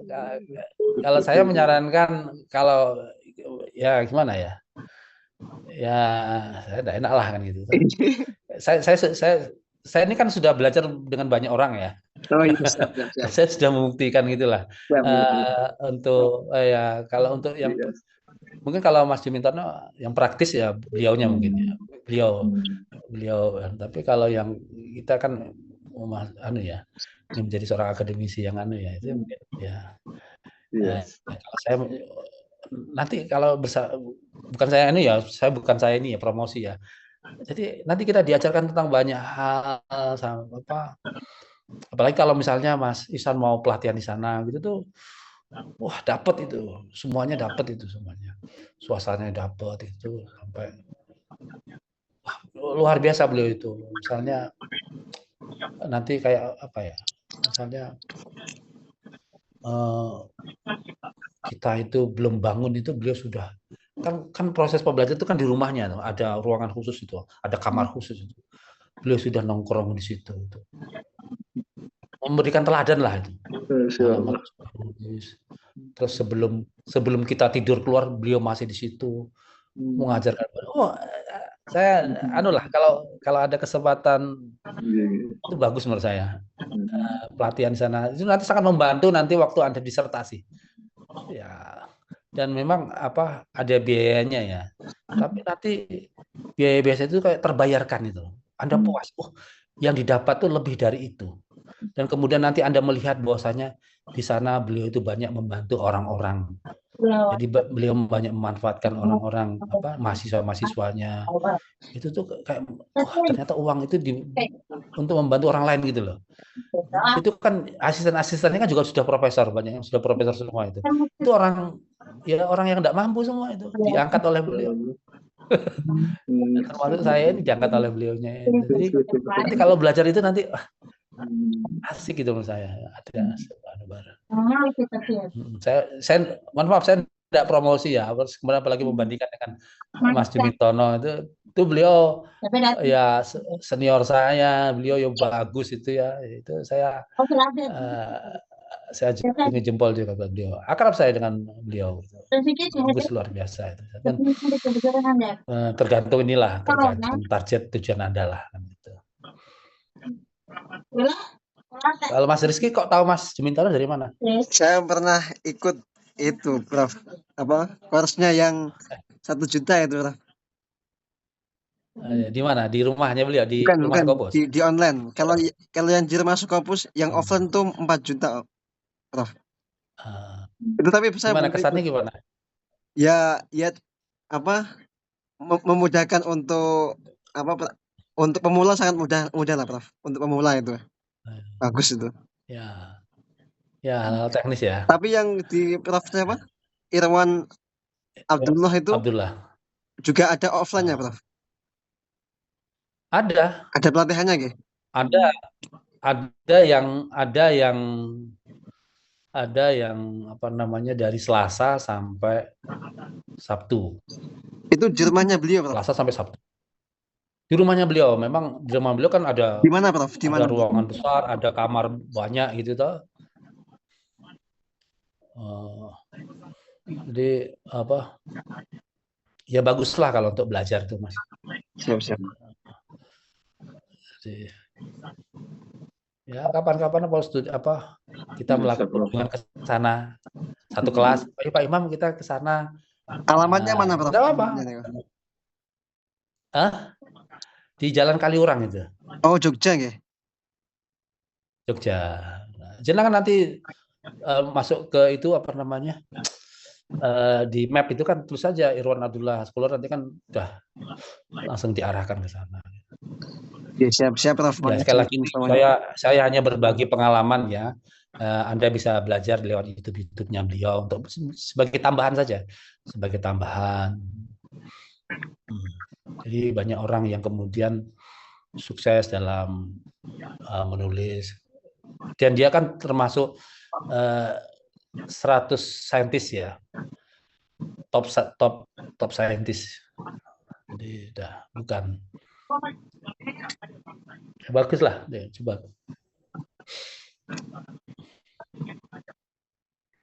kalau saya menyarankan kalau ya gimana ya, ya saya tidak enak lah kan gitu. Saya ini kan sudah belajar dengan banyak orang ya. Oh iya, siap. Saya sudah membuktikan gitulah. Untuk ya kalau untuk yang mungkin kalau Mas Jumintono yang praktis ya beliaunya mungkin ya. Beliau, tapi kalau yang kita kan ya menjadi seorang akademisi yang ya itu ya. Kalau saya nanti kalau bukan saya ini ya, saya ini ya promosi ya. Jadi nanti kita diajarkan tentang banyak hal, apalagi kalau misalnya Mas Ihsan mau pelatihan di sana gitu tuh, wah dapat itu, semuanya dapat itu semuanya, suasananya dapat itu sampai luar biasa beliau itu. Misalnya nanti kayak apa ya, misalnya kita itu belum bangun itu beliau sudah kan proses pembelajaran itu kan di rumahnya, ada ruangan khusus itu, ada kamar khusus itu, beliau sudah nongkrong di situ itu. Memberikan teladan lah itu. Terus sebelum kita tidur keluar beliau masih di situ mengajarkan. Saya kalau ada kesempatan itu bagus menurut saya, pelatihan di sana itu nanti sangat membantu nanti waktu Anda disertasi ya. Dan memang ada biayanya ya, tapi nanti biaya itu kayak terbayarkan itu, Anda puas, yang didapat tuh lebih dari itu. Dan kemudian nanti Anda melihat bahwasanya di sana beliau itu banyak membantu orang-orang. Jadi beliau banyak memanfaatkan orang-orang, mahasiswa-mahasiswanya. Itu tuh kayak ternyata uang itu untuk membantu orang lain gitu loh. Itu kan asisten-asistennya kan juga sudah profesor, banyak yang sudah profesor semua itu. Itu orang yang tidak mampu semua itu diangkat oleh beliau. Termasuk saya ini diangkat oleh beliaunya. Jadi nanti kalau belajar itu nanti asik gitu menurut saya. Ada bareng. Saya mohon maaf saya tidak promosi ya, kemudian apalagi membandingkan dengan Mas Jumintono itu beliau ya senior saya, beliau yang bagus itu ya, itu saya ingin jempol juga buat beliau. Akrab saya dengan beliau, bagus luar biasa itu. Dan tergantung target tujuan Anda lah gitu. Kalau Mas Rizky kok tahu Mas Jumintono dari mana? Saya pernah ikut itu, Prof. Apa? Course-nya yang 1 juta itu, Prof. Di mana? Di rumahnya beliau, di Bukan, rumah bukan. Skopus? Di online. Kalau yang di rumah Skopus, yang Oh. offline tuh 4 juta, Prof. Eh, Itu tapi saya Gimana pernah kesannya ikut. gimana? Ya apa? Memudahkan untuk apa? Untuk pemula sangat mudah lah, Prof. Untuk pemula itu bagus itu. Ya, hal-hal teknis ya. Tapi yang di Prof siapa? Irwan Abdullah itu Abdullah. juga ada offline-nya, Prof. Ada pelatihannya gitu. ada yang apa namanya dari Selasa sampai Sabtu. Itu di rumahnya beliau, Prof. Selasa sampai Sabtu. Di rumahnya beliau, memang di rumah beliau kan ada Di mana, Prof? Di ada mana? ruangan besar, ada kamar banyak gitu toh. Jadi apa? Ya baguslah kalau untuk belajar tuh, Mas. Siap. Jadi, ya kapan-kapan kita melakukan ke sana satu kelas. Pak Imam kita ke sana. Alamatnya mana, Prof? Tidak apa. Di Jalan Kaliurang itu. Oh, Jogja ya? Jogja. Jangan nanti masuk ke itu apa namanya? Di map itu kan tulis saja Irwan Abdullah Scholar, nanti kan udah langsung diarahkan ke sana. Ya, siap Prof. Ya, sekali lagi saya hanya berbagi pengalaman ya. Anda bisa belajar lewat YouTube-nya beliau untuk sebagai tambahan saja, sebagai tambahan. Jadi banyak orang yang kemudian sukses dalam menulis, dan dia kan termasuk 100 saintis ya, top saintis. Jadi udah bukan. Bagus lah, deh, coba.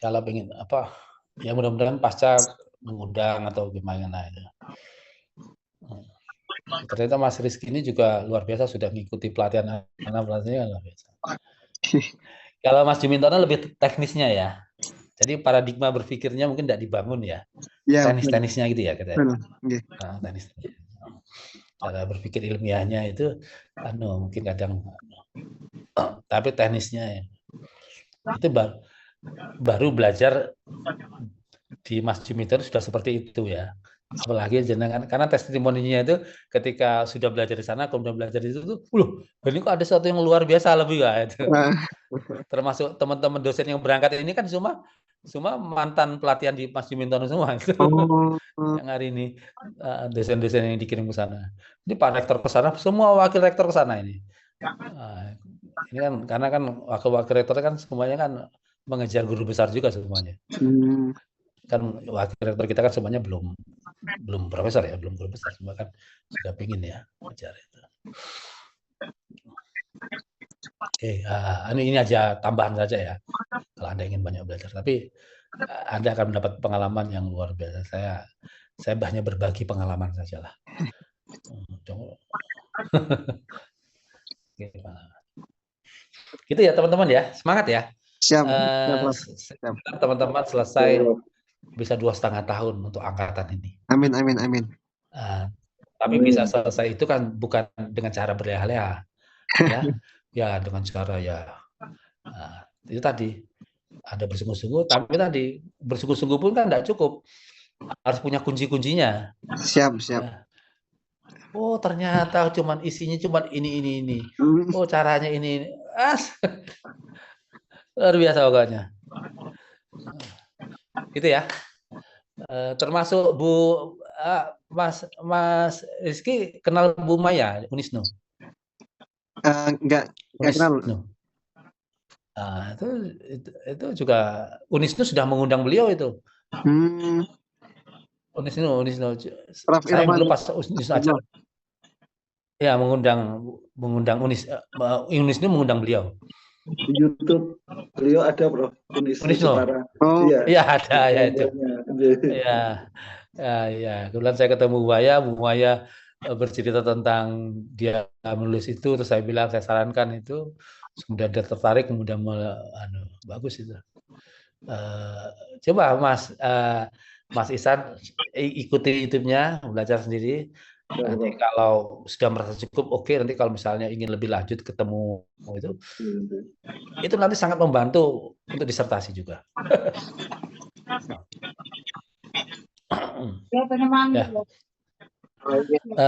Kalau pengen apa, ya mudah-mudahan pasca mengundang atau gimana itu. Ternyata Mas Rizky ini juga luar biasa, sudah mengikuti pelatihannya luar biasa. Kalau Mas Jumintono lebih teknisnya ya. Jadi paradigma berpikirnya mungkin tidak dibangun ya. Teknis-teknisnya gitu ya katanya. Teknisnya. Cara berpikir ilmiahnya itu mungkin kadang, tapi teknisnya ya. Itu baru belajar di Mas Jumintono sudah seperti itu ya. Apalagi jenengan, karena testimoninya itu ketika sudah belajar di sana, kemudian belajar di situ tuh, ini kok ada sesuatu yang luar biasa lebih ya itu. Termasuk teman-teman dosen yang berangkat ini kan semua mantan pelatihan di Mas Jumintono semua itu. Yang hari ini dosen-dosen yang dikirim ke sana. Ini Pak Rektor ke sana, semua wakil rektor ke sana ini. Ini kan karena kan wakil rektor kan semuanya kan mengejar guru besar juga semuanya. Kan wakil rektor kita kan semuanya belum profesor ya, belum guru besar, semua kan sudah pingin ya mengejar itu. Oke, ini aja tambahan saja ya. Kalau Anda ingin banyak belajar, tapi Anda akan mendapat pengalaman yang luar biasa. Saya hanya berbagi pengalaman saja lah. Gitu ya teman-teman ya, semangat ya. Siap. Teman-teman selesai bisa 2,5 tahun untuk angkatan ini. Amin. Tapi bisa selesai itu kan bukan dengan cara berleha-leha, ya dengan cara itu tadi ada bersungguh-sungguh. Tapi tadi bersungguh-sungguh pun kan tidak cukup, harus punya kunci-kuncinya. Siap. Ya. Oh ternyata isinya cuman ini. Oh caranya ini. Luar biasa pokoknya. Gitu ya. Termasuk Mas Rizky kenal Bu Maya Unisnu? Enggak kenal. Itu juga Unisnu sudah mengundang beliau itu. Unisnu. Saya dulu pas Unisnu aja. Ya mengundang Unisnu mengundang beliau. Di YouTube beliau ada Prof. Unisnu. Iya ada ya itu. Iya. Kebetulan saya ketemu Bu Maya bercerita tentang dia menulis itu, terus saya bilang saya sarankan itu, kemudian dia tertarik, kemudian bagus itu. Coba Mas Ihsan ikuti YouTube-nya, belajar sendiri. Nanti kalau sudah merasa cukup, oke. Nanti kalau misalnya ingin lebih lanjut ketemu itu nanti sangat membantu untuk disertasi juga. Ya.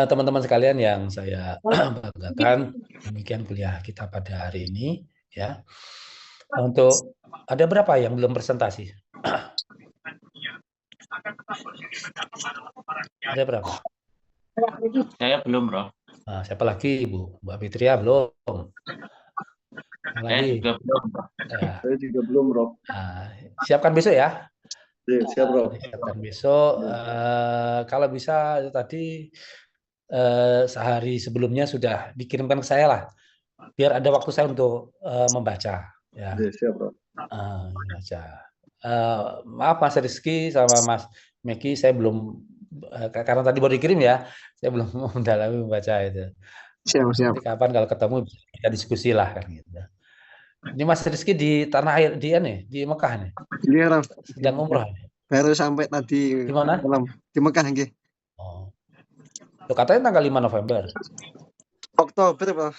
Teman-teman sekalian yang saya banggakan, demikian kuliah kita pada hari ini. Ya. Untuk ada berapa yang belum presentasi? Ada berapa? Saya belum, Bro. Nah, siapa lagi, Bu? Mbak Fitria belum? Lagi? Juga belum, Bro. Ya. Saya juga belum, Bro. Nah, siapkan besok ya. Siap, Bro. Siapkan besok. Kalau bisa tadi sehari sebelumnya sudah dikirimkan ke saya lah, biar ada waktu saya untuk membaca. Ya. Siap, Bro. Membaca. Maaf Mas Rizky sama Mas Meki, saya belum karena tadi baru dikirim ya, saya belum mendalami membaca itu. Siap. Nanti kapan kalau ketemu kita diskusi lah kan gitu. Ini Mas Rizky di tanah air di Mekah nih. Iya, Prof. Sedang umroh. Baru sampai tadi di mana? malam di Mekah nggih. Oh. Loh, katanya tanggal 5 November. Oktober, Prof.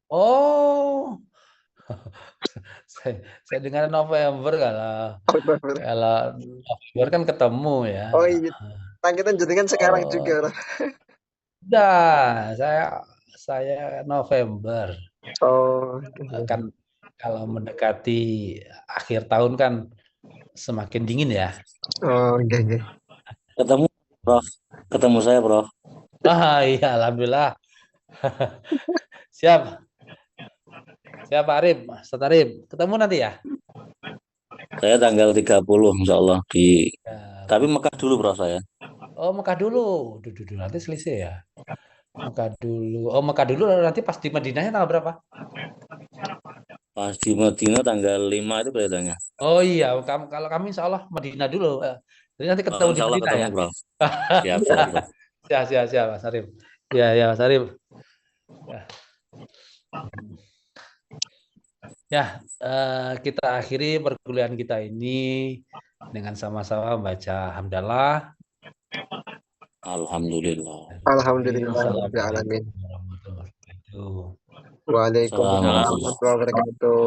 Oh. saya dengar November kalau November kan ketemu ya. Oh iya. Tangkitan jenengan sekarang juga, Prof. Udah, saya November. Oh. Kan kalau mendekati akhir tahun kan semakin dingin ya. Oh, nggih. Ketemu, Prof. Ketemu saya, Prof. Iya, alhamdulillah. Siap. Siap Pak Arif, Ustaz Arif. Ketemu nanti ya? Saya tanggal 30 insya Allah tapi Mekah dulu, Prof, saya. Oh, Mekah dulu. Duh, nanti selisih ya. Mekah dulu. Oh, Mekah dulu nanti pas di Madinahnya tanggal berapa? Pas di Madinah tanggal 5 itu kelihatannya. Oh iya, kalau kami insya Allah Madinah dulu. Jadi nanti ketemu di Madinah ya. Prof. Siap, Prof. Siap, Mas Arif. Ya, Mas Arif. Ya, kita akhiri perkuliahan kita ini dengan sama-sama membaca hamdalah. Alhamdulillah. Alhamdulillahirrahmanirrahim. Waalaikumsalam warahmatullahi wabarakatuh.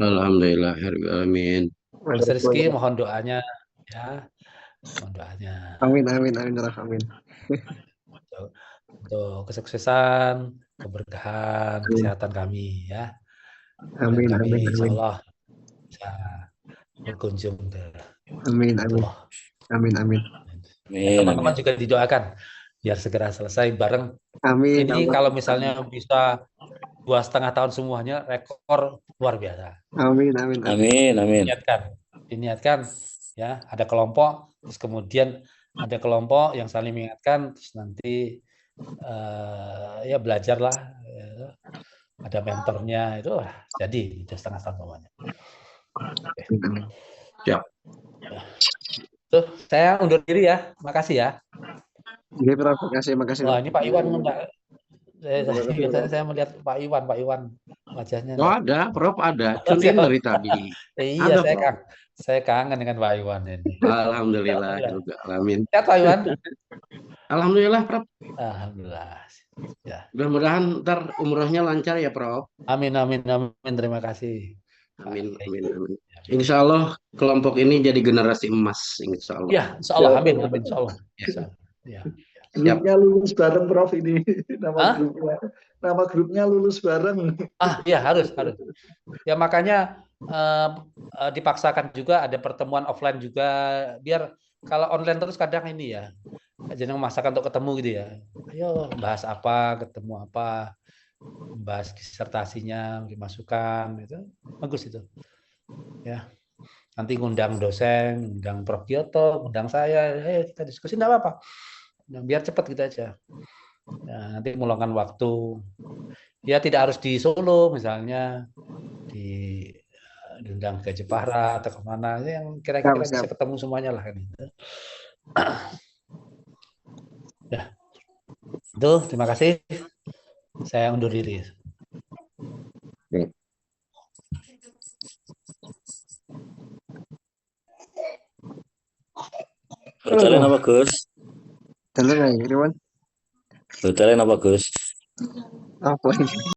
Alhamdulillahirrahmanirrahim. Mas Rizky mohon doanya ya. Mohon doanya. Amin. Untuk kesuksesan, keberkahan, kesehatan kami ya. Amin. Insya Allah bisa berkunjung ke Amin. Teman-teman juga didoakan biar segera selesai bareng. Amin. Ini kalau misalnya bisa 2,5 tahun semuanya, rekor luar biasa. Amin. Diniatkan ya, ada kelompok, terus kemudian ada kelompok yang saling mengingatkan, terus nanti ya belajarlah, ada mentornya, itu jadi 2,5 tahun semuanya. Siap. Tuh, saya undur diri ya, makasih ya. Oke, Prof, makasih. Wah, ini Pak Iwan enggak. Saya melihat Pak Iwan wajahnya. Oh, ada, Prof, ada. Cunin dari tadi. Iya, saya kangen dengan Pak Iwan ini. Alhamdulillah. Amin. Sehat Pak Iwan? Alhamdulillah, Prof. Alhamdulillah. Ya. Mudah-mudahan ntar umrohnya lancar ya, Prof. Amin. Terima kasih. Amin. Insya Allah kelompok ini jadi generasi emas, insya Allah. Ya, insya Allah. Amin. Insya Allah. Ya. Grupnya lulus bareng, Prof, ini. Nama grupnya lulus bareng. Ya harus. Ya makanya dipaksakan juga ada pertemuan offline juga, biar kalau online terus kadang ini ya, jadi memaksakan untuk ketemu gitu ya. Ayo bahas apa, ketemu apa, bahas disertasinya, masukan, itu bagus itu. Ya. Nanti ngundang dosen, ngundang Prof Gioto, ngundang saya, kita diskusi enggak apa-apa. Biar cepat gitu aja. Nah, nanti meluangkan waktu. Ya tidak harus di Solo misalnya, diundang ke Jepara atau kemana yang kira-kira bisa ketemu semuanya lah kan. Ya, itu terima kasih. Saya undur diri. Hotelnya apa Gus? Dalam ya, Irwan. Hotelnya apa Gus? Apa ini?